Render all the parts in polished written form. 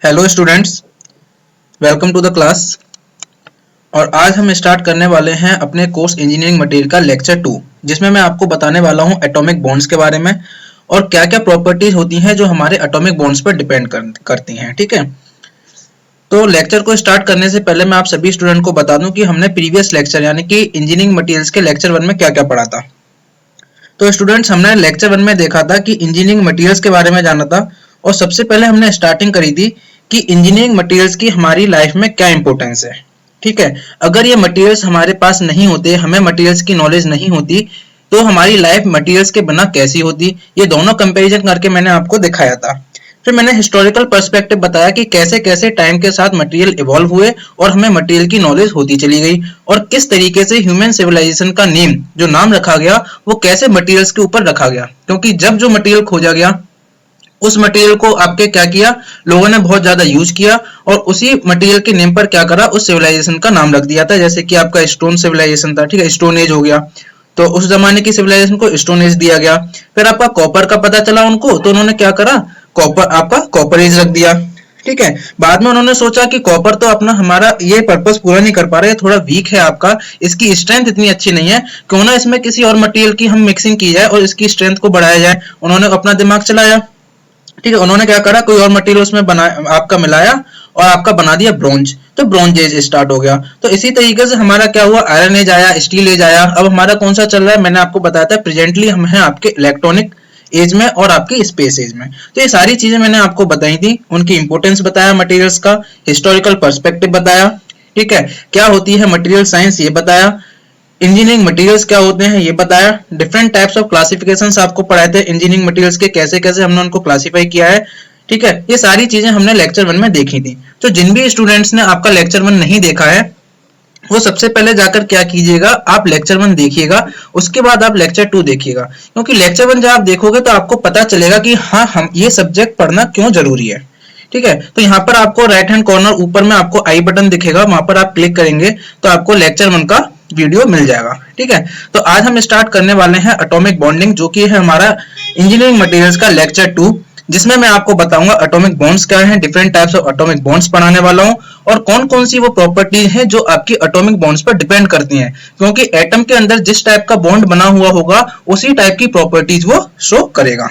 Hello students, welcome to the class. और आज हम स्टार्ट करने वाले हैं अपने कोर्स इंजीनियरिंग मटेरियल का लेक्चर 2, जिसमें मैं आपको बताने वाला हूं एटॉमिक बॉन्ड्स के बारे में और क्या क्या प्रॉपर्टीज होती हैं जो हमारे एटॉमिक बॉन्ड्स पर डिपेंड करती हैं। ठीक है, तो लेक्चर को स्टार्ट करने से पहले मैं आप सभी स्टूडेंट को बता दूं कि हमने प्रीवियस लेक्चर यानी कि इंजीनियरिंग मटेरियल्स के लेक्चर 1 में क्या क्या पढ़ा था। तो स्टूडेंट्स, हमने लेक्चर 1 में देखा था कि इंजीनियरिंग मटेरियल्स के बारे में जाना था और सबसे पहले हमने स्टार्टिंग करी थी कि इंजीनियरिंग मटेरियल्स की हमारी लाइफ में क्या इंपॉर्टेंस है। ठीक है, अगर ये मटेरियल्स हमारे पास नहीं होते, हमें मटेरियल्स की नॉलेज नहीं होती, तो हमारी लाइफ मटेरियल्स के बिना कैसी होती, ये दोनों कंपैरिजन करके मैंने आपको दिखाया था। फिर मैंने हिस्टोरिकल पर्सपेक्टिव बताया कि कैसे कैसे टाइम के साथ मटेरियल इवॉल्व हुए और हमें मटेरियल की नॉलेज होती चली गई और किस तरीके से ह्यूमन सिविलाइजेशन का नेम जो नाम रखा गया वो कैसे मटेरियल्स के ऊपर रखा गया, क्योंकि जब जो मटेरियल खोजा गया उस मटेरियल को आपके क्या किया, लोगों ने बहुत ज्यादा यूज किया और उसी मटेरियल के नेम पर क्या करा, उस सिविलाइजेशन का नाम रख दिया था। जैसे कि आपका स्टोन सिविलाइजेशन था, ठीक है, स्टोन एज हो गया, तो उस जमाने की सिविलाइजेशन को स्टोन एज दिया गया। फिर आपका कॉपर का पता चला उनको, तो उन्होंने क्या करा, कॉपर आपका कॉपर एज रख दिया। ठीक है, बाद में उन्होंने सोचा कि कॉपर तो अपना हमारा ये पर्पस पूरा नहीं कर पा रहा है, थोड़ा वीक है आपका, इसकी स्ट्रेंथ इतनी अच्छी नहीं है, क्यों ना इसमें किसी और मटेरियल की हम मिक्सिंग की जाए और इसकी स्ट्रेंथ को बढ़ाया जाए। उन्होंने अपना दिमाग चलाया। ठीक है, उन्होंने क्या करा, कोई और मटेरियल उसमें बना आपका मिलाया और आपका बना दिया ब्रॉन्ज, तो ब्रॉन्ज एज स्टार्ट हो गया। तो इसी तरीके से हमारा क्या हुआ, आयरन एज आया, स्टील एज आया। अब हमारा कौन सा चल रहा है, मैंने आपको बताया था प्रेजेंटली हम हैं आपके इलेक्ट्रॉनिक एज में और आपकी स्पेस एज में। तो ये सारी चीजें मैंने आपको बताई थी, उनकी इंपोर्टेंस बताया, मटेरियल्स का हिस्टोरिकल पर्सपेक्टिव बताया। ठीक है, क्या होती है मटेरियल साइंस ये बताया, इंजीनियरिंग मटेरियल्स क्या होते हैं ये बताया, डिफरेंट टाइप्स ऑफ क्लासिफिकेशंस आपको पढ़ाए थे इंजीनियरिंग मटेरियल्स के, कैसे कैसे हमने उनको क्लासिफाई किया है। ठीक है, ये सारी चीजें हमने लेक्चर 1 में देखी थी। तो जिन भी स्टूडेंट्स ने आपका लेक्चर 1 नहीं देखा है वो सबसे पहले जाकर क्या कीजिएगा, आप लेक्चर 1 देखिएगा, उसके बाद आप लेक्चर 2 देखिएगा, क्योंकि लेक्चर 1 जब आप देखोगे तो आपको पता चलेगा कि हाँ, हम ये सब्जेक्ट पढ़ना क्यों जरूरी है। ठीक है, तो यहाँ पर आपको राइट हैंड कॉर्नर ऊपर में आपको आई बटन दिखेगा, वहां पर आप क्लिक करेंगे तो आपको लेक्चर 1 का वीडियो मिल जाएगा। ठीक है, तो आज हम स्टार्ट करने वाले हैं एटॉमिक बॉन्डिंग, जो कि है हमारा इंजीनियरिंग मटेरियल्स का लेक्चर 2, जिसमें मैं आपको बताऊंगा एटॉमिक बॉन्ड्स क्या हैं, different types of atomic bonds पढ़ाने वाला हूं और कौन कौन सी वो प्रॉपर्टीज हैं जो आपकी एटॉमिक बॉन्ड्स पर डिपेंड करती हैं, क्योंकि एटम के अंदर जिस टाइप का बॉन्ड बना हुआ होगा उसी टाइप की प्रॉपर्टीज वो शो करेगा।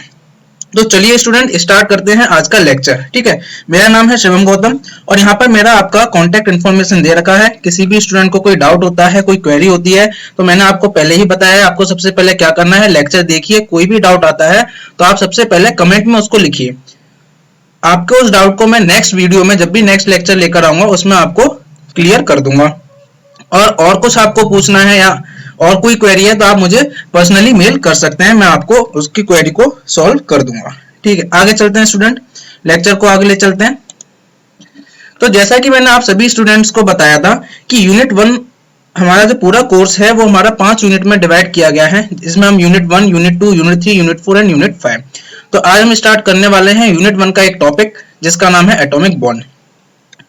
तो चलिए स्टूडेंट, स्टार्ट करते हैं आज का लेक्चर। ठीक है, मेरा नाम है शिवम गौतम और यहाँ पर मेरा आपका कॉन्टैक्ट इन्फॉर्मेशन दे रखा है। किसी भी स्टूडेंट को कोई डाउट होता है, कोई क्वेरी होती है, तो मैंने आपको पहले ही बताया है, आपको सबसे पहले क्या करना है, लेक्चर देखिए, कोई भी डाउट आता है तो आप सबसे पहले कमेंट में उसको लिखिए। आपके उस डाउट को मैं नेक्स्ट वीडियो में, जब भी नेक्स्ट लेक्चर लेकर आऊंगा, उसमें आपको क्लियर कर दूंगा। और कुछ आपको पूछना है या और कोई क्वेरी है तो आप मुझे पर्सनली मेल कर सकते हैं, मैं आपको उसकी क्वेरी को सॉल्व कर दूंगा। ठीक है, आगे चलते हैं स्टूडेंट, लेक्चर को आगे ले चलते हैं। तो जैसा कि मैंने आप सभी स्टूडेंट्स को बताया था कि यूनिट 1 हमारा जो पूरा कोर्स है वो हमारा 5 यूनिट में डिवाइड किया गया है, जिसमें हम unit 1, unit 2, unit 3, unit 4 and unit 5। तो आज हम स्टार्ट करने वाले हैं यूनिट 1 का एक टॉपिक जिसका नाम है एटॉमिक बॉन्ड।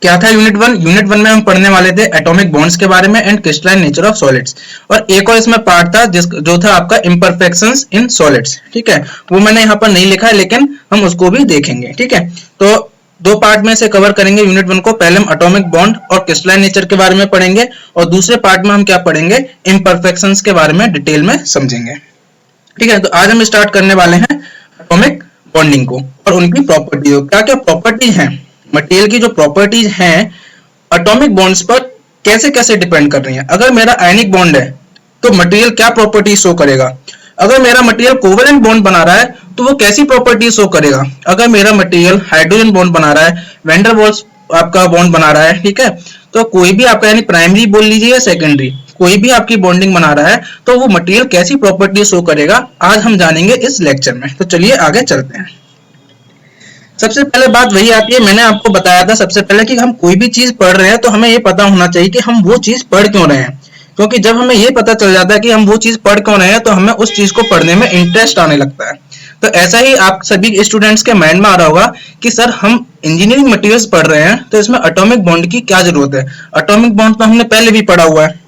क्या था यूनिट 1? यूनिट 1 में हम पढ़ने वाले थे एटॉमिक बॉन्ड्स के बारे में and crystalline nature of solids, और एक और इसमें पार्ट था जो था आपका इम्परफेक्शंस इन सॉलिड्स। ठीक है, वो मैंने यहाँ पर नहीं लिखा है लेकिन हम उसको भी देखेंगे। ठीक है, तो 2 पार्ट में से कवर करेंगे यूनिट 1 को। पहले हम एटॉमिक बॉन्ड और क्रिस्टलाइन नेचर के बारे में पढ़ेंगे और दूसरे पार्ट में हम क्या पढ़ेंगे, इम्परफेक्शंस के बारे में डिटेल में समझेंगे। ठीक है, तो आज हम स्टार्ट करने वाले हैं एटॉमिक बॉन्डिंग को और उनकी प्रॉपर्टी को। क्या क्या प्रॉपर्टी है मटेरियल की, जो प्रॉपर्टीज हैं एटॉमिक बॉन्ड्स पर कैसे कैसे डिपेंड कर रही हैं। अगर मेरा आयनिक बॉन्ड है तो मटेरियल क्या प्रॉपर्टी शो करेगा, अगर मेरा मटेरियल कोवेलेंट बॉन्ड बना रहा है तो वो कैसी प्रॉपर्टी शो करेगा, अगर मेरा मटेरियल हाइड्रोजन बॉन्ड बना रहा है, वैन डर वाल्स आपका बॉन्ड बना रहा है, ठीक है, तो कोई भी आपका यानी प्राइमरी बोल लीजिए या सेकेंडरी, कोई भी आपकी बॉन्डिंग बना रहा है तो वो मटेरियल कैसी प्रॉपर्टी शो करेगा, आज हम जानेंगे इस लेक्चर में। तो चलिए आगे चलते हैं। सबसे पहले बात वही आती है, मैंने आपको बताया था सबसे पहले कि हम कोई भी चीज पढ़ रहे हैं तो हमें ये पता होना चाहिए कि हम वो चीज पढ़ क्यों रहे हैं, क्योंकि जब हमें ये पता चल जाता है कि हम वो चीज पढ़ क्यों रहे हैं तो हमें उस चीज को पढ़ने में इंटरेस्ट आने लगता है। तो ऐसा ही आप सभी स्टूडेंट्स के माइंड में आ रहा होगा कि सर हम इंजीनियरिंग मटेरियल्स पढ़ रहे हैं तो इसमें एटॉमिक बॉन्ड की क्या जरूरत है, एटॉमिक बॉन्ड तो हमने पहले भी पढ़ा हुआ है।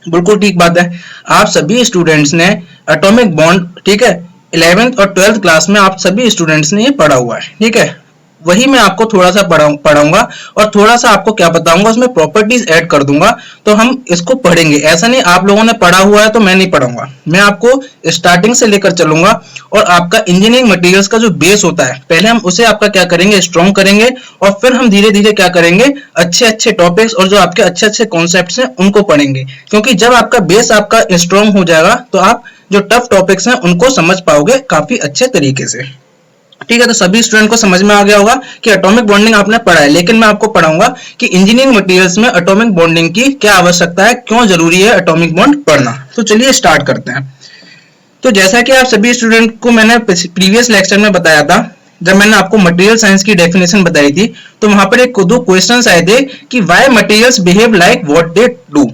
बिल्कुल ठीक बात है, आप सभी स्टूडेंट्स ने एटॉमिक बॉन्ड, ठीक है, 11th और 12th क्लास में आप सभी स्टूडेंट्स ने ये पढ़ा हुआ है। ठीक है, वही मैं आपको थोड़ा सा पढ़ाऊंगा और थोड़ा सा आपको क्या बताऊंगा, उसमें प्रॉपर्टीज ऐड कर दूंगा, तो हम इसको पढ़ेंगे। ऐसा नहीं आप लोगों ने पढ़ा हुआ है तो मैं नहीं पढ़ाऊंगा, मैं आपको स्टार्टिंग से लेकर चलूंगा। और आपका इंजीनियरिंग मटेरियल्स का जो बेस होता है, पहले हम उसे आपका क्या करेंगे, स्ट्रॉन्ग करेंगे, और फिर हम धीरे धीरे क्या करेंगे, अच्छे अच्छे टॉपिक्स और जो आपके अच्छे अच्छे कॉन्सेप्ट्स हैं उनको पढ़ेंगे। क्योंकि जब आपका बेस आपका स्ट्रॉन्ग हो जाएगा तो आप जो टफ टॉपिक्स हैं उनको समझ पाओगे काफी अच्छे तरीके से। ठीक है, तो सभी स्टूडेंट को समझ में आ गया होगा कि एटॉमिक बॉन्डिंग आपने पढ़ा है, लेकिन मैं आपको पढ़ाऊंगा कि इंजीनियरिंग मटेरियल्स में एटॉमिक बॉन्डिंग की क्या आवश्यकता है, क्यों जरूरी है एटॉमिक बॉन्ड पढ़ना। तो चलिए स्टार्ट करते हैं। तो जैसा कि आप सभी स्टूडेंट को मैंने प्रीवियस लेक्चर में बताया था, जब मैंने आपको मटेरियल साइंस की डेफिनेशन बताई थी, तो वहां पर एक दो क्वेश्चंस आए थे कि why materials behave like what they do.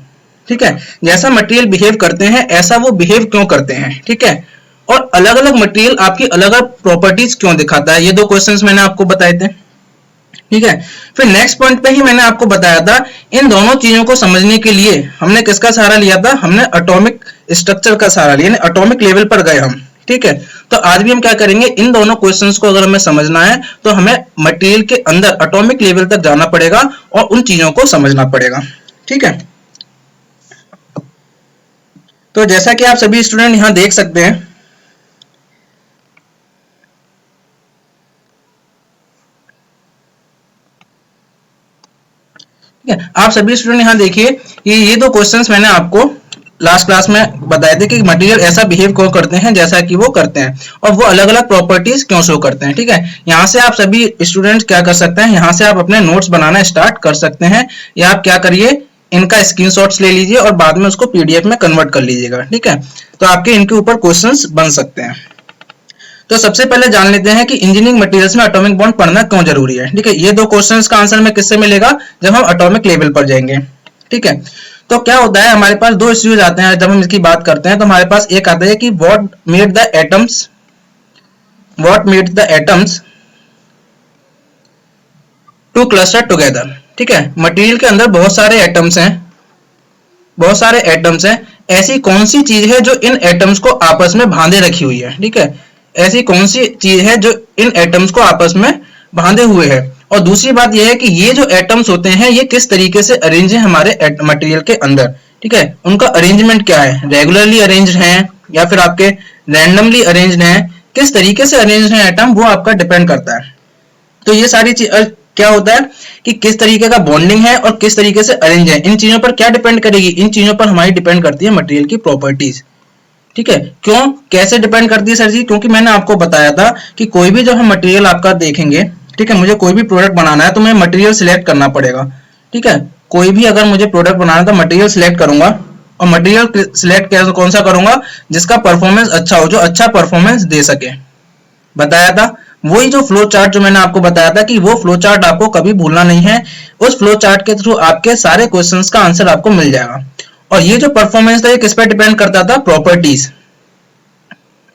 ठीक है, जैसा मटेरियल बिहेव करते हैं ऐसा वो बिहेव क्यों करते हैं। ठीक है, और अलग अलग मटेरियल आपकी अलग अलग प्रॉपर्टीज क्यों दिखाता है, ये दो क्वेश्चंस मैंने आपको बताए थे। ठीक है, फिर नेक्स्ट पॉइंट पे ही मैंने आपको बताया था, इन दोनों चीजों को समझने के लिए हमने किसका सहारा लिया था, हमने एटॉमिक स्ट्रक्चर का सहारा लिया, एटॉमिक लेवल पर गए हम। ठीक है, तो आज भी हम क्या करेंगे, इन दोनों क्वेश्चंस को अगर हमें समझना है तो हमें मटेरियल के अंदर एटॉमिक लेवल तक जाना पड़ेगा और उन चीजों को समझना पड़ेगा। ठीक है, तो जैसा कि आप सभी स्टूडेंट यहां देख सकते हैं, ठीक है, आप सभी स्टूडेंट यहां देखिए कि ये दो क्वेश्चंस मैंने आपको लास्ट क्लास में बताए थे कि मटेरियल ऐसा बिहेव क्यों करते हैं जैसा कि वो करते हैं, और वो अलग अलग प्रॉपर्टीज क्यों शो करते हैं। ठीक है, यहाँ से आप सभी स्टूडेंट्स क्या कर सकते हैं, यहाँ से आप अपने नोट्स बनाना स्टार्ट कर सकते हैं, या आप क्या करिए, इनका स्क्रीनशॉट्स ले लीजिए और बाद में उसको पीडीएफ में कन्वर्ट कर लीजिएगा। ठीक है, तो आपके इनके ऊपर क्वेश्चंस बन सकते हैं। तो सबसे पहले जान लेते हैं कि इंजीनियरिंग मटेरियल्स में एटॉमिक बॉन्ड पढ़ना क्यों जरूरी है। ठीक है, ये दो क्वेश्चंस का आंसर में किससे मिलेगा, जब हम एटॉमिक लेवल पर जाएंगे। ठीक है, तो क्या होता है, हमारे पास दो इश्यूज आते हैं जब हम इसकी बात करते हैं। तो हमारे पास एक आता है कि what made the atoms two cluster together. ठीक है, मटेरियल के अंदर बहुत सारे एटम्स हैं, ऐसी कौन सी चीज है जो इन एटम्स को आपस में बांधे रखी हुई है। ठीक है, ऐसी कौन सी चीज है जो इन एटम्स को आपस में बांधे हुए है। और दूसरी बात यह है कि ये जो एटम्स होते हैं ये किस तरीके से अरेंज है हमारे मटेरियल के अंदर। ठीक है, उनका अरेंजमेंट क्या है, रेगुलरली अरेंज्ड हैं या फिर आपके रैंडमली अरेंज्ड हैं, किस तरीके से अरेंज्ड हैं एटम, वो आपका डिपेंड करता है। तो ये सारी चीज क्या होता है कि किस तरीके का बॉन्डिंग है और किस तरीके से अरेंज है, इन चीजों पर क्या डिपेंड करेगी, इन चीजों पर हमारी डिपेंड करती है मटेरियल की प्रॉपर्टीज। ठीक है, क्यों, कैसे डिपेंड करती है सर जी, क्योंकि मैंने आपको बताया था कि कोई भी जब हम मटेरियल आपका देखेंगे, ठीक है, मुझे कोई भी प्रोडक्ट बनाना है तो मैं मटेरियल सिलेक्ट करना पड़ेगा। ठीक है, कोई भी अगर मुझे प्रोडक्ट बनाना है तो मटेरियल सिलेक्ट करूंगा, और मटेरियल सिलेक्ट कौन सा करूंगा, जिसका परफॉर्मेंस अच्छा हो, जो अच्छा परफॉर्मेंस दे सके। बताया था वही जो फ्लो चार्ट जो मैंने आपको बताया था कि वो फ्लो चार्ट आपको कभी भूलना नहीं है, उस फ्लो चार्ट के थ्रू आपके सारे क्वेश्चंस का आंसर आपको मिल जाएगा। और ये जो परफॉर्मेंस था ये किस पे डिपेंड करता था, प्रॉपर्टीज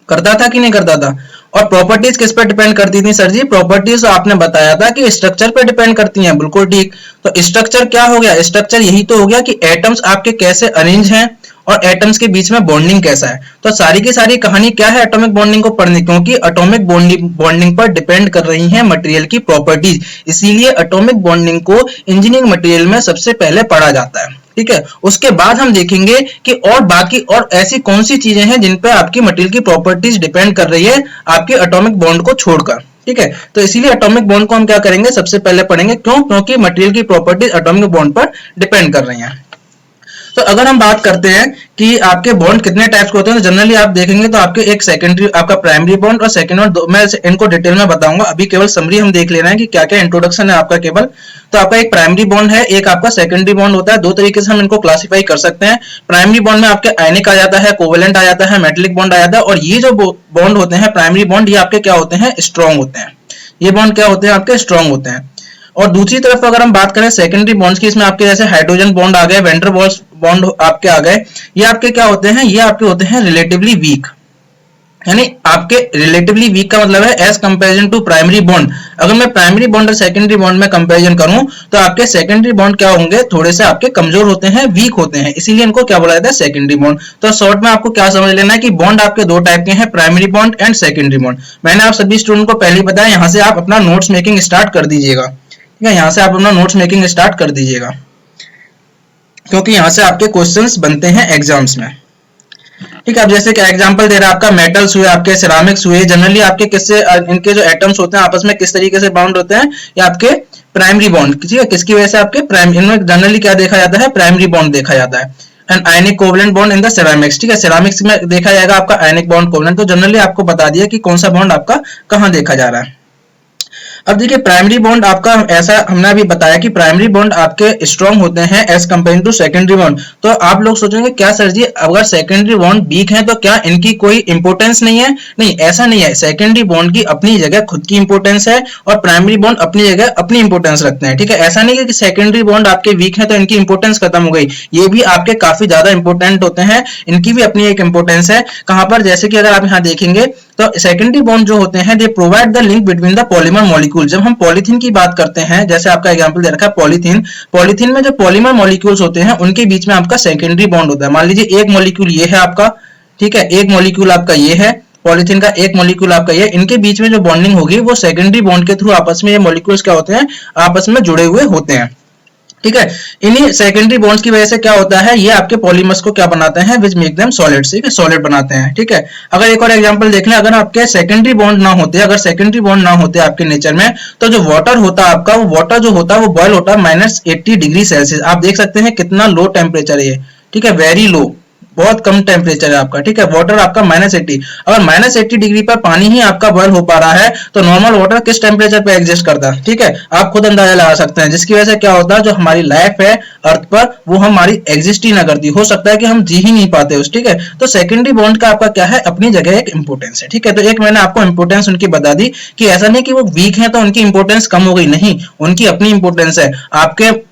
करता था कि नहीं करता था। और प्रॉपर्टीज किस पे डिपेंड करती थी सर जी, प्रॉपर्टीज आपने बताया था कि स्ट्रक्चर पे डिपेंड करती हैं, बिल्कुल ठीक। तो स्ट्रक्चर क्या हो गया, स्ट्रक्चर यही तो हो गया कि एटम्स आपके कैसे अरेंज हैं और एटम्स के बीच में बॉन्डिंग कैसा है। तो सारी की सारी कहानी क्या है एटॉमिक बॉन्डिंग को पढ़ने, क्योंकि एटॉमिक बॉन्डिंग पर डिपेंड कर रही है मटेरियल की प्रॉपर्टीज, इसीलिए एटॉमिक बॉन्डिंग को इंजीनियरिंग मटेरियल में सबसे पहले पढ़ा जाता है। ठीक है, उसके बाद हम देखेंगे कि और बाकी और ऐसी कौन सी चीजें हैं जिन पे आपकी मटेरियल की प्रॉपर्टीज डिपेंड कर रही है आपके एटॉमिक बॉन्ड को छोड़कर। ठीक है, तो इसीलिए एटॉमिक बॉन्ड को हम क्या करेंगे, सबसे पहले पढ़ेंगे, क्यों, क्योंकि मटेरियल की प्रॉपर्टीज एटॉमिक बॉन्ड पर डिपेंड कर रही हैं। तो अगर हम बात करते हैं कि आपके बॉन्ड कितने टाइप्स के होते हैं, तो जनरली आप देखेंगे तो आपके एक सेकेंडरी, आपका प्राइमरी बॉन्ड और सेकेंड बॉन्ड, मैं इनको डिटेल में बताऊंगा, अभी केवल समरी हम देख ले रहे हैं कि क्या क्या इंट्रोडक्शन है आपका केवल। तो आपका एक प्राइमरी बॉन्ड है, एक आपका सेकेंडरी बॉन्ड होता है, दो तरीके से हम इनको क्लासिफाई कर सकते हैं। प्राइमरी बॉन्ड में आपके आयनिक आ जाता है, कोवेलेंट आ जाता है, मेटेलिक बॉन्ड आ जाता है, और ये जो बॉन्ड होते हैं प्राइमरी बॉन्ड, ये आपके क्या होते हैं, स्ट्रॉन्ग होते हैं। ये बॉन्ड क्या होते हैं, आपके स्ट्रॉन्ग होते हैं। और दूसरी तरफ अगर हम बात करें सेकेंडरी बॉन्ड्स की, इसमें आपके जैसे हाइड्रोजन बॉन्ड आ गए, वेंडर बॉन्ड आपके आ गए, ये आपके क्या होते हैं, ये आपके होते हैं रिलेटिवली वीक। यानी आपके रिलेटिवली वीक का मतलब है as comparison to primary bond. अगर मैं प्राइमरी बॉन्ड और सेकेंडरी बॉन्ड में कंपेरिजन करूं तो आपके सेकेंडरी बॉन्ड क्या होंगे, थोड़े से आपके कमजोर होते हैं, वीक होते हैं, इसीलिए इनको क्या बोला जाता है, सेकेंडरी बॉन्ड। तो शॉर्ट में आपको क्या समझ लेना है कि बॉन्ड आपके दो टाइप के हैं, primary bond and secondary bond. मैंने आप सभी स्टूडेंट को पहले बताया, यहाँ से आप अपना नोट्स मेकिंग स्टार्ट कर दीजिएगा, ठीक है, यहाँ से आप अपना नोट्स मेकिंग स्टार्ट कर दीजिएगा, क्योंकि यहाँ से आपके क्वेश्चंस बनते हैं एग्जाम्स में। ठीक है, अब जैसे कि एग्जांपल दे रहा है आपका मेटल्स हुए, आपके सिरामिक्स हुए, जनरली आपके किससे इनके जो एटम्स होते हैं आपस में किस तरीके से बाउंड होते हैं, या आपके प्राइमरी बॉन्ड, ठीक है, किसकी वजह से आपके इनमें जनरली क्या देखा जाता है, प्राइमरी बॉन्ड देखा जाता है। And ionic covalent bond in the ceramics, ठीक है, सिरामिक्स में देखा जाएगा आपका आयनिक बॉन्ड कोवलेंट। तो जनरली आपको बता दिया कि कौन सा बॉन्ड आपका कहां देखा जा रहा है। अब देखिए प्राइमरी बॉन्ड आपका, ऐसा हमने अभी बताया कि प्राइमरी बॉन्ड आपके स्ट्रॉन्ग होते हैं as compare to secondary bond. तो आप लोग सोचेंगे क्या सर जी, अगर सेकेंडरी बॉन्ड वीक है तो क्या इनकी कोई इंपोर्टेंस नहीं है? नहीं, ऐसा नहीं है। सेकेंडरी बॉन्ड की अपनी जगह खुद की इंपोर्टेंस है और प्राइमरी बॉन्ड अपनी जगह अपनी इंपोर्टेंस रखते हैं, ठीक है। ऐसा नहीं है कि सेकेंडरी बॉन्ड आपके वीक है तो इनकी इंपोर्टेंस खत्म हो गई, ये भी आपके काफी ज्यादा इंपोर्टेंट होते हैं, इनकी भी अपनी एक इंपोर्टेंस है। कहां पर, जैसे कि अगर आप यहाँ देखेंगे तो सेकेंडरी बॉन्ड जो होते हैं they provide the link between the polymer molecule. जब हम पॉलीथीन की बात करते हैं, जैसे आपका एग्जांपल दे रखा है पॉलीथीन, पॉलीथीन में जो पॉलीमर मॉलिक्यूल्स होते हैं उनके बीच में आपका सेकेंडरी बॉन्ड होता है। मान लीजिए एक मॉलिक्यूल ये है आपका, ठीक है, एक मॉलिक्यूल आपका ये है, पॉलीथीन का एक मॉलिक्यूल आपका ये, इनके बीच में जो बॉन्डिंग होगी वो सेकेंडरी बॉन्ड के थ्रू आपस में ये मॉलिक्यूल्स क्या होते हैं, आपस में जुड़े हुए होते हैं, ठीक है। इन्हीं सेकेंडरी बॉन्ड्स की वजह से क्या होता है, ये आपके पॉलीमर्स को क्या बनाते हैं, विच मेक देम सॉलिड्स, ठीक है, सॉलिड बनाते हैं, ठीक है। अगर एक और एग्जांपल देख लें, अगर आपके सेकेंडरी बॉन्ड ना होते, अगर सेकेंडरी बॉन्ड ना होते आपके नेचर में, तो जो वाटर होता है आपका, वो वाटर जो होता है वो बॉयल होता है -80 डिग्री सेल्सियस। आप देख सकते हैं कितना लो टेम्परेचर है ये, ठीक है, वेरी लो, बहुत कम टेम्परेचर है आपका, ठीक है। वाटर आपका -80, अगर -80 डिग्री पर पानी ही आपका बॉयल हो पा रहा है तो नॉर्मल वाटर किस टेम्परेचर पे एग्जिस्ट करता है, ठीक है, आप खुद अंदाजा लगा सकते हैं। जिसकी वजह से क्या होता है, जो हमारी लाइफ है अर्थ पर वो हमारी एग्जिस्ट ही ना करती, हो सकता है कि हम जी ही नहीं पाते उस, ठीक है। तो सेकेंडरी बॉन्ड का आपका क्या है, अपनी जगह एक इंपोर्टेंस है, ठीक है। तो एक मैंने आपको इंपोर्टेंस उनकी बता दी कि ऐसा नहीं कि वो वीक है तो उनकी इंपोर्टेंस कम हो गई, नहीं, उनकी अपनी इंपोर्टेंस है। आपके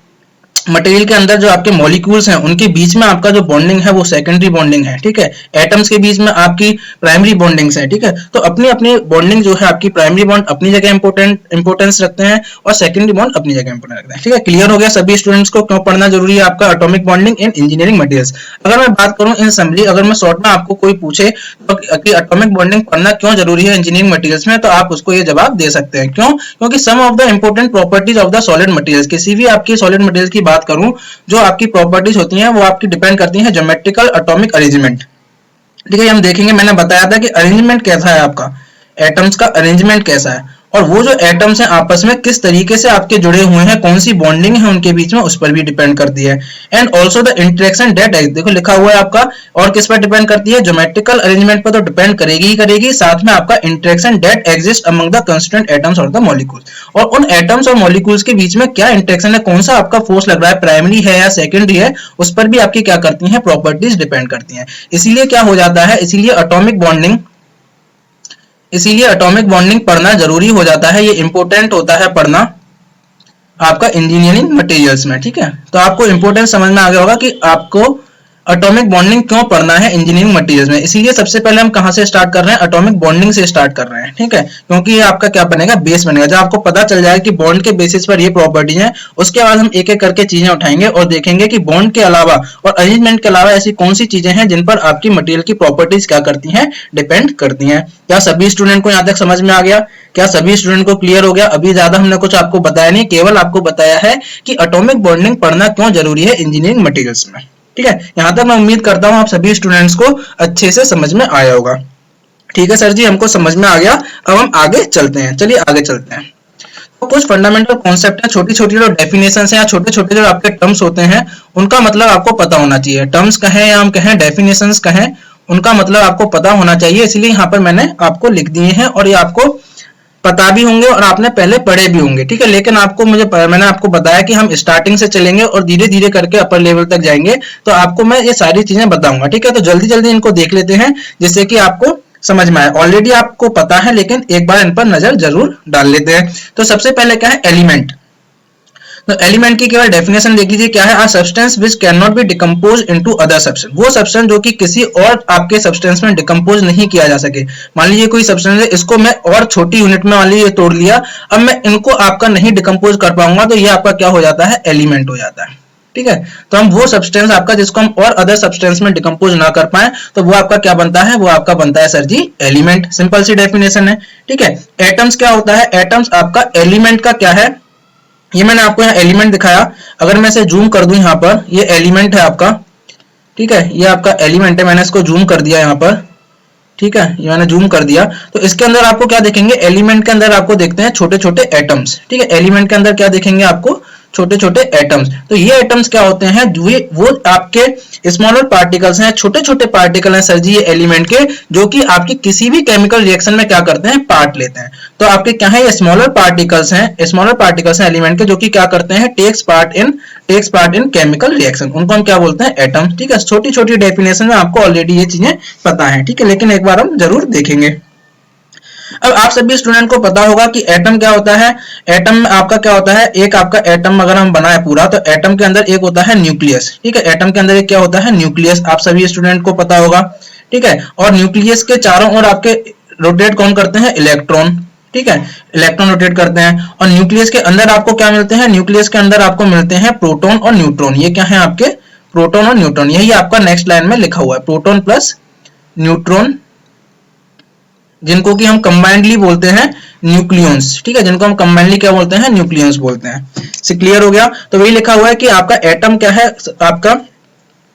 मटेरियल के अंदर जो आपके मॉलिक्यूल्स हैं उनके बीच में आपका जो बॉन्डिंग है वो सेकेंडरी बॉन्डिंग है, ठीक है। एटम्स के बीच में आपकी प्राइमरी बॉन्डिंग्स है, ठीक है। तो अपनी अपनी बॉन्डिंग जो है आपकी, प्राइमरी बॉन्ड अपनी जगह इंपोर्टेंस रखते हैं और सेकेंडरी बॉन्ड अपनी जगह इंपोर्टेंस रखते हैं, ठीक है। क्लियर हो गया सभी स्टूडेंट्स को क्यों पढ़ना जरूरी है आपका atomic bonding in engineering materials. अगर मैं बात करूं इन समरी, अगर मैं शॉर्ट में आपको कोई पूछे तो कि एटॉमिक बॉन्डिंग पढ़ना क्यों जरूरी है इंजीनियरिंग मटेरियल्स में, तो आप उसको ये जवाब दे सकते हैं, क्यों, क्योंकि some of the important properties of the solid materials, किसी भी आपकी सॉलिड मटेरियल की बात करूं, जो आपकी प्रॉपर्टीज होती हैं वो आपकी डिपेंड करती हैं ज्योमेट्रिकल एटॉमिक अरेंजमेंट, ठीक है। हम देखेंगे, मैंने बताया था कि अरेंजमेंट कैसा है आपका, एटम्स का अरेंजमेंट कैसा है, और वो जो एटम्स हैं आपस में किस तरीके से आपके जुड़े हुए हैं, कौन सी बॉन्डिंग है उनके बीच में, उस पर भी डिपेंड करती है। And also the interaction that, देखो लिखा हुआ है आपका, और किस पर डिपेंड करती है, ज्योमेट्रिकल अरेंजमेंट पर तो डिपेंड करेगी ही करेगी, साथ में आपका interaction that exist among the constituent atoms और द मॉलिक्यूल्स, और उन एटम्स और मॉलिक्यूल्स के बीच में क्या इंटरेक्शन है, कौन सा आपका फोर्स लग रहा है, प्राइमरी है या सेकेंडरी है, उस पर भी आपकी क्या करती है, प्रॉपर्टीज डिपेंड करती है। इसीलिए क्या हो जाता है, इसीलिए एटॉमिक बॉन्डिंग पढ़ना जरूरी हो जाता है, ये इंपॉर्टेंट होता है पढ़ना आपका इंजीनियरिंग मटेरियल्स में, ठीक है। तो आपको इंपॉर्टेंस समझ में आ गया होगा कि आपको एटॉमिक बॉन्डिंग क्यों पढ़ना है इंजीनियरिंग मटेरियल्स में। इसीलिए सबसे पहले हम कहां से स्टार्ट कर रहे हैं, एटॉमिक बॉन्डिंग से स्टार्ट कर रहे हैं, ठीक है, क्योंकि ये आपका क्या बनेगा, बेस बनेगा। जब आपको पता चल जाएगा कि बॉन्ड के बेसिस पर ये प्रॉपर्टी है, उसके बाद हम एक एक करके चीजें उठाएंगे और देखेंगे कि बॉन्ड के अलावा और अरेंजमेंट के अलावा ऐसी कौन सी चीजें हैं जिन पर आपकी मटेरियल की प्रॉपर्टीज क्या करती हैं, डिपेंड करती हैं। क्या सभी स्टूडेंट को यहाँ तक समझ में आ गया, क्या सभी स्टूडेंट को क्लियर हो गया? अभी ज्यादा हमने कुछ आपको बताया नहीं, केवल आपको बताया है कि एटॉमिक बॉन्डिंग पढ़ना क्यों जरूरी है इंजीनियरिंग मटेरियल्स में, ठीक है। यहां तक मैं उम्मीद करता हूं आप सभी स्टूडेंट्स को अच्छे से समझ में आया होगा। ठीक है सर जी, हमको समझ में आ गया। अब हम आगे चलते हैं, चलिए आगे चलते हैं। तो कुछ फंडामेंटल कॉन्सेप्ट हैं, छोटी छोटी जो डेफिनेशन है या छोटे छोटे जो आपके टर्म्स होते हैं उनका मतलब आपको पता होना चाहिए। टर्म्स कहें या हम कहें डेफिनेशन कहें, उनका मतलब आपको पता होना चाहिए, इसलिए यहाँ पर मैंने आपको लिख दिए हैं और ये आपको पता भी होंगे और आपने पहले पढ़े भी होंगे, ठीक है। लेकिन मैंने आपको बताया कि हम स्टार्टिंग से चलेंगे और धीरे धीरे करके अपर लेवल तक जाएंगे, तो आपको मैं ये सारी चीजें बताऊंगा, ठीक है। तो जल्दी जल्दी इनको देख लेते हैं जिससे कि आपको समझ में आए। ऑलरेडी आपको पता है लेकिन एक बार इन पर नजर जरूर डाल लेते हैं। तो सबसे पहले क्या है, एलिमेंट। तो एलिमेंट की केवल डेफिनेशन देख लीजिए क्या है, a substance which can not be decompose into other substance, वो सब्सटेंस जो कि किसी और आपके सब्सटेंस में डिकम्पोज नहीं किया जा सके। मान लीजिए कोई सब्सटेंस है, इसको मैं और छोटी यूनिट में मान लीजिए तोड़ लिया, अब मैं इनको आपका नहीं डिकम्पोज कर पाऊंगा, तो ये आपका क्या हो जाता है, एलिमेंट हो जाता है। ठीक है, तो हम वो सब्सटेंस आपका जिसको हम और अदर सब्सटेंस में डिकम्पोज ना कर पाए, तो वो आपका क्या बनता है, वो आपका बनता है सर जी एलिमेंट। सिंपल सी डेफिनेशन है। ठीक है, एटम्स क्या होता है, एटम्स आपका एलिमेंट का क्या है, ये मैंने आपको यहाँ एलिमेंट दिखाया, अगर मैं इसे जूम कर दूं यहाँ पर, ये एलिमेंट है आपका। ठीक है, ये आपका एलिमेंट है, मैंने इसको जूम कर दिया यहाँ पर। ठीक है, ये मैंने जूम कर दिया, तो इसके अंदर आपको क्या देखेंगे, एलिमेंट के अंदर आपको देखते हैं छोटे छोटे एटम्स। ठीक है, एलिमेंट के अंदर क्या देखेंगे आपको, छोटे छोटे एटम्स। तो ये एटम्स क्या होते हैं, वो आपके स्मॉलर पार्टिकल्स हैं, छोटे छोटे पार्टिकल हैं सर जी ये एलिमेंट के, जो कि आपकी किसी भी केमिकल रिएक्शन में क्या करते हैं, पार्ट लेते हैं। तो आपके क्या है, ये स्मॉलर पार्टिकल्स हैं एलिमेंट के, जो कि क्या करते हैं, takes part in chemical reaction, उनको हम क्या बोलते हैं, एटम। ठीक है, छोटी छोटी डेफिनेशन में आपको ऑलरेडी ये चीजें पता है। ठीक है, लेकिन एक बार हम जरूर देखेंगे। अब आप सभी स्टूडेंट को पता होगा कि एटम क्या होता है। एटम आपका क्या होता है, एक आपका एटम अगर हम बनाए पूरा, तो एटम के अंदर एक होता है न्यूक्लियस। ठीक है, एटम के अंदर एक क्या होता है, न्यूक्लियस, आप सभी स्टूडेंट को पता होगा। ठीक है, और न्यूक्लियस के चारों ओर आपके रोटेट कौन करते हैं, इलेक्ट्रॉन। ठीक है, इलेक्ट्रॉन रोटेट करते हैं, और न्यूक्लियस के अंदर आपको क्या मिलते हैं, न्यूक्लियस के अंदर आपको मिलते हैं प्रोटॉन और न्यूट्रॉन। ये क्या है आपके, प्रोटॉन और न्यूट्रॉन, यही आपका नेक्स्ट लाइन में लिखा हुआ है, प्रोटॉन प्लस न्यूट्रॉन, जिनको कि हम कंबाइंडली बोलते हैं न्यूक्लियॉन्स। ठीक है, जिनको हम कंबाइंडली क्या बोलते हैं, न्यूक्लियॉन्स बोलते हैं। से क्लियर हो गया। तो वही लिखा हुआ है कि आपका एटम क्या है आपका,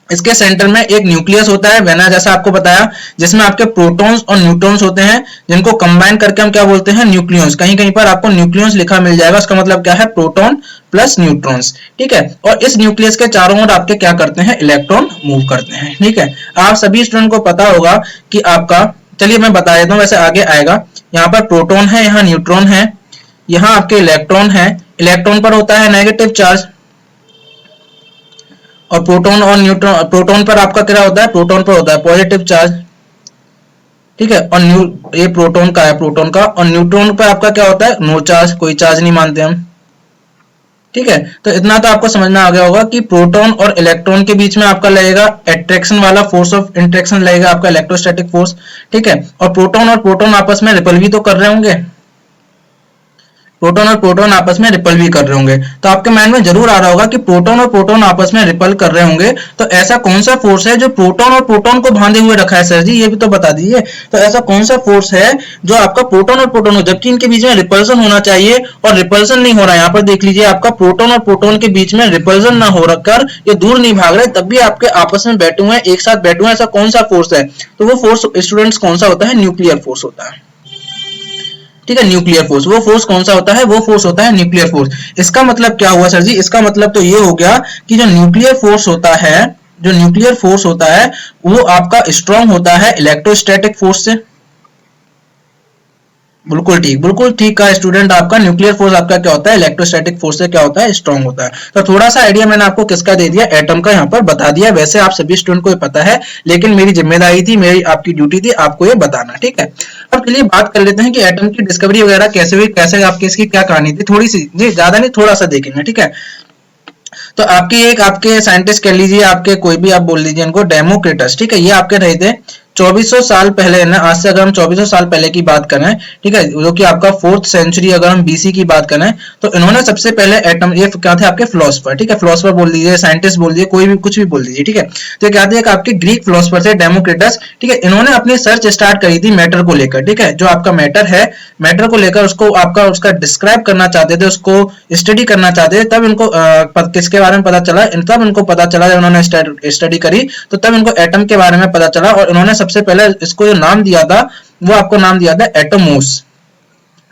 इसके सेंटर में एक न्यूक्लियस होता है, मैंने जैसा आपको बताया, जिसमें आपके प्रोटॉन्स और न्यूट्रॉन्स होते हैं, जिनको कंबाइन करके हम क्या बोलते हैं, न्यूक्लियॉन्स। कहीं कहीं पर आपको न्यूक्लियॉन्स लिखा मिल जाएगा, उसका मतलब क्या है, प्रोटॉन प्लस न्यूट्रॉन्स। ठीक है, और इस न्यूक्लियस के चारों ओर आपके क्या करते हैं, इलेक्ट्रॉन मूव करते हैं। ठीक है, आप सभी स्टूडेंट को पता होगा कि आपका, चलिए मैं बता देता हूं, वैसे आगे आएगा। यहाँ पर प्रोटॉन है, यहाँ न्यूट्रॉन है, यहाँ आपके इलेक्ट्रॉन है। इलेक्ट्रॉन पर होता है नेगेटिव चार्ज, और प्रोटॉन और न्यूट्रॉन, प्रोटॉन पर आपका क्या होता है, प्रोटॉन पर होता है पॉजिटिव चार्ज। ठीक है, और ये प्रोटॉन का है, प्रोटॉन का, और न्यूट्रॉन पर आपका क्या होता है, नो चार्ज, कोई चार्ज नहीं मानते हम। ठीक है, तो इतना तो आपको समझना आ गया होगा कि प्रोटॉन और इलेक्ट्रॉन के बीच में आपका लगेगा अट्रैक्शन वाला फोर्स ऑफ इंटरेक्शन, लगेगा आपका इलेक्ट्रोस्टैटिक फोर्स। ठीक है, और प्रोटॉन आपस में रिपल भी तो कर रहे होंगे, प्रोटॉन और प्रोटॉन आपस में रिपल भी कर रहे होंगे। तो आपके माइंड में जरूर आ रहा होगा कि प्रोटॉन और प्रोटॉन आपस में रिपल कर रहे होंगे, तो ऐसा कौन सा फोर्स है जो प्रोटॉन और प्रोटॉन को बांधे हुए रखा है सर जी, ये भी तो बता दीजिए। तो ऐसा कौन सा फोर्स है जो आपका प्रोटॉन और प्रोटॉन हो, जबकि इनके बीच में रिपल्सन होना चाहिए, और रिपल्सन नहीं हो रहा है। यहाँ पर देख लीजिए, आपका प्रोटॉन और प्रोटॉन के बीच में रिपल्सन ना हो रखकर ये दूर नहीं भाग रहे, तब भी आपके आपस में बैठे हुए हैं, एक साथ बैठे हुए हैं। ऐसा कौन सा फोर्स है, तो वो फोर्स स्टूडेंट्स कौन सा होता है, न्यूक्लियर फोर्स होता है। ठीक है, न्यूक्लियर फोर्स, वो फोर्स कौन सा होता है, वो फोर्स होता है न्यूक्लियर फोर्स। इसका मतलब क्या हुआ सर जी, इसका मतलब तो ये हो गया कि जो न्यूक्लियर फोर्स होता है, जो न्यूक्लियर फोर्स होता है, वो आपका स्ट्रांग होता है इलेक्ट्रोस्टैटिक फोर्स से। बिल्कुल ठीक का स्टूडेंट, आपका न्यूक्लियर फोर्स आपका क्या होता है, इलेक्ट्रोस्टैटिक फोर्स से क्या होता है, स्ट्रांग होता है। तो थोड़ा सा आइडिया मैंने आपको किसका दे दिया, एटम का यहाँ पर बता दिया। वैसे आप सभी स्टूडेंट को पता है, लेकिन मेरी जिम्मेदारी थी, मेरी आपकी ड्यूटी थी आपको ये बताना। ठीक है, अब चलिए बात कर लेते हैं कि एटम की डिस्कवरी वगैरह कैसे हुई, कैसे आपकी इसकी क्या कहानी थी, थोड़ी सी जी, ज्यादा नहीं, थोड़ा सा देखेंगे। ठीक है, तो आपके साइंटिस्ट कह लीजिए, आपके कोई भी आप बोल लीजिए इनको, डेमोक्रिटस। ठीक है, ये आपके रहे थे 2400 साल पहले ना, आज से अगर हम 2400 साल पहले की बात करें, ठीक है, जो कि आपका 4th सेंचुरी अगर हम बीसी की बात करें, तो इन्होंने सबसे पहले एटम, ये क्या थे आपके फिलोसफर। ठीक है, फिलोसफर बोल दीजिए, साइंटिस्ट बोल दीजिए, कोई भी कुछ भी बोल दीजिए। ठीक है, तो क्या थे, आपके ग्रीक फिलोसफर थे डेमोक्रिटस। ठीक है, इन्होंने अपनी सर्च स्टार्ट करी थी मैटर को लेकर। ठीक है, जो आपका मैटर है, मैटर को लेकर उसको आपका उसका डिस्क्राइब करना चाहते थे, उसको स्टडी करना चाहते थे। तब इनको किसके बारे में पता चला, तब इनको पता चला, जब उन्होंने स्टडी करी, तो तब इनको एटम के बारे में पता चला, और इन्होंने सबसे पहले इसको जो नाम दिया था, वो आपको नाम दिया था एटमोस।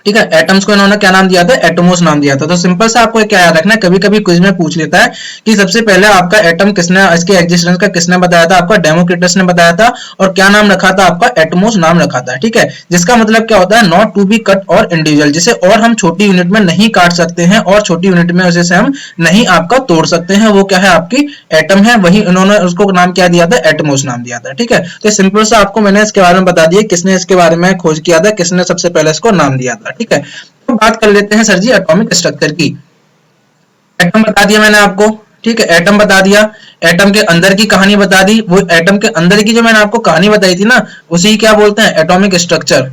ठीक है, एटम्स को इन्होंने क्या नाम दिया था, एटमोस नाम दिया था। तो सिंपल सा आपको क्या याद रखना है, कभी कभी क्विज में पूछ लेता है कि सबसे पहले आपका एटम किसने, इसके एग्जिस्टेंस का किसने बताया था, आपका डेमोक्रिटस ने बताया था, और क्या नाम रखा था, आपका एटमोस नाम रखा था। ठीक है, जिसका मतलब क्या होता है, नॉट टू बी कट और इंडिविजुअल, जिसे और हम छोटी यूनिट में नहीं काट सकते हैं, और छोटी यूनिट में उसे हम नहीं आपका तोड़ सकते हैं, वो क्या है, आपकी एटम है। वही उन्होंने उसको नाम क्या दिया था, एटमोस नाम दिया था। ठीक है, तो सिंपल सा आपको मैंने इसके बारे में बता दिया, किसने इसके बारे में खोज किया था, किसने सबसे पहले इसको नाम दिया था। ठीक है, तो बात कर लेते हैं सर जी एटॉमिक स्ट्रक्चर की। एटम बता दिया मैंने आपको, ठीक है, एटम बता दिया, एटम के अंदर की कहानी बता दी। वो एटम के अंदर की जो मैंने आपको कहानी बताई थी ना, उसी क्या बोलते हैं, एटॉमिक स्ट्रक्चर,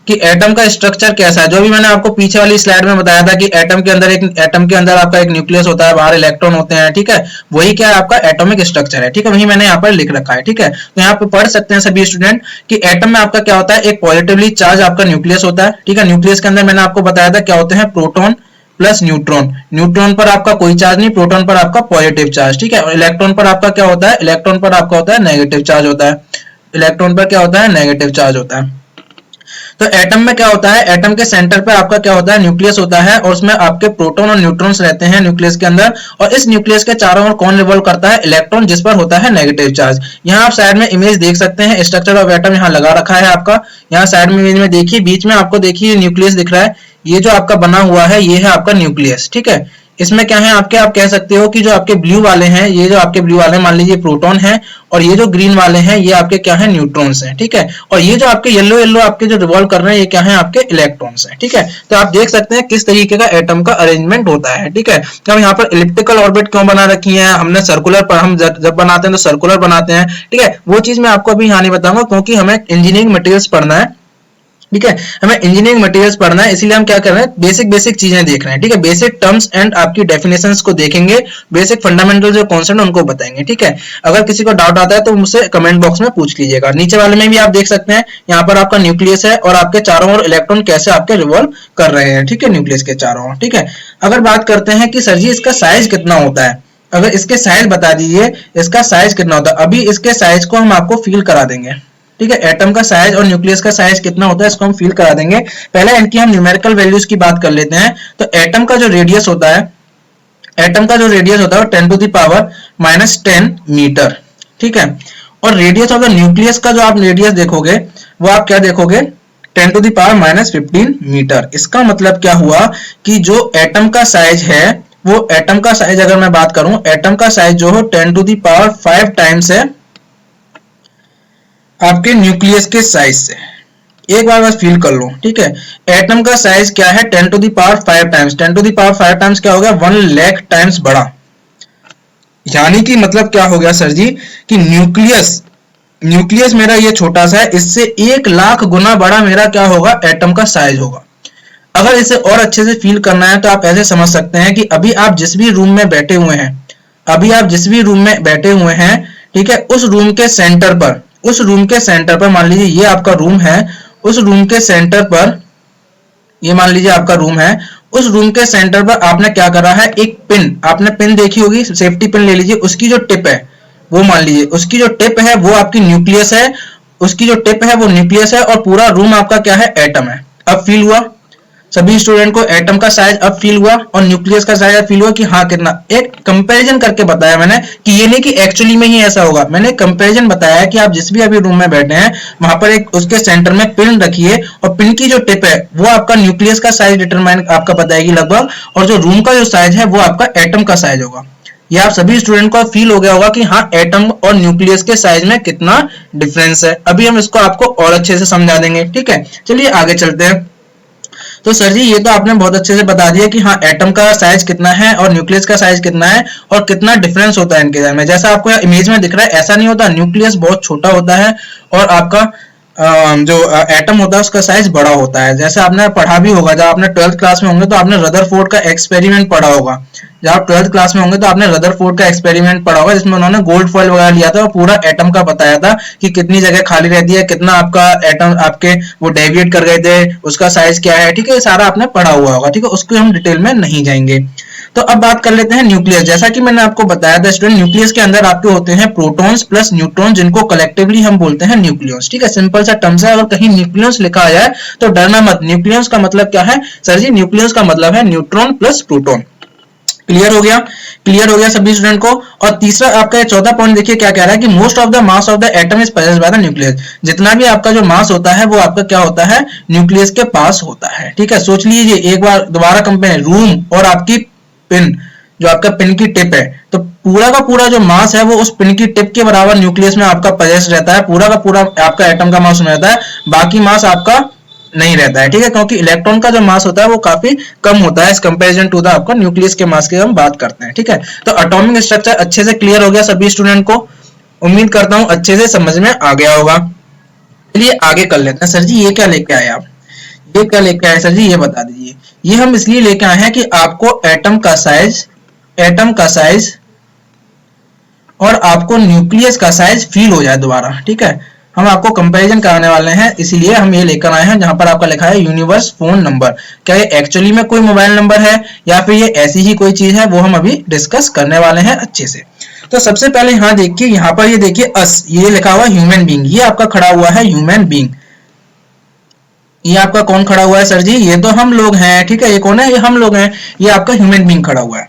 कि एटम का स्ट्रक्चर कैसा है। जो भी मैंने आपको पीछे वाली स्लाइड में बताया था कि एटम के अंदर आपका एक न्यूक्लियस होता है, बाहर इलेक्ट्रॉन होते हैं, ठीक है, वही क्या है आपका एटॉमिक स्ट्रक्चर है, ठीक है, वही मैंने यहाँ पर लिख रखा है, ठीक है। तो यहाँ पे पढ़ सकते हैं सभी स्टूडेंट कि एटम में आपका क्या होता है, एक पॉजिटिवली चार्ज आपका न्यूक्लियस होता है, ठीक है। न्यूक्लियस के अंदर मैंने आपको बताया था क्या होते हैं, प्रोटॉन प्लस न्यूट्रॉन। न्यूट्रॉन पर आपका कोई चार्ज नहीं, प्रोटॉन पर आपका पॉजिटिव चार्ज, ठीक है। और इलेक्ट्रॉन पर आपका क्या होता है, इलेक्ट्रॉन पर आपका होता है नेगेटिव चार्ज होता है, इलेक्ट्रॉन पर क्या होता है, नेगेटिव चार्ज होता है। तो एटम में क्या होता है, एटम के सेंटर पे आपका क्या होता है, न्यूक्लियस होता है, और उसमें आपके प्रोटॉन और न्यूट्रॉन्स रहते हैं न्यूक्लियस के अंदर। और इस न्यूक्लियस के चारों ओर कौन रिवॉल्व करता है, इलेक्ट्रॉन, जिस पर होता है नेगेटिव चार्ज। यहाँ आप साइड में इमेज देख सकते हैं, स्ट्रक्चर ऑफ एटम यहाँ लगा रखा है आपका। यहाँ साइड में इमेज में देखिए, बीच में आपको देखिए न्यूक्लियस दिख रहा है, ये जो आपका बना हुआ है ये है आपका न्यूक्लियस, ठीक है। इसमें क्या है आपके, आप कह सकते हो कि जो आपके ब्लू वाले हैं, ये जो आपके ब्लू वाले मान लीजिए प्रोटॉन है, और ये जो ग्रीन वाले हैं ये आपके क्या है, न्यूट्रॉन्स हैं, ठीक है। और ये जो आपके येलो येलो आपके जो रिवॉल्व कर रहे हैं ये क्या है, आपके इलेक्ट्रॉन्स हैं, ठीक है। तो आप देख सकते हैं किस तरीके का एटम का अरेंजमेंट होता है, ठीक है। तो हम यहाँ पर इलिप्टिकल ऑर्बिट क्यों बना रखी है, हमने सर्कुलर पर, हम जब बनाते हैं तो सर्कुलर बनाते हैं, ठीक है। वो चीज मैं आपको अभी यहाँ नहीं बताऊंगा, क्योंकि हमें इंजीनियरिंग मटेरियल्स पढ़ना है, ठीक है, हमें इंजीनियरिंग मटेरियल्स पढ़ना है, इसलिए हम क्या कर रहे हैं, बेसिक बेसिक चीजें देख रहे हैं, ठीक है। बेसिक टर्म्स एंड आपकी डेफिनेशंस को देखेंगे, बेसिक फंडामेंटल जो कॉन्सेप्ट उनको बताएंगे, ठीक है। अगर किसी को डाउट आता है तो मुझसे कमेंट बॉक्स में पूछ लीजिएगा। नीचे वाले में भी आप देख सकते हैं, यहाँ पर आपका न्यूक्लियस है और आपके चारों ओर इलेक्ट्रॉन कैसे आपके रिवॉल्व कर रहे हैं, ठीक है, न्यूक्लियस के चारों ओर, ठीक है। अगर बात करते हैं कि सर जी इसका साइज कितना होता है, अगर इसके साइज बता दीजिए, इसका साइज कितना होता है। अभी इसके साइज को हम आपको फील करा देंगे, ठीक है। एटम का साइज और न्यूक्लियस का साइज कितना होता है इसको हम फील करा देंगे। पहले इनकी हम न्यूमेरिकल वैल्यूज की बात कर लेते हैं। तो एटम का जो रेडियस होता है, एटम का जो रेडियस होता है वो 10 टू द पावर -10 मीटर, ठीक है। और रेडियस ऑफ द न्यूक्लियस का जो आप रेडियस देखोगे वो आप क्या देखोगे, 10 टू द पावर -15 मीटर। इसका मतलब क्या हुआ कि जो एटम का साइज है, वो एटम का साइज अगर मैं बात करूं, एटम का साइज जो हो 10 टू द पावर 5 टाइम्स है आपके न्यूक्लियस के साइज से। एक बार बस फील कर लो, ठीक है। एटम का साइज क्या है, 10 to the power 5 times. 10 to the power 5 times क्या हो गया, 1 लाख टाइम्स बड़ा। यानी कि मतलब क्या हो गया सर जी, कि न्यूक्लियस न्यूक्लियस मेरा ये छोटा सा है, इससे 1 लाख गुना बड़ा मेरा क्या होगा, एटम का साइज होगा। अगर इसे और अच्छे से फील करना है तो आप ऐसे समझ सकते हैं कि अभी आप जिस भी रूम में बैठे हुए हैं, अभी आप जिस भी रूम में बैठे हुए हैं, ठीक है, उस रूम के सेंटर पर, उस रूम के सेंटर पर मान लीजिए ये आपका रूम है, उस रूम के सेंटर पर, ये मान लीजिए आपका रूम है, उस रूम के सेंटर पर आपने क्या करा है, एक पिन, आपने पिन देखी होगी, सेफ्टी पिन ले लीजिए, उसकी जो टिप है वो मान लीजिए, उसकी जो टिप है वो आपकी न्यूक्लियस है, उसकी जो टिप है वो न्यूक्लियस है, और पूरा रूम आपका क्या है, एटम है। अब फील हुआ सभी स्टूडेंट को, एटम का साइज अब फील हुआ और न्यूक्लियस का साइज अब फील हुआ कि हाँ कितना। एक कंपैरिजन करके बताया मैंने, कि ये नहीं कि एक्चुअली में ही ऐसा होगा, मैंने कंपैरिजन बताया कि आप जिस भी अभी रूम में बैठे हैं वहां पर एक उसके सेंटर में पिन रखिए, और पिन की जो टिप है वो आपका न्यूक्लियस का साइज डिटरमाइन आपका बताएगी लगभग, और जो रूम का जो साइज है वो आपका एटम का साइज होगा। ये आप सभी स्टूडेंट को फील हो गया होगा कि हाँ एटम और न्यूक्लियस के साइज में कितना डिफरेंस है। अभी हम इसको आपको और अच्छे से समझा देंगे, ठीक है। चलिए आगे चलते हैं। तो सर जी ये तो आपने बहुत अच्छे से बता दिया कि हाँ एटम का साइज कितना है और न्यूक्लियस का साइज कितना है और कितना डिफरेंस होता है इनके में। जैसा आपको इमेज में दिख रहा है ऐसा नहीं होता, न्यूक्लियस बहुत छोटा होता है और आपका जो एटम होता है उसका साइज बड़ा होता है। जैसे आपने पढ़ा भी होगा, जब आपने 12th क्लास में होंगे तो आपने रदरफोर्ड का एक्सपेरिमेंट पढ़ा होगा। जब आप 12th क्लास में होंगे तो आपने रदरफोर्ड का एक्सपेरिमेंट पढ़ा होगा, जिसमें उन्होंने गोल्ड फॉइल वगैरह लिया था और पूरा एटम का बताया था कि कितनी जगह खाली रहती है, कितना आपका एटम आपके वो डेविएट कर गए थे, उसका साइज क्या है, ठीक है, ये सारा आपने पढ़ा हुआ होगा, ठीक है, उसको हम डिटेल में नहीं जाएंगे। तो अब बात कर लेते हैं न्यूक्लियस। जैसा कि मैंने आपको बताया था स्टूडेंट, न्यूक्लियस के अंदर आपके होते हैं प्रोटॉन्स प्लस न्यूट्रॉन, जिनको कलेक्टिवली हम बोलते हैं न्यूक्लियस, ठीक है, सिंपल सा टर्म्स है। अगर कहीं न्यूक्लियस लिखा आ जाए तो डरना मत, न्यूक्लियस का मतलब क्या है सर जी, न्यूक्लियस का मतलब है न्यूट्रॉन प्लस प्रोटॉन। क्लियर हो गया, क्लियर हो गया सभी स्टूडेंट को। और तीसरा आपका चौथा पॉइंट देखिए क्या कह रहा है कि most of the mass of the atom is possessed by the nucleus. जितना भी आपका जो मास होता है वो आपका क्या होता है, न्यूक्लियस के पास होता है, ठीक है। सोच लीजिए एक बार दोबारा कंपेयर, रूम और आपकी पिन, जो आपका पिन की टिप है, तो पूरा का पूरा जो मास है वो उस पिन की टिप के बराबर न्यूक्लियस में आपका पजेस्ट रहता है, पूरा का पूरा आपका एटम का मास रहता है, बाकी मास आपका नहीं रहता है, ठीक है, क्योंकि इलेक्ट्रॉन का जो मास होता है वो काफी कम होता है इस कंपैरिजन टू द आपका न्यूक्लियस के मास की हम बात करते हैं, ठीक है। तो एटॉमिक स्ट्रक्चर अच्छे से क्लियर हो गया सभी स्टूडेंट को, उम्मीद करता हूं अच्छे से समझ में आ गया होगा। चलिए आगे कर लेते हैं। सर जी ये क्या लेके आए आप, ये क्या लेके आए सर जी, ये बता दीजिए। ये हम इसलिए लेके आए हैं कि आपको एटम का साइज और आपको न्यूक्लियस का साइज फील हो जाए दोबारा, ठीक है। हम आपको कंपैरिजन कराने वाले हैं, इसीलिए हम ये लेकर आए हैं जहां पर आपका लिखा है यूनिवर्स फोन नंबर। क्या ये एक्चुअली में कोई मोबाइल नंबर है या फिर ये ऐसी ही कोई चीज है, वो हम अभी डिस्कस करने वाले हैं अच्छे से। तो सबसे पहले यहाँ देखिए, यहाँ पर ये देखिए अस, ये लिखा हुआ ह्यूमन बीइंग, ये आपका खड़ा हुआ है ह्यूमन बीइंग। ये आपका कौन खड़ा हुआ है सर जी, ये तो हम लोग हैं, ठीक है। ये कौन है, ये हम लोग हैं, ये आपका ह्यूमन बीइंग खड़ा हुआ है।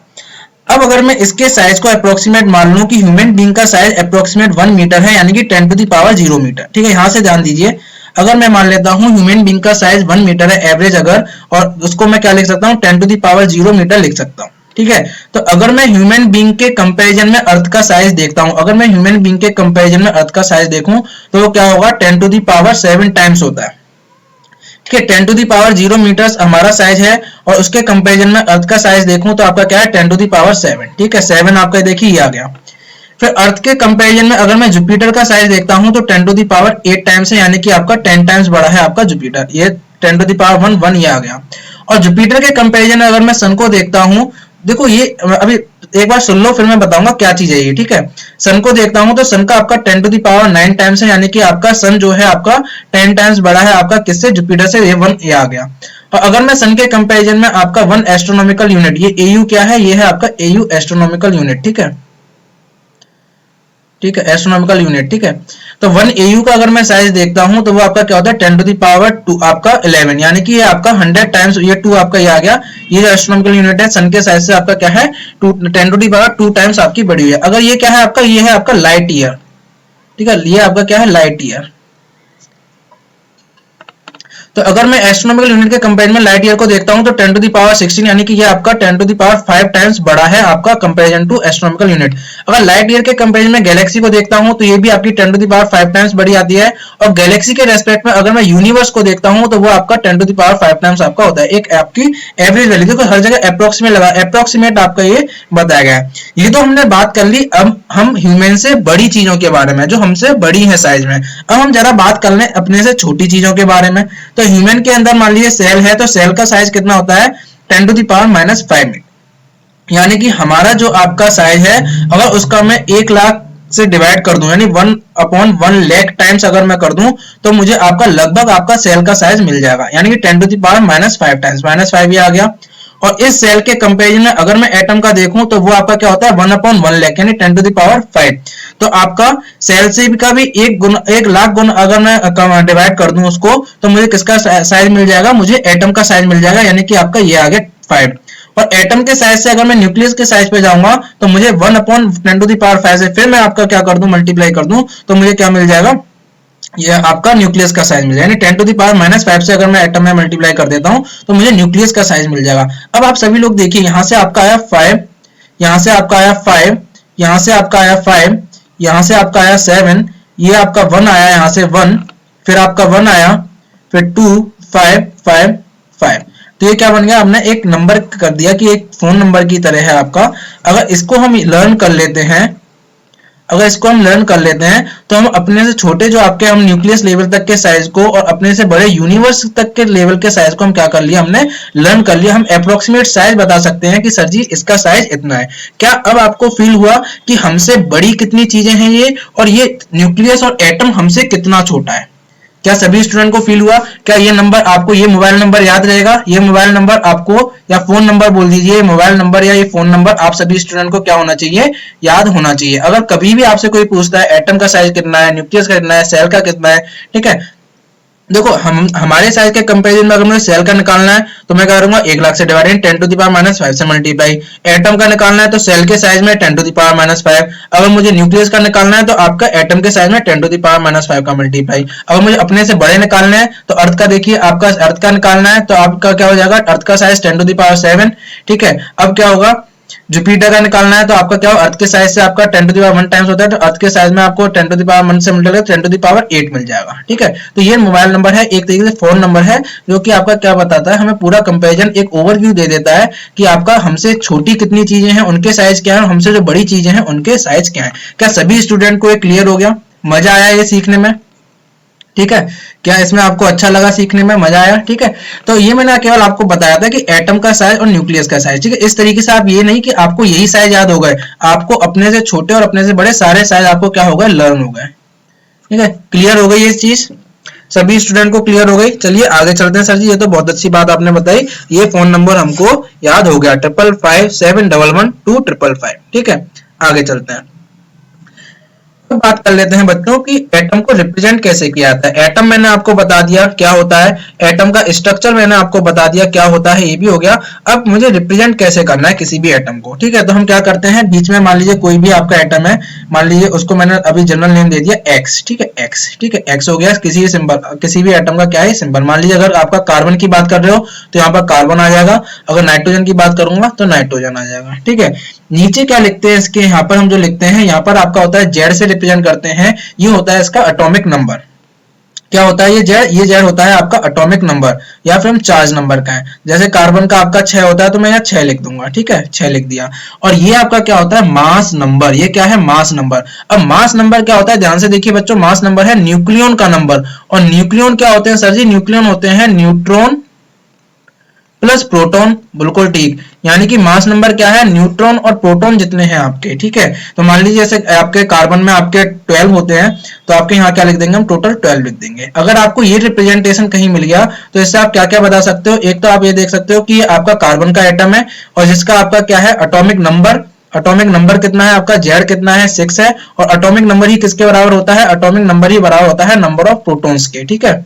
अब अगर मैं इसके साइज को अप्रोक्सीमेट मान लूं कि ह्यूमन बीइंग का साइज अप्रोक्सीमेट 1 मीटर है, यानी कि 10 टू द पावर 0 मीटर, ठीक है। यहां से ध्यान दीजिए, अगर मैं मान लेता हूं ह्यूमन बीइंग का साइज 1 मीटर है एवरेज अगर, और उसको मैं क्या लिख सकता हूं, 10 टू द पावर 0 मीटर लिख सकता हूं, ठीक है। तो अगर मैं ह्यूमन बीइंग के कंपैरिजन में अर्थ का साइज देखता हूं, अगर मैं ह्यूमन बीइंग के कंपैरिजन में अर्थ का साइज देखूं तो वो क्या होगा, 10 टू द पावर 7 टाइम्स होता है, ठीक है। 10 टू दी पावर 0 मीटर्स हमारा साइज है, और उसके कंपैरिजन में अर्थ का साइज देखूं तो आपका क्या है, 10 टू दी पावर 7, ठीक है। 7 आपका देखिए ये आ गया। फिर अर्थ के कंपैरिजन में अगर मैं जुपिटर का साइज देखता हूं तो 10 टू दी पावर 8 टाइम्स है, यानी कि आपका 10 टाइम्स बड़ा है आपका जुपिटर, ये 10 टू दी पावर 1 ये आ गया। और जुपिटर के कंपैरिजन में अगर मैं सन को देखता हूं, देखो ये अभी एक बार सुन लो फिर मैं बताऊंगा क्या चीज है ये, ठीक है। सन को देखता हूं तो सन का आपका 10 टू दी पावर 9 टाइम्स है, यानी कि आपका सन जो है आपका 10 टाइम्स बड़ा है आपका किससे, जुपिटर से, ये 1 ये आ गया। और अगर मैं सन के कंपैरिजन में आपका 1 एस्ट्रोनॉमिकल यूनिट, ये एयू क्या है, ये है आपका एयू एस्ट्रोनॉमिकल यूनिट, ठीक है, ठीक है, एस्ट्रोनॉमिकल यूनिट, ठीक है। तो 1 एयू का अगर मैं साइज देखता हूं तो वो आपका क्या होता है, 10 टू दी पावर 2 आपका 11, यानी कि ये आपका 100 टाइम्स, ये 2 आपका ये आ गया। ये जो एस्ट्रोनॉमिकल यूनिट है सन के साइज से आपका क्या है, 10 टू दी पावर 2 टाइम्स आपकी बड़ी हुई है। अगर ये क्या है आपका, ये है आपका लाइट ईयर, ठीक है, ये आपका क्या है, लाइट ईयर। तो अगर मैं एस्ट्रोनॉमिकल यूनिट के कंपैरिजन में लाइट ईयर को देखता हूं तो 10 टू दी पावर 16, यानी कि ये आपका 10 टू दी पावर 5 टाइम्स बड़ा है आपका कंपैरिजन टू एस्ट्रोनॉमिकल यूनिट। अगर लाइट ईयर के कंपैरिजन में गैलेक्सी को देखता हूं तो ये भी आपकी 10 टू दी पावर 5 टाइम्स बड़ी आती है। और गैलेक्सी के रेस्पेक्ट में अगर मैं यूनिवर्स को देखता हूं तो वो आपका 10 टू दी पावर 5 टाइम्स आपका होता है। एक आपकी एवरेज वैल्यू, देखो हर जगह अप्रोक्सीमेट लगा, अप्रोक्सीमेट आपका ये बताया गया है। ये तो हमने बात कर ली, अब हम ह्यूमन से बड़ी चीजों के बारे में, जो हमसे बड़ी है साइज में। अब हम जरा बात कर लें अपने से छोटी चीजों के बारे में। तो ह्यूमन के अंदर मान लीजिए सेल है, तो सेल का साइज कितना होता है, 10 टू दी पावर -5, यानी कि हमारा जो आपका साइज है अगर उसका मैं 1 लाख से डिवाइड कर दूं, यानी 1/1 लाख टाइम्स अगर मैं कर दूं तो मुझे आपका लगभग आपका सेल का साइज मिल जाएगा, यानी कि 10 टू दी पावर -5 टाइम्स, -5 ये आ गया। और इस सेल के कंपैरिजन में अगर मैं एटम का देखूं तो वो आपका क्या होता है, 1/1 लाख, यानी 10 टू दी पावर 5। तो आपका सेल से का भी 1 लाख गुना अगर मैं डिवाइड कर दूं उसको, तो मुझे किसका साइज मिल जाएगा, मुझे एटम का साइज मिल जाएगा, यानी कि आपका ये आ गया 5। और एटम के साइज से अगर मैं न्यूक्लियस के साइज पे जाऊंगा तो मुझे 1/10 टू दी पावर 5 से फिर मैं आपका क्या कर दूं, मल्टीप्लाई कर दूं, तो मुझे क्या मिल जाएगा, ये आपका न्यूक्लियस का साइज मिल जाएगा। यानी 10 टू दी पावर -5 से अगर मैं एटम में मल्टीप्लाई कर देता हूं तो मुझे न्यूक्लियस का साइज मिल जाएगा। अब आप सभी लोग देखिए, यहां से आपका आया 5, यहां से आपका आया 5, यहां से आपका आया 5, यहां से आपका आया 7, ये आपका 1 आया, यहां से 1, फिर आपका 1 आया, फिर 2, 5, 5, 5। तो ये क्या बन गया, हमने एक नंबर कर दिया कि एक फोन नंबर की तरह है आपका। अगर इसको हम लर्न कर लेते हैं, अगर इसको हम लर्न कर लेते हैं तो हम अपने से छोटे जो आपके हम न्यूक्लियस लेवल तक के साइज को और अपने से बड़े यूनिवर्स तक के लेवल के साइज को हम क्या कर लिया, हमने लर्न कर लिया। हम अप्रोक्सीमेट साइज बता सकते हैं कि सर जी इसका साइज इतना है। क्या अब आपको फील हुआ कि हमसे बड़ी कितनी चीजें हैं ये, और ये न्यूक्लियस और एटम हमसे कितना छोटा है? क्या सभी स्टूडेंट को फील हुआ? क्या ये नंबर आपको, ये मोबाइल नंबर याद रहेगा? ये मोबाइल नंबर आपको, या फोन नंबर बोल दीजिए, मोबाइल नंबर या ये फोन नंबर आप सभी स्टूडेंट को क्या होना चाहिए, याद होना चाहिए। अगर कभी भी आपसे कोई पूछता है एटम का साइज कितना है, न्यूक्लियस का कितना है, सेल का कितना है, ठीक है, देखो हमारे साइज के कंपैरिजन में अगर मुझे सेल का निकालना है तो मैं क्या करूंगा, 1 लाख से डिवाइडेड 10 टू द पावर -5 से मल्टीप्लाई। एटम का निकालना है तो सेल के साइज में 10 टू द पावर -5। अगर मुझे न्यूक्लियस का निकालना है तो आपका एटम के साइज में 10 टू द पावर -5 का मल्टीप्लाई। अगर मुझे अपने से बड़े निकालना है तो अर्थ का, देखिए आपका अर्थ का निकालना है तो आपका क्या हो जाएगा, अर्थ का साइज 10 टू द पावर 7, ठीक है। अब क्या होगा, जुपिटर का निकालना है तो आपका क्या हो, अर्थ के साइज से आपका 10 टू द पावर 1 टाइम्स होता है, तो अर्थ के साइज में आपको 10 टू द पावर 1 से मल्टीप्लाई 10 टू द पावर 8 मिल जाएगा। ठीक है, तो ये मोबाइल नंबर है, एक तरीके से फोन नंबर है, जो कि आपका क्या बताता है, हमें पूरा कंपैरिजन एक ओवरव्यू दे देता है कि आपका हमसे छोटी कितनी चीजें हैं उनके साइज क्या है, हमसे जो बड़ी चीजें हैं उनके साइज क्या है। क्या सभी स्टूडेंट को ये क्लियर हो गया? मजा आया ये सीखने में? ठीक है, क्या इसमें आपको अच्छा लगा, सीखने में मजा आया? ठीक है, तो ये मैंने केवल आपको बताया था कि एटम का साइज और न्यूक्लियस का साइज। ठीक है, इस तरीके से आप ये नहीं कि आपको यही साइज याद हो गए, आपको अपने से छोटे और अपने से बड़े सारे साइज आपको क्या हो गए, लर्न हो गए। ठीक है, क्लियर हो गई ये चीज? सभी स्टूडेंट को क्लियर हो गई? चलिए आगे चलते हैं। सर जी ये तो बहुत अच्छी बात आपने बताई, ये फोन नंबर हमको याद हो गया, 5557112555। ठीक है, आगे चलते हैं। बात कर लेते हैं बच्चों कि एटम को रिप्रेजेंट कैसे किया जाता है। एटम मैंने आपको बता दिया क्या होता है, एटम का स्ट्रक्चर मैंने आपको बता दिया क्या होता है, ये भी हो गया। अब मुझे रिप्रेजेंट कैसे करना है किसी भी एटम को। ठीक है, तो हम क्या करते हैं, बीच में मान लीजिए कोई भी आपका एटम है, मान लीजिए उसको मैंने अभी जनरल नेम दे दिया एक्स। ठीक है, एक्स। ठीक है, एक्स हो गया किसी सिंबल, किसी भी एटम का क्या है, सिंबल। मान लीजिए अगर आपका कार्बन की बात कर रहे हो तो यहाँ पर कार्बन आ जाएगा, अगर नाइट्रोजन की बात करूंगा तो नाइट्रोजन आ जाएगा। ठीक है, नीचे क्या लिखते हैं इसके, यहाँ पर हम जो लिखते हैं, यहाँ पर आपका होता है जेड से रिप्रेजेंट करते हैं, ये होता है इसका एटॉमिक नंबर। क्या होता है ये जेड होता है आपका एटॉमिक नंबर या फिर हम चार्ज नंबर का है। जैसे कार्बन का आपका 6 होता है तो मैं यहाँ 6 लिख दूंगा। ठीक है, 6 लिख दिया। और ये आपका क्या होता है, मास नंबर। ये क्या है, मास नंबर। अब मास नंबर क्या होता है, ध्यान से देखिए बच्चों, मास नंबर है न्यूक्लियन का नंबर। और न्यूक्लियन क्या होते हैं सर जी, न्यूक्लियन होते हैं न्यूट्रॉन प्लस प्रोटॉन। बिल्कुल ठीक, यानी कि मास नंबर क्या है, न्यूट्रॉन और प्रोटॉन जितने हैं आपके। ठीक है, तो मान लीजिए जैसे आपके कार्बन में आपके 12 होते हैं तो आपके यहाँ क्या लिख देंगे हम, टोटल 12 लिख देंगे। अगर आपको ये रिप्रेजेंटेशन कहीं मिल गया तो इससे आप क्या क्या बता सकते हो, एक तो आप ये देख सकते हो कि आपका कार्बन का एटम है और जिसका आपका क्या है, एटॉमिक नंबर। एटॉमिक नंबर कितना है आपका, जेड कितना है, 6 है। और एटॉमिक नंबर ही किसके बराबर होता है, एटॉमिक नंबर ही बराबर होता है नंबर ऑफ प्रोटॉन्स के। ठीक है,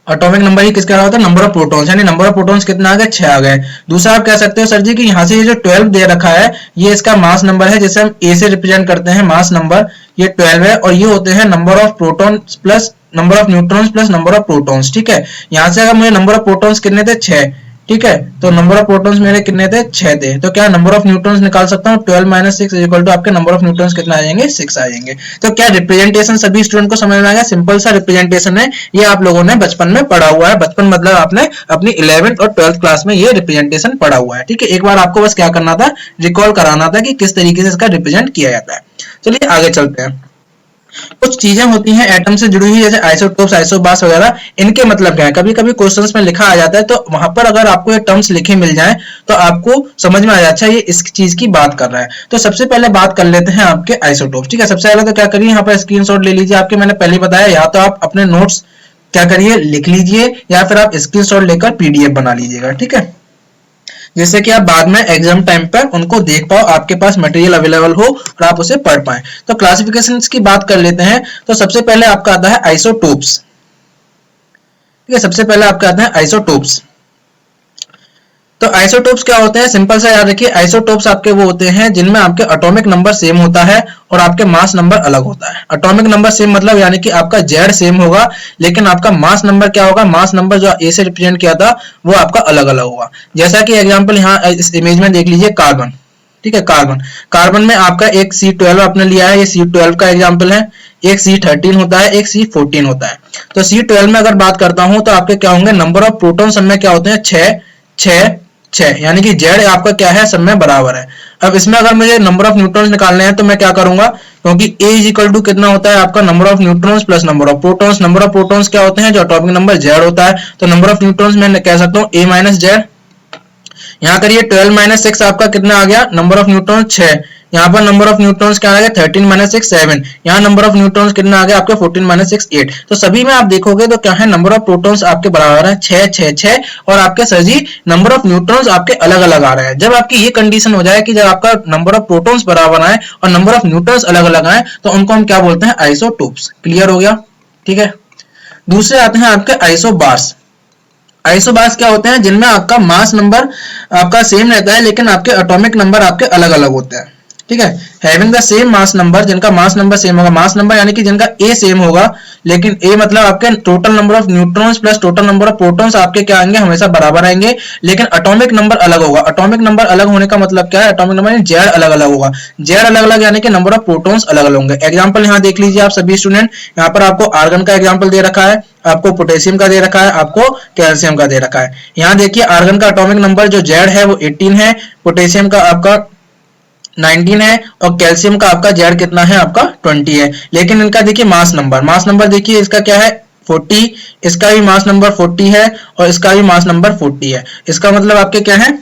एटॉमिक नंबर ही किसका होता है, नंबर ऑफ प्रोटॉन्स, यानी नंबर ऑफ प्रोटॉन्स कितना आ गए, 6 आ गए। दूसरा आप कह सकते हो सर जी कि यहाँ से ये जो 12 दे रखा है ये इसका मास नंबर है, जिसे हम ए से रिप्रेजेंट करते हैं, मास नंबर। ये 12 है और ये होते हैं number of protons plus number of neutrons plus number of protons. ठीक है, यहाँ से अगर मुझे नंबर ऑफ प्रोटॉन्स कितने थे, 6। ठीक है, तो नंबर ऑफ प्रोटॉन्स मेरे कितने थे, 6 थे। तो क्या नंबर ऑफ न्यूट्रॉन्स निकाल सकता हूँ, 12 माइनस 6 इक्वल टू आपके नंबर ऑफ न्यूट्रॉन्स कितना आ जाएंगे, 6 आ जाएंगे। तो क्या रिप्रेजेंटेशन सभी स्टूडेंट को समझ में आ गया, सिंपल सा रिप्रेजेंटेशन है, ये आप लोगों ने बचपन में पढ़ा हुआ है। बचपन मतलब आपने अपनी 11th और 12th क्लास में ये रिप्रेजेंटेशन पढ़ा हुआ है। ठीक है, एक बार आपको बस क्या करना था, रिकॉल कराना था कि किस तरीके से इसका रिप्रेजेंट किया जाता है। चलिए आगे चलते हैं। कुछ चीजें होती हैं एटम से जुड़ी हुई, जैसे आइसोटोप्स, आइसोबार्स वगैरह, इनके मतलब क्या है। कभी कभी क्वेश्चंस में लिखा आ जाता है तो वहां पर अगर आपको ये टर्म्स लिखे मिल जाएं तो आपको समझ में आ जाए अच्छा ये इस चीज की बात कर रहा है। तो सबसे पहले बात कर लेते हैं आपके आइसोटोप्स। ठीक है, सबसे पहले तो क्या करिए, यहाँ पर स्क्रीनशॉट ले लीजिए। आपके मैंने पहले बताया, या तो आप अपने नोट्स क्या करिए लिख लीजिए या फिर आप स्क्रीनशॉट लेकर पीडीएफ बना लीजिएगा। ठीक है, जिससे कि आप बाद में एग्जाम टाइम पर उनको देख पाओ, आपके पास मटेरियल अवेलेबल हो और आप उसे पढ़ पाए। तो क्लासिफिकेशंस की बात कर लेते हैं। तो सबसे पहले आपका आता है आइसोटोप्स। ठीक है, सबसे पहले आपका आता है आइसोटोप्स। तो आइसोटोप्स क्या होते हैं, सिंपल सा याद रखिए, आइसोटोप्स आपके वो होते हैं जिनमें आपके एटॉमिक नंबर सेम होता है और आपके मास नंबर अलग होता है। एटॉमिक नंबर सेम मतलब यानी कि आपका जेड सेम होगा लेकिन आपका मास नंबर क्या होगा, मास नंबर जो ए से रिप्रेजेंट किया था वो आपका अलग अलग होगा। जैसा कि एग्जांपल यहाँ इस इमेज में देख लीजिए, कार्बन। ठीक है, कार्बन में आपका एक C12 आपने लिया है, ये C12 का एग्जाम्पल है। एक C13 होता है, एक C14 होता है। तो C12 में अगर बात करता हूं तो आपके क्या होंगे, नंबर ऑफ प्रोटॉन सब में क्या होते हैं, 6 6 6, यानी कि जेड आपका क्या है, सब में बराबर है। अब इसमें अगर मुझे नंबर ऑफ न्यूट्रॉन्स निकालने हैं तो मैं क्या करूंगा, क्योंकि A इज इक्वल टू कितना होता है आपका number of neutrons plus number of protons. Number of protons क्या होते हैं, जो एटॉमिक नंबर जेड होता है। तो नंबर ऑफ न्यूट्रॉन्स मैं कह सकता हूँ A माइनस जेड। यहाँ करिए 12 माइनस 6 आपका कितना आ गया, नंबर ऑफ न्यूट्रॉन्स 6। यहाँ पर नंबर ऑफ न्यूट्रॉन्स क्या आ गया, 13 माइनस 6 7। यहाँ नंबर ऑफ न्यूट्रॉन्स कितना आ गया आपके 14 माइनस 6 8। तो सभी में आप देखोगे तो क्या है, नंबर ऑफ प्रोटॉन्स आपके बराबर है 6 6 6 और आपके sir ji number of neutrons आपके अलग अलग आ रहे हैं। जब आपकी ये कंडीशन हो जाए कि जब आपका नंबर ऑफ प्रोटॉन्स बराबर आए और नंबर ऑफ न्यूट्रॉन्स अलग अलग आए तो उनको हम क्या बोलते हैं, आइसोटोप्स। क्लियर हो गया? ठीक है, दूसरे आते हैं आपके आइसोबार्स। आइसोबार्स क्या होते हैं, जिनमें आपका मास नंबर आपका सेम रहता है लेकिन आपके एटॉमिक नंबर आपके अलग अलग होते हैं। ठीक है, having the same mass number, जिनका मास नंबर सेम होगा, मास नंबर यानी कि जिनका ए सेम होगा, लेकिन ए मतलब आपके total number of neutrons plus total number of protons आपके क्या आएंगे, हमेशा बराबर आएंगे, लेकिन एटॉमिक नंबर अलग होगा। एटॉमिक नंबर अलग होने का मतलब क्या है, एटॉमिक नंबर जेड अलग अलग होगा, जेड अलग अलग यानी कि नंबर ऑफ प्रोटॉन्स अलग अलग होंगे। एग्जांपल यहाँ देख लीजिए आप सभी स्टूडेंट, यहाँ पर आपको आर्गन का एग्जांपल दे रखा है, आपको पोटेशियम का दे रखा है, आपको कैल्शियम का दे रखा है। यहाँ देखिए आर्गन का एटॉमिक नंबर जो जेड है वो 18 है, पोटेशियम का आपका 19 है, और कैल्शियम का आपका जेड कितना है, आपका 20 है। लेकिन इनका देखिए मास नंबर देखिए इसका क्या है 40, इसका भी मास नंबर 40 है, और इसका भी मास नंबर 40 है। इसका मतलब आपके क्या है,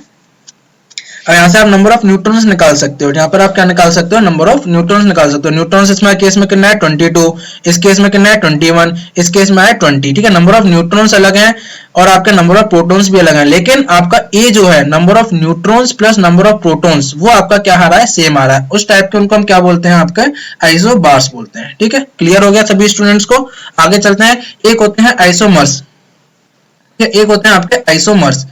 और यहाँ से आप नंबर ऑफ न्यूट्रॉन्स निकाल सकते हो। यहाँ पर आप क्या निकाल सकते हो, नंबर ऑफ न्यूट्रॉन्स निकाल सकते हो। न्यूट्रॉन्स इसमें केस में कितना है 22, इस केस में कितना है 21, इस केस में है 20। ठीक है, नंबर ऑफ न्यूट्रॉन्स अलग हैं और आपके नंबर ऑफ प्रोटॉन्स भी अलग हैं, लेकिन आपका ए जो है number of neutrons plus number of protons वो आपका क्या आ रहा है, सेम आ रहा है। उस टाइप के उनको हम क्या बोलते हैं, आपके आइसोबार्स बोलते हैं। ठीक है, क्लियर हो गया सभी स्टूडेंट्स को। आगे चलते हैं, एक होते हैं आइसोमर्स, एक होते हैं आपके आइसोमर्स।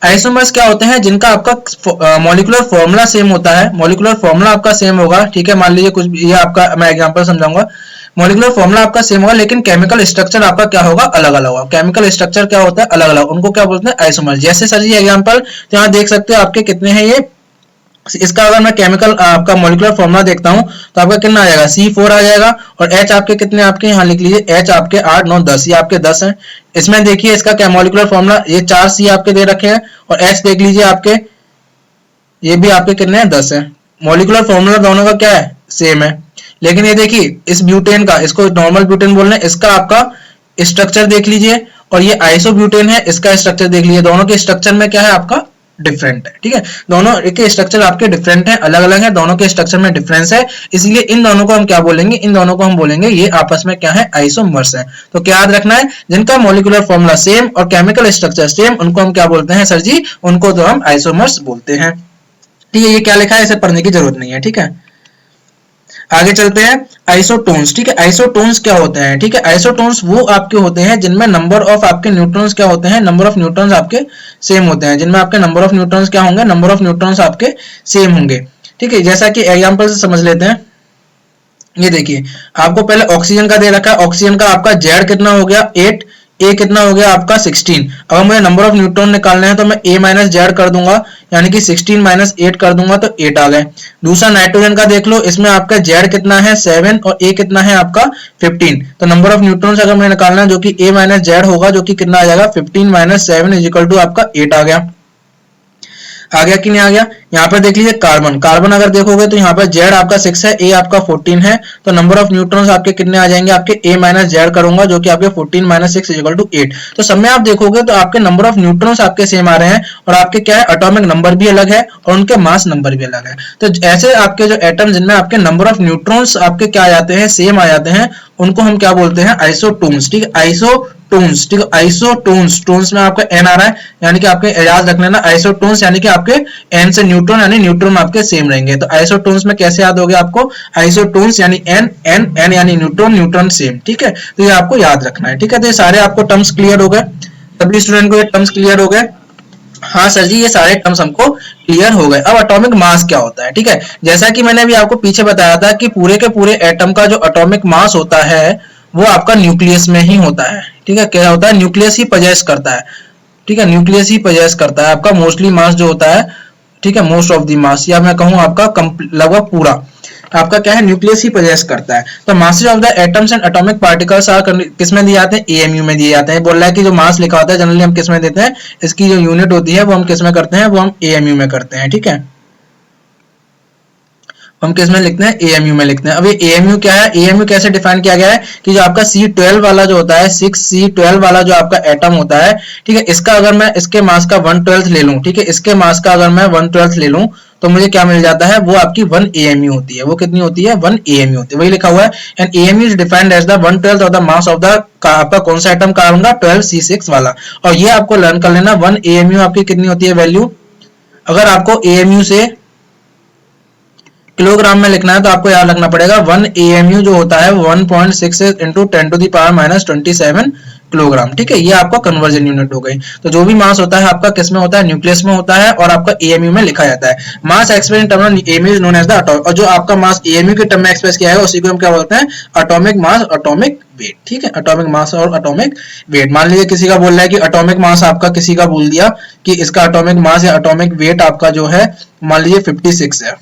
आइसोमर्स क्या होते हैं, जिनका आपका मॉलिक्यूलर फॉर्मूला सेम होता है, मॉलिक्यूलर फॉर्मूला आपका सेम होगा। ठीक है, मान लीजिए कुछ ये आपका मैं एग्जांपल समझाऊंगा, मॉलिक्यूलर फॉर्मूला आपका सेम होगा, लेकिन केमिकल स्ट्रक्चर आपका क्या होगा, अलग अलग होगा। केमिकल स्ट्रक्चर क्या होता है, अलग अलग, उनको क्या बोलते हैं, आइसोमर्स। जैसे सर जी एग्जांपल, तो यहाँ देख सकते हो आपके कितने हैं ये, इसका अगर मैं केमिकल आपका मॉलिक्यूलर फॉर्मूला देखता हूं तो आपका कितना आ जाएगा, C4 आ जाएगा, और H आपके कितने, आपके यहाँ लिख लीजिए, H आपके 8 9 10, ये आपके 10 हैं। इसमें देखिए इसका क्या मॉलिक्यूलर फॉर्मूला, ये 4C आपके दे रखे हैं, और H देख लीजिए आपके, ये भी आपके कितने हैं, 10 है। मॉलिक्यूलर फॉर्मूला दोनों का क्या है, सेम है। लेकिन ये देखिए इस ब्यूटेन का, इसको नॉर्मल ब्यूटेन बोल रहे हैं, इसका आपका स्ट्रक्चर देख लीजिए, और ये आइसोब्यूटेन है, इसका स्ट्रक्चर देख लीजिए, दोनों के स्ट्रक्चर में क्या है, आपका डिफरेंट है। ठीक है, दोनों के स्ट्रक्चर आपके डिफरेंट है, अलग अलग है, दोनों के स्ट्रक्चर में डिफरेंस है, इसलिए इन दोनों को हम क्या बोलेंगे, इन दोनों को हम बोलेंगे ये आपस में क्या है, आइसोमर्स है। तो क्या याद रखना है, जिनका मॉलिक्यूलर फॉर्मूला सेम और केमिकल स्ट्रक्चर सेम, उनको हम क्या बोलते हैं सर जी, उनको तो हम आइसोमर्स बोलते हैं। ठीक है, ये क्या लिखा है इसे पढ़ने की जरूरत नहीं है। ठीक है, आगे चलते हैं, आइसोटोन्स। ठीक है, आइसोटोन्स क्या होते हैं, ठीक है, आइसोटोन्स वो आपके होते हैं जिनमें नंबर ऑफ आपके न्यूट्रॉन्स क्या होते हैं, नंबर ऑफ न्यूट्रॉन्स आपके सेम होते हैं, जिनमें आपके नंबर ऑफ न्यूट्रॉन्स क्या होंगे, नंबर ऑफ न्यूट्रॉन्स आपके सेम होंगे। ठीक है, जैसा कि एग्जांपल से समझ लेते हैं, ये देखिए आपको पहले ऑक्सीजन का दे रखा है, ऑक्सीजन का आपका जेड कितना हो गया 8, ए कितना हो गया आपका 16। अगर मुझे नंबर ऑफ न्यूट्रॉन निकालना है तो मैं ए माइनस जेड कर दूंगा, यानी कि 16 माइनस 8 कर दूंगा तो 8 आ गए। दूसरा नाइट्रोजन का देख लो, इसमें आपका जेड कितना है 7 और ए कितना है आपका 15। तो नंबर ऑफ न्यूट्रॉन्स अगर मुझे निकालना है जो कि ए माइनस जेड होगा, जो कि कितना आ जाएगा 15 माइनस 7 इज इक्वल टू आपका 8 आ गया। आ गया कि नहीं आ गया। यहाँ पर देख लीजिए कार्बन, कार्बन अगर देखोगे तो यहाँ पर जेड आपका 6 है, ए आपका 14 है, तो नंबर ऑफ न्यूट्रॉन्स आपके कितने आ जाएंगे, आपके ए माइनस जेड करूंगा जो कि आपके 14 माइनस 6 इक्वल टू 8। तो सब में आप देखोगे तो आपके नंबर ऑफ न्यूट्रॉन्स आपके सेम आ रहे हैं, और आपके क्या है एटॉमिक नंबर भी अलग है और उनके मास नंबर भी अलग है। तो ऐसे आपके जो एटम जिनमें आपके नंबर ऑफ न्यूट्रॉन्स आपके क्या आ जाते हैं, सेम आ जाते हैं, उनको हम क्या बोलते हैं, आइसोटोन्स। ठीक है, आइसोटोन्स। ठीक है, आइसोटोन्स, टोन्स में आपका एन आ रहा है, यानी कि आपके याद रख लेना आइसोटोन्स, यानी कि आपके एन से न्यूट्रॉन यानी न्यूट्रॉन आपके सेम रहेंगे। तो आइसोटोन्स में कैसे याद हो गया आपको, आइसोटोन्स यानी एन, एन एन यानी न्यूट्रॉन, न्यूट्रॉन सेम। ठीक है, तो ये आपको याद रखना है। ठीक है, तो ये सारे आपको टर्म्स क्लियर हो गए, सभी स्टूडेंट को ये टर्म्स क्लियर हो गए। हाँ सर जी, ये सारे टर्म्स हमको क्लियर हो गए। अब एटॉमिक मास क्या होता है, ठीक है, जैसा कि मैंने अभी आपको पीछे बताया था कि पूरे के पूरे एटम का जो एटॉमिक मास होता है वो आपका न्यूक्लियस में ही होता है। ठीक है, क्या होता है, न्यूक्लियस ही पजेस करता है। ठीक है, न्यूक्लियस ही पजेस करता है आपका मोस्टली मास जो होता है। ठीक है, मोस्ट ऑफ द मास, या मैं कहूँ आपका लगभग पूरा आपका क्या है, न्यूक्लियस ही पजेस करता है। तो masses of the atoms and atomic particles are किस में दिए जाते हैं, एएमयू में दिए जाते हैं। बोल रहा है कि जो मास लिखा होता है जनरली हम किस में देते हैं, इसकी जो यूनिट होती है वो हम किस में करते हैं, वो हम एएमयू में करते हैं। ठीक है, हम किस में लिखते हैं, एएमयू में लिखते हैं। अब ये एएमयू क्या है, एएमयू कैसे डिफाइन किया गया है कि जो आपका C12 वाला जो होता है, 6C12 वाला जो आपका एटम होता है, ठीक है, इसका अगर मैं इसके मास का 1/12 ले लूं, ठीक है, इसके मास का अगर मैं 1/12 ले लूं तो मुझे क्या मिल जाता है, वो आपकी 1 AMU होती है। वो कितनी होती है, 1 AMU होती है, वही लिखा हुआ है। And AMU is defined as the 1/12 of the mass of the, आपका कौन सा एटम कार्बन का, 12C6 वाला। और ये आपको लर्न कर लेना, 1 AMU आपकी कितनी होती है वैल्यू। अगर आपको AMU से किलोग्राम में लिखना है तो आपको याद रखना पड़ेगा 1 AMU जो होता है 1.66 इंटू 10⁻⁻27 किलोग्राम। ठीक है, ये आपका कन्वर्जन यूनिट हो गई। तो जो भी मास होता है आपका किस में होता है, न्यूक्लियस में होता है और आपका AMU में लिखा जाता है। Mass express in term AMU is known as the atomic, और जो आपका मास AMU के टर्म में एक्सप्रेस किया है उसी को हम क्या बोलते हैं, एटॉमिक मास, एटॉमिक वेट। ठीक है, एटॉमिक मास और एटॉमिक वेट। मान लीजिए किसी का बोल रहा है कि एटॉमिक मास आपका, किसी का बोल दिया कि इसका एटॉमिक मास या एटॉमिक वेट आपका जो है मान लीजिए 56 है।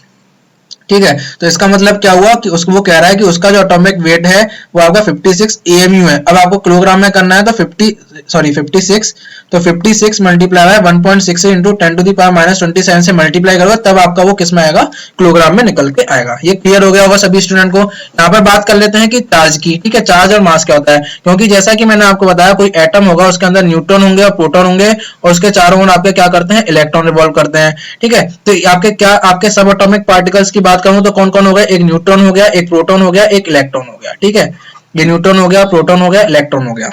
ठीक है, तो इसका मतलब क्या हुआ कि उसको वो कह रहा है कि उसका जो एटॉमिक वेट है वो आपका 56 AMU है। अब आपको किलोग्राम में करना है तो 56, तो 56 मल्टीप्लाई है 1.6 इंटू 10⁻⁻27 से मल्टीप्लाई करोगे तब आपका वो किस में आएगा, किलोग्राम में निकल के आएगा। ये क्लियर हो गया होगा सभी स्टूडेंट को। यहाँ पर बात कर लेते हैं कि चार्ज की। ठीक है, चार्ज और मास क्या होता है, क्योंकि जैसा कि मैंने आपको बताया कोई एटम होगा उसके अंदर न्यूट्रॉन होंगे और प्रोटॉन होंगे और उसके चारों ओर आपके क्या करते हैं, इलेक्ट्रॉन रिवॉल्व करते हैं। ठीक है, तो आपके सब एटॉमिक पार्टिकल्स की बात करूं तो कौन कौन हो गया, एक न्यूट्रॉन हो गया, एक प्रोटॉन हो गया, एक इलेक्ट्रॉन हो गया। ठीक है, ये न्यूट्रॉन हो गया, प्रोटॉन हो गया, इलेक्ट्रॉन हो गया।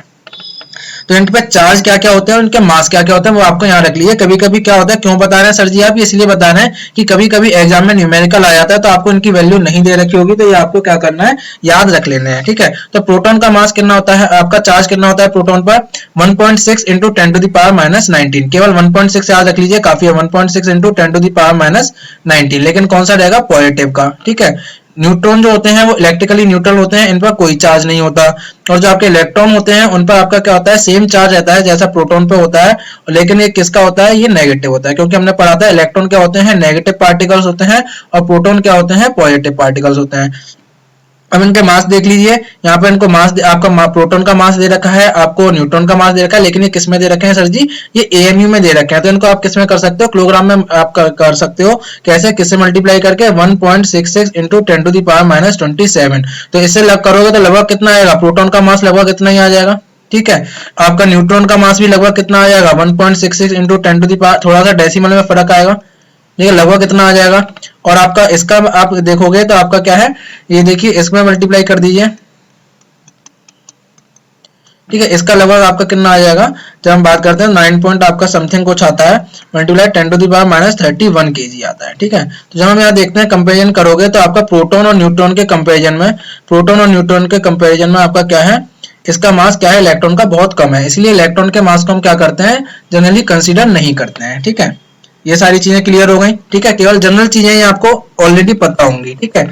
तो इनके पे चार्ज क्या क्या होते हैं और इनके मास क्या क्या होते हैं वो आपको यहाँ रख लीजिए। कभी कभी क्या होता है, क्यों बता रहे हैं सर जी आप, इसलिए बता रहे हैं कि कभी कभी एग्जाम में न्यूमेरिकल आ जाता है तो आपको इनकी वैल्यू नहीं दे रखी होगी, तो ये आपको क्या करना है, याद रख लेने हैं। ठीक है, तो प्रोटॉन का मास कितना होता है, आपका चार्ज कितना होता है प्रोटॉन पर, 1.6 इंटू 10⁻⁻19। केवल 1.6 याद रख लीजिए, काफी है, 1.6 इंटू 10⁻⁻19। लेकिन कौन सा रहेगा, पॉजिटिव का। ठीक है, न्यूट्रॉन जो होते हैं वो इलेक्ट्रिकली न्यूट्रल होते हैं, इन पर कोई चार्ज नहीं होता। और जो आपके इलेक्ट्रॉन होते हैं उन पर आपका क्या होता है, सेम चार्ज रहता है जैसा प्रोटॉन पे होता है, लेकिन ये किसका होता है, ये नेगेटिव होता है। क्योंकि हमने पढ़ा था इलेक्ट्रॉन क्या होते हैं, नेगेटिव पार्टिकल्स होते हैं और प्रोटॉन क्या होते हैं, पॉजिटिव पार्टिकल्स होते हैं। अब इनके मास देख लीजिए, यहाँ पर इनको मास आपका प्रोटॉन का मास दे रखा है, आपको न्यूट्रॉन का मास दे रखा है, लेकिन ये किस में दे रखे हैं सर जी, ये AMU में दे रखे हैं। तो इनको आप किस में कर सकते हो, किलोग्राम में आप कर सकते हो। कैसे, किससे मल्टीप्लाई करके, 1.66 इंटू 10⁻⁻27। तो इससे लग करोगे तो लगभग कितना आएगा, प्रोटॉन का मास लगभग इतना ही आ जाएगा। ठीक है, आपका न्यूट्रॉन का मास भी लगभग कितना आ जाएगा, 1.66 इंटू 10⁻, थोड़ा सा डेसिमल में फर्क आएगा, ठीक है, लगभग कितना आ जाएगा। और आपका इसका आप देखोगे तो आपका क्या है, ये देखिए इसमें मल्टीप्लाई कर दीजिए। ठीक है, इसका लगभग आपका कितना आ जाएगा, जब हम बात करते हैं 9 पॉइंट आपका समथिंग कुछ आता है, मल्टीप्लाई 10⁻⁻31 kg आता है। ठीक है, तो जब हम यहाँ देखते हैं कंपेरिजन करोगे तो आपका प्रोटॉन और न्यूट्रॉन के कंपेरिजन में आपका क्या है, इसका मास क्या है, इलेक्ट्रॉन का बहुत कम है, इसलिए इलेक्ट्रॉन के मास को हम क्या करते हैं, जनरली कंसीडर नहीं करते हैं। ठीक है, ये सारी चीजें क्लियर हो गई। ठीक है, केवल जनरल चीजें ये आपको ऑलरेडी पता होंगी। ठीक है,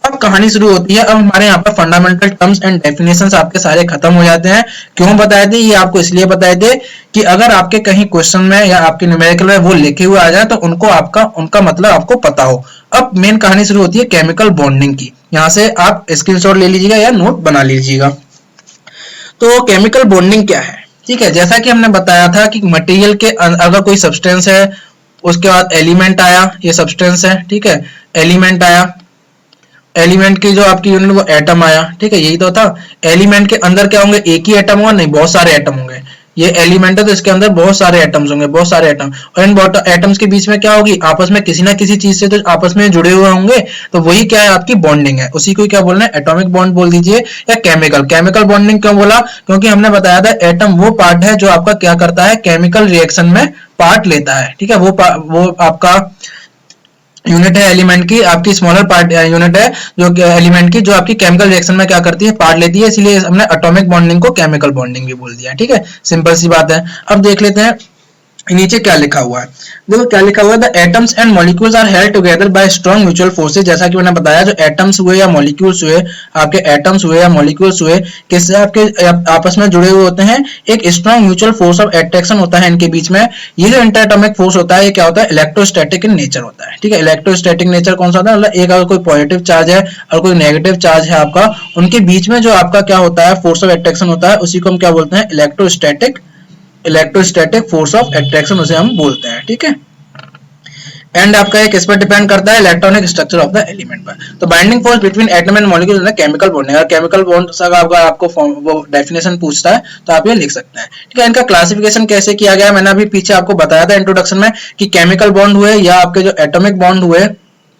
अब कहानी शुरू होती है। अब हमारे यहाँ पर फंडामेंटल टर्म्स एंड डेफिनेशंस आपके सारे खत्म हो जाते हैं। क्यों बताए थे, ये आपको इसलिए बताए थे कि अगर आपके कहीं क्वेश्चन में या आपके न्यूमेरिकल में वो लिखे हुए आ जाए तो उनका मतलब आपको पता हो। अब मेन कहानी शुरू होती है केमिकल बॉन्डिंग की। यहाँ से आप स्क्रीनशॉट ले लीजिएगा या नोट बना लीजिएगा। तो केमिकल बॉन्डिंग क्या है, ठीक है, जैसा कि हमने बताया था कि मटेरियल के अगर कोई सब्सटेंस है, उसके बाद एलिमेंट आया, ये सब्सटेंस है। ठीक है, एलिमेंट आया, एलिमेंट की जो आपकी यूनिट वो एटम आया। ठीक है, यही तो था। एलिमेंट के अंदर क्या होंगे, एक ही एटम होगा, नहीं बहुत सारे एटम होंगे। ये एलिमेंट है तो इसके अंदर बहुत सारे एटम्स होंगे, बहुत सारे एटम। और इन एटम्स के बीच में क्या होगी, आपस में किसी ना किसी चीज से तो आपस में जुड़े हुए होंगे, तो वही क्या है, आपकी बॉन्डिंग है। उसी को क्या बोलना है, एटॉमिक बॉन्ड बोल दीजिए या केमिकल बॉन्डिंग। क्यों बोला, क्योंकि हमने बताया था एटम वो पार्ट है जो आपका क्या करता है, केमिकल रिएक्शन में पार्ट लेता है। ठीक है, वो आपका यूनिट है एलिमेंट की, आपकी स्मॉलर पार्ट यूनिट है जो एलिमेंट की, जो आपकी केमिकल रिएक्शन में क्या करती है, पार्ट लेती है। इसलिए हमने एटॉमिक बॉन्डिंग को केमिकल बॉन्डिंग भी बोल दिया। ठीक है, सिंपल सी बात है। अब देख लेते हैं नीचे क्या लिखा हुआ है। देखो क्या लिखा हुआ है, the atoms and molecules are held together by strong mutual forces. जैसा कि मैंने बताया, जो एटम्स हुए या मॉलिक्यूल्स हुए, आपके एटम्स हुए या मॉलिक्यूल्स हुए, किससे आपके आपस में जुड़े हुए होते हैं, एक strong mutual force of attraction होता है इनके बीच में। ये जो इंटर एटॉमिक फोर्स होता है, ये क्या होता है, इलेक्ट्रोस्टैटिक इन नेचर होता है। ठीक है, इलेक्ट्रोस्टैटिक नेचर कौन सा होता है, मतलब एक अगर कोई पॉजिटिव चार्ज है और कोई नेगेटिव चार्ज है आपका, उनके बीच में जो आपका क्या होता है, फोर्स ऑफ अट्रैक्शन होता है, उसी को हम क्या बोलते हैं, इलेक्ट्रोस्टैटिक फोर्स ऑफ अट्रैक्शन उसे हम बोलते हैं। ठीक है, एंड आपका ये किस पर डिपेंड करता है, electronic structure of the element पर। तो binding force between atom and molecule is chemical bonding. अगर केमिकल बॉन्ड का आपको वो डेफिनेशन पूछता है तो आप ये लिख सकते हैं। ठीक है, इनका क्लासिफिकेशन कैसे किया गया है, मैंने अभी पीछे आपको बताया था इंट्रोडक्शन में कि केमिकल बॉन्ड हुए या आपके जो एटॉमिक बॉन्ड हुए,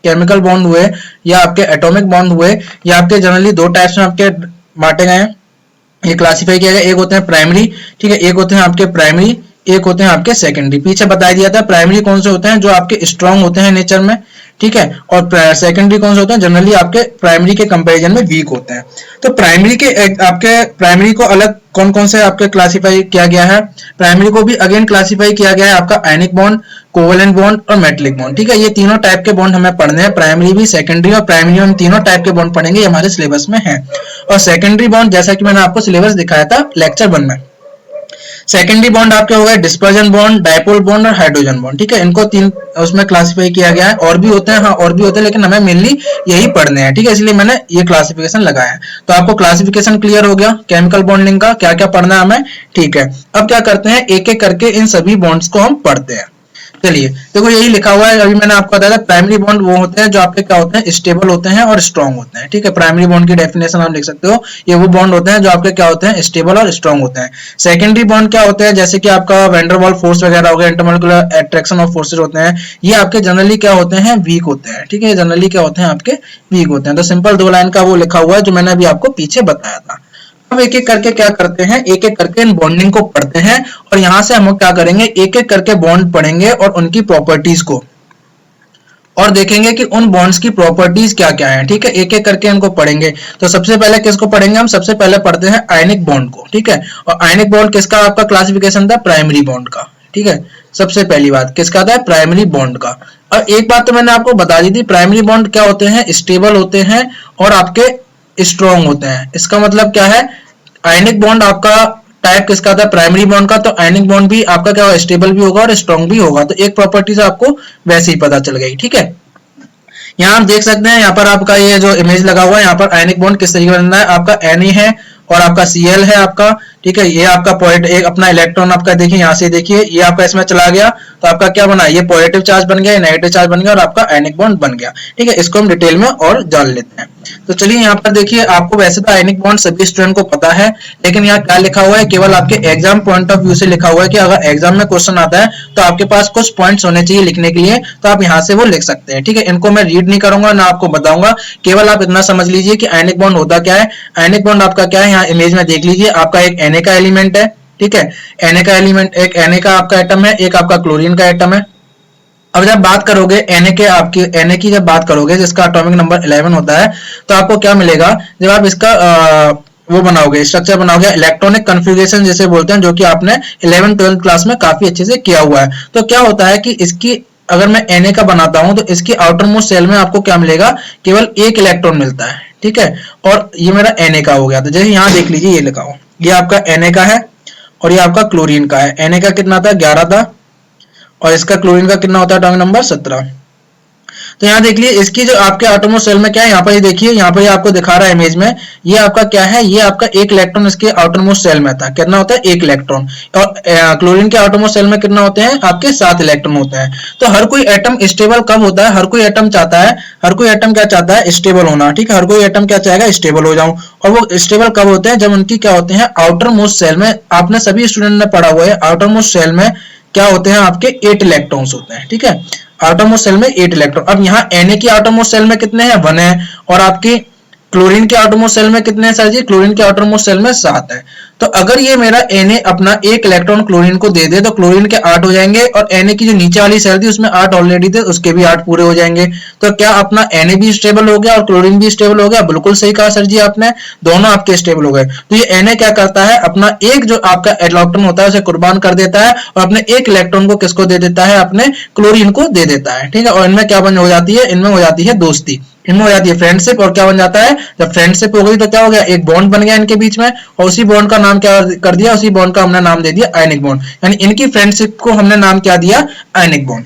केमिकल बॉन्ड हुए या आपके एटॉमिक बॉन्ड हुए, या आपके जनरली दो टाइप्स में आपके बांटे गए हैं, ये क्लासिफाई किया गया। एक होते हैं प्राइमरी, ठीक है, एक होते हैं आपके प्राइमरी, एक होते हैं आपके सेकेंडरी। पीछे बता दिया था प्राइमरी कौन से होते हैं, जो आपके स्ट्रॉन्ग होते हैं नेचर में। ठीक है। और सेकेंडरी कौन से होते हैं, जनरली आपके प्राइमरी के कंपैरिजन में वीक होते हैं। तो प्राइमरी के आपके प्राइमरी को अलग कौन कौन से आपके क्लासिफाई किया गया है, प्राइमरी को भी अगेन क्लासिफाई किया गया है आपका आयनिक बॉन्ड, कोवेलेंट बॉन्ड और मेटलिक बॉन्ड, ठीक है। ये तीनों टाइप के बॉन्ड हमें पढ़ने हैं, प्राइमरी भी, सेकेंडरी और प्राइमरी, हम तीनों टाइप के बॉन्ड पढ़ेंगे, ये हमारे सिलेबस में है। और सेकेंडरी बॉन्ड जैसा कि मैंने आपको सिलेबस दिखाया था लेक्चर 1 में, सेकेंडरी बॉन्ड आपके हो गए डिस्पर्जन बॉन्ड, डायपोल बॉन्ड और हाइड्रोजन बॉन्ड, ठीक है। इनको तीन उसमें क्लासिफाई किया गया है, और भी होते हैं, हाँ और भी होते हैं, लेकिन हमें मेनली यही पढ़ने हैं, ठीक है, इसलिए मैंने ये क्लासिफिकेशन लगाया है। तो आपको क्लासिफिकेशन क्लियर हो गया केमिकल बॉन्डिंग का, क्या क्या पढ़ना है हमें, ठीक है। अब क्या करते हैं, एक एक करके इन सभी बॉन्ड्स को हम पढ़ते हैं। चलिए देखो, यही लिखा हुआ है, अभी मैंने आपको बताया था प्राइमरी बॉन्ड वो होते हैं जो आपके क्या होते हैं, स्टेबल होते हैं और स्ट्रॉन्ग होते हैं, ठीक है। प्राइमरी बॉन्ड की डेफिनेशन आप लिख सकते हो, ये वो बॉन्ड होते हैं जो आपके क्या होते हैं, स्टेबल और स्ट्रॉन्ग होते हैं। सेकेंडरी बॉन्ड क्या होते हैं, जैसे कि आपका वैंडरवाल फोर्स वगैरह हो गया, इंटरमोलिकुलर अट्रैक्शन ऑफ फोर्सेज होते हैं, ये आपके जनरली क्या होते हैं, वीक होते हैं, ठीक है। जनरली क्या होते हैं, आपके वीक होते हैं। तो सिंपल 2 लाइन का वो लिखा हुआ है जो मैंने अभी आपको पीछे बताया था। अब एक एक करके क्या करते हैं, एक एक करके इन बॉन्डिंग को पढ़ते हैं, और यहां से हम क्या करेंगे, एक एक करके बॉन्ड पढ़ेंगे और उनकी प्रॉपर्टीज को, और देखेंगे कि उन बॉन्ड्स की प्रॉपर्टीज क्या क्या है, ठीक है। एक एक करके इनको पढ़ेंगे। तो सबसे पहले किसको पढ़ेंगे हम, सबसे पहले पढ़ते हैं आयनिक बॉन्ड को, ठीक है। और आयनिक बॉन्ड किसका आपका क्लासिफिकेशन था, प्राइमरी बॉन्ड का, ठीक है। सबसे पहली बात किसका था, प्राइमरी बॉन्ड का। और एक बात तो मैंने आपको बता दी थी, प्राइमरी बॉन्ड क्या होते हैं, स्टेबल होते हैं और आपके स्ट्रॉन्ग होते हैं। इसका मतलब क्या है, आयनिक बॉन्ड आपका टाइप किसका था, प्राइमरी बॉन्ड का, तो आयनिक बॉन्ड भी आपका क्या होगा, स्टेबल भी होगा और स्ट्रॉन्ग भी होगा। तो एक प्रॉपर्टी से आपको वैसे ही पता चल गई, ठीक है। यहाँ आप देख सकते हैं, यहाँ पर आपका ये जो इमेज लगा हुआ है, यहाँ पर आयनिक बॉन्ड किस तरीके बन रहा है, आपका Na है और आपका Cl है आपका, ठीक है। ये आपका पॉजिटिव एक अपना इलेक्ट्रॉन आपका देखिए, यहाँ से देखिए ये आपका इसमें चला गया, तो आपका क्या बना, ये पॉजिटिव चार्ज बन गया, ये नेगेटिव चार्ज बन गया और आपका आयनिक बॉन्ड बन गया, ठीक है। इसको हम डिटेल में और जान लेते हैं। तो चलिए यहाँ पर देखिए, आपको वैसे तो आयनिक बॉन्ड सभी स्टूडेंट को पता है, लेकिन यहाँ क्या लिखा हुआ है, केवल आपके एग्जाम पॉइंट ऑफ व्यू से लिखा हुआ है कि अगर एग्जाम में क्वेश्चन आता है तो आपके पास कुछ पॉइंट्स होने चाहिए लिखने के लिए, तो आप यहाँ से वो लिख सकते हैं, ठीक है। इनको मैं रीड नहीं करूंगा ना आपको बताऊंगा, केवल आप इतना समझ लीजिए कि आयनिक बॉन्ड होता क्या है। आयनिक बॉन्ड आपका क्या है, यहाँ इमेज में देख लीजिए, आपका एक Na का एलिमेंट है, ठीक है। Na का एलिमेंट, एक Na का आपका एटम है, एक आपका क्लोरीन का एटम है। अब जब बात करोगे Na के आपकी Na की जब बात करोगे जिसका एटॉमिक नंबर 11 होता है, तो आपको क्या मिलेगा, जब आप इसका वो बनाओगे, स्ट्रक्चर बनाओगे, इलेक्ट्रॉनिक कॉन्फ़िगरेशन जैसे बोलते हैं, जो कि आपने 11th 12th क्लास में काफी अच्छे से किया हुआ है। तो क्या होता है कि इसकी अगर मैं Na का बनाता हूं तो इसकी आउटर मोस्ट शेल में आपको क्या मिलेगा, केवल एक इलेक्ट्रॉन मिलता है, ठीक है। और ये मेरा Na का हो गया। तो जैसे यहाँ देख लीजिए, ये लिखा हो, ये आपका Na का है और ये आपका क्लोरीन का है। Na का कितना था, 11 था, और इसका क्लोरीन का कितना होता है, एटॉमिक नंबर 17। तो यहाँ देख लीजिए, इसकी जो आपके एटॉमिक शेल में क्या है, यहाँ पर ये देखिए, यहाँ पर ये आपको दिखा रहा है इमेज में, ये आपका क्या है, ये आपका एक इलेक्ट्रॉन इसके आउटरमोस्ट शेल में था, कितना होता है, एक इलेक्ट्रॉन। और क्लोरीन के आउटरमोस्ट शेल में कितना होते हैं, आपके 7 इलेक्ट्रॉन होते हैं। तो हर कोई एटम स्टेबल कब होता है, हर कोई एटम चाहता है, हर कोई एटम क्या चाहता है, स्टेबल होना, ठीक है। हर कोई एटम क्या चाहेगा, स्टेबल हो जाऊं। और वो स्टेबल कब होते हैं, जब उनकी क्या होते हैं, आउटर मोस्ट शेल में, आपने सभी स्टूडेंट ने पढ़ा हुआ है, आउटर मोस्ट शेल में क्या होते हैं, आपके 8 इलेक्ट्रॉन्स होते हैं, ठीक है। आउटर मोस्ट शेल में 8 इलेक्ट्रॉन। अब यहाँ Na की आउटर मोस्ट शेल में कितने हैं, 1 है, और आपकी क्लोरीन के आउटर मोस्ट शेल में कितने हैं सर जी, क्लोरीन के आउटर मोस्ट शेल में 7 है। तो अगर ये मेरा Na अपना एक इलेक्ट्रॉन क्लोरीन को दे दे तो क्लोरीन के 8 हो जाएंगे, और Na की जो नीचे वाली शेल थी उसमें 8 ऑलरेडी थे, उसके भी 8 पूरे हो जाएंगे। तो क्या अपना Na भी स्टेबल हो गया और क्लोरीन भी स्टेबल हो गया, बिल्कुल सही कहा सर जी आपने, दोनों आपके स्टेबल हो गए। तो ये Na क्या करता है, अपना एक जो आपका इलेक्ट्रॉन होता है उसे कुर्बान कर देता है और अपने एक इलेक्ट्रॉन को किसको दे देता है, अपने क्लोरीन को दे देता है, ठीक है। और इनमें क्या बन हो जाती है, इनमें हो जाती है दोस्ती, इनमें हो जाती है फ्रेंडशिप। और क्या बन जाता है, जब फ्रेंडशिप हो गई तो क्या हो गया, एक बॉन्ड बन गया इनके बीच में, और उसी बॉन्ड का नाम क्या कर दिया, उसी बॉन्ड का हमने नाम दे दिया आयनिक बॉन्ड। यानी इनकी फ्रेंडशिप को हमने नाम क्या दिया, आयनिक बॉन्ड,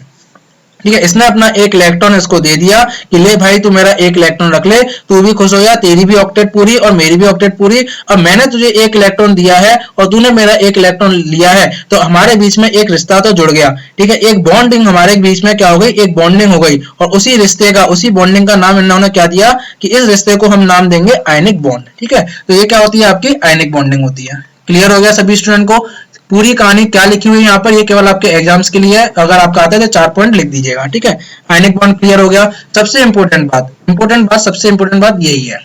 ठीक है। इसने अपना एक इलेक्ट्रॉन इसको दे दिया कि ले भाई तू मेरा एक इलेक्ट्रॉन रख ले, तू भी खुश हो जा, तेरी भी ऑक्टेट पूरी और मेरी भी ऑक्टेट पूरी। अब मैंने तुझे एक इलेक्ट्रॉन दिया है और तूने मेरा एक इलेक्ट्रॉन लिया है, तो हमारे बीच में एक रिश्ता तो जुड़ गया, ठीक है। एक बॉन्डिंग हमारे बीच में क्या हो गई, एक बॉन्डिंग हो गई, और उसी रिश्ते का, उसी बॉन्डिंग का नाम इन्होंने क्या दिया कि इस रिश्ते को हम नाम देंगे आयनिक बॉन्ड, ठीक है। तो ये क्या होती है, आपकी आयनिक बॉन्डिंग होती है। क्लियर हो गया सभी स्टूडेंट को, पूरी कहानी क्या लिखी हुई है यहाँ पर, ये केवल आपके एग्जाम्स के लिए है, अगर आपका आता है तो 4 पॉइंट लिख दीजिएगा, ठीक है। आयनिक बॉन्ड क्लियर हो गया। सबसे इंपॉर्टेंट बात सबसे इंपॉर्टेंट बात यही है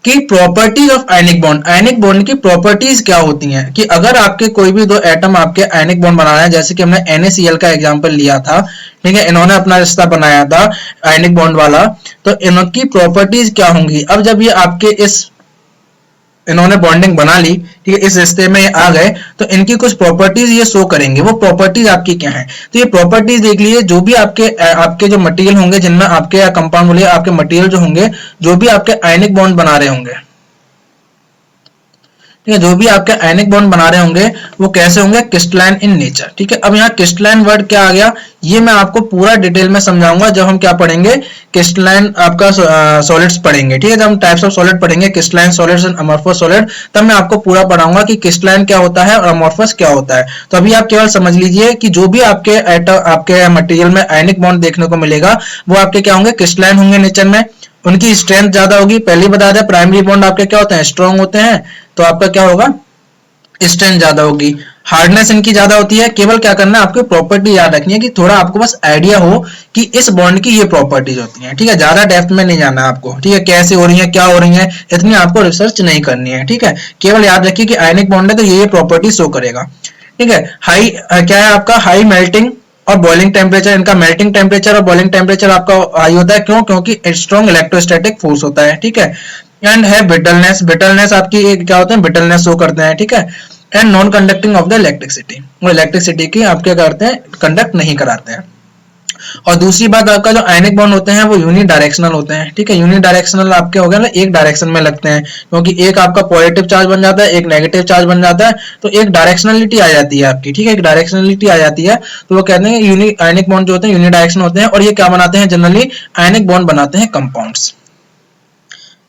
कि properties of ionic bond, ionic bond की प्रॉपर्टीज क्या होती हैं, कि अगर आपके कोई भी दो एटम आपके आयनिक बॉन्ड बना रहे हैं, जैसे कि हमने NaCl का एग्जांपल लिया था, ठीक है, इन्होंने अपना रिश्ता बनाया था आयनिक बॉन्ड वाला, तो इनकी प्रॉपर्टीज क्या होंगी। अब जब ये आपके इन्होंने बॉन्डिंग बना ली, ठीक है, इस रिश्ते में आ गए, तो इनकी कुछ प्रॉपर्टीज ये शो करेंगे। वो प्रॉपर्टीज आपकी क्या है, तो ये प्रॉपर्टीज देख लीजिए। जो भी आपके जो मटेरियल होंगे, जिनमें आपके कंपाउंड बोलिए आपके मटेरियल जो होंगे, जो भी आपके आयनिक बॉन्ड बना रहे होंगे, ठीक है, जो भी आपके आयनिक बॉन्ड बना रहे होंगे वो कैसे होंगे, क्रिस्टलाइन इन नेचर। ठीक है, अब यहाँ क्रिस्टलाइन वर्ड क्या आ गया, ये मैं आपको पूरा डिटेल में समझाऊंगा जब हम क्या पढ़ेंगे, क्रिस्टलाइन आपका सॉलिड्स पढ़ेंगे। ठीक है, जब हम टाइप्स ऑफ सॉलिड पढ़ेंगे, crystalline solids and amorphous solid, तब मैं आपको पूरा पढ़ाऊंगा कि क्रिस्टलाइन क्या होता है और अमॉर्फस क्या होता है। तो अभी आप केवल समझ लीजिए कि जो भी आपके मटेरियल में आयनिक बॉन्ड देखने को मिलेगा वो आपके क्या होंगे, क्रिस्टलाइन होंगे नेचर में। उनकी स्ट्रेंथ ज्यादा होगी, पहले बता दें प्राइमरी बॉन्ड आपके क्या होते हैं, स्ट्रॉन्ग होते हैं, तो आपका क्या होगा, स्ट्रेंथ ज्यादा होगी। हार्डनेस इनकी ज्यादा होती है। केवल क्या करना है, आपको प्रॉपर्टी याद रखनी है कि थोड़ा आपको बस आइडिया हो कि इस बॉन्ड की ये प्रॉपर्टीज होती हैं। ठीक है, ज्यादा डेप्थ में नहीं जाना है आपको। ठीक है, कैसे हो रही है, क्या हो रही है, इतनी आपको रिसर्च नहीं करनी है। ठीक है, केवल याद रखिए कि आयनिक बॉन्ड है तो ये प्रॉपर्टी शो करेगा। ठीक है, हाई क्या है आपका, हाई मेल्टिंग और बॉइलिंग टेम्परेचर। इनका मेल्टिंग टेम्परेचर और बॉइलिंग टेम्परेचर आपका हाई होता है, क्यों, क्योंकि स्ट्रॉन्ग इलेक्ट्रोस्टैटिक फोर्स होता है। ठीक है, एंड है ब्रिटलनेस। ब्रिटलनेस आपकी क्या होते हैं, ब्रिटलनेस शो करते हैं। ठीक है, and non conducting of the electricity, वो इलेक्ट्रिसिटी की आप क्या करते हैं, कंडक्ट नहीं कराते हैं। और दूसरी बात, आपका जो आयनिक बॉन्ड होते हैं वो यूनिडायरेक्शनल होते हैं। ठीक है, यूनिडायरेक्शनल आपके हो गए ना, एक डायरेक्शन में लगते हैं, क्योंकि एक आपका पॉजिटिव चार्ज बन जाता है, एक नेगेटिव चार्ज बन जाता है, तो एक डायरेक्शनलिटी आ जाती है आपकी। ठीक है, एक डायरेक्शनलिटी आ जाती है, तो वो कहते हैं आयनिक बॉन्ड जो होते हैं यूनिडायरेक्शन होते हैं। और ये क्या बनाते हैं, जनरली आयनिक बॉन्ड बनाते हैं कंपाउंड्स।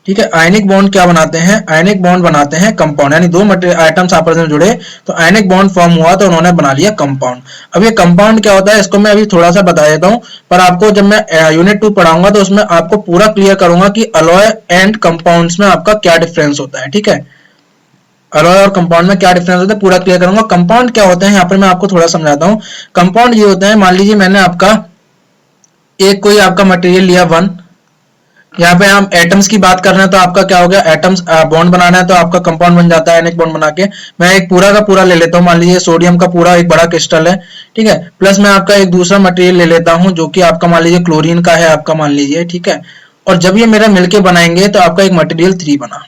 ठीक है, आयनिक बॉन्ड क्या बनाते हैं, आयनिक बॉन्ड बनाते हैं कंपाउंड, यानी दो आइटम्स आपस में जुड़े तो आयनिक बॉन्ड फॉर्म हुआ तो उन्होंने बना लिया कंपाउंड। अब ये कंपाउंड क्या होता है, इसको मैं अभी थोड़ा सा बता देता हूं, पर आपको जब मैं यूनिट 2 पढ़ाऊंगा तो उसमें आपको पूरा क्लियर करूंगा कि अलॉय एंड कंपाउंड्स में आपका क्या डिफरेंस होता है। ठीक है, अलॉय और कंपाउंड में क्या डिफरेंस होता है पूरा क्लियर करूंगा। कंपाउंड क्या होते हैं, यहाँ पर मैं आपको थोड़ा समझाता हूँ। कंपाउंड ये होते हैं, मान लीजिए मैंने आपका कोई आपका मटेरियल लिया 1, यहाँ पे हम एटम्स की बात कर रहे हैं, तो आपका क्या हो गया, एटम्स बॉन्ड बनाना है तो आपका कंपाउंड बन जाता है आयनिक बॉन्ड बना के। मैं एक पूरा का पूरा ले लेता हूँ, मान लीजिए सोडियम का पूरा एक बड़ा क्रिस्टल है। ठीक है, प्लस मैं आपका एक दूसरा मटेरियल ले लेता हूँ जो कि आपका मान लीजिए क्लोरीन का है आपका, मान लीजिए। ठीक है, और जब ये मेरा मिलके बनाएंगे तो आपका एक मटेरियल 3 बना।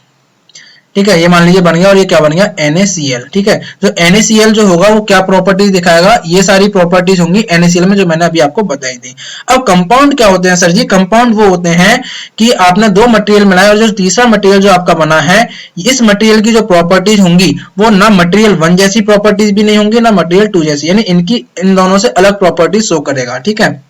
ठीक है, ये मान लीजिए बन गया, और ये क्या बन गया, NaCl। ठीक है, जो NaCl जो होगा वो क्या प्रॉपर्टीज दिखाएगा, ये सारी प्रॉपर्टीज होंगी NaCl में जो मैंने अभी आपको बताई थी। अब कंपाउंड क्या होते हैं सर जी, कंपाउंड वो होते हैं कि आपने दो मटेरियल मिलाया और जो तीसरा मटेरियल जो आपका बना है, इस मटेरियल की जो प्रॉपर्टीज होंगी वो ना मटेरियल 1 जैसी प्रॉपर्टीज भी नहीं होंगी, ना मटेरियल 2 जैसी, यानी इनकी इन दोनों से अलग प्रॉपर्टीज शो करेगा। ठीक है,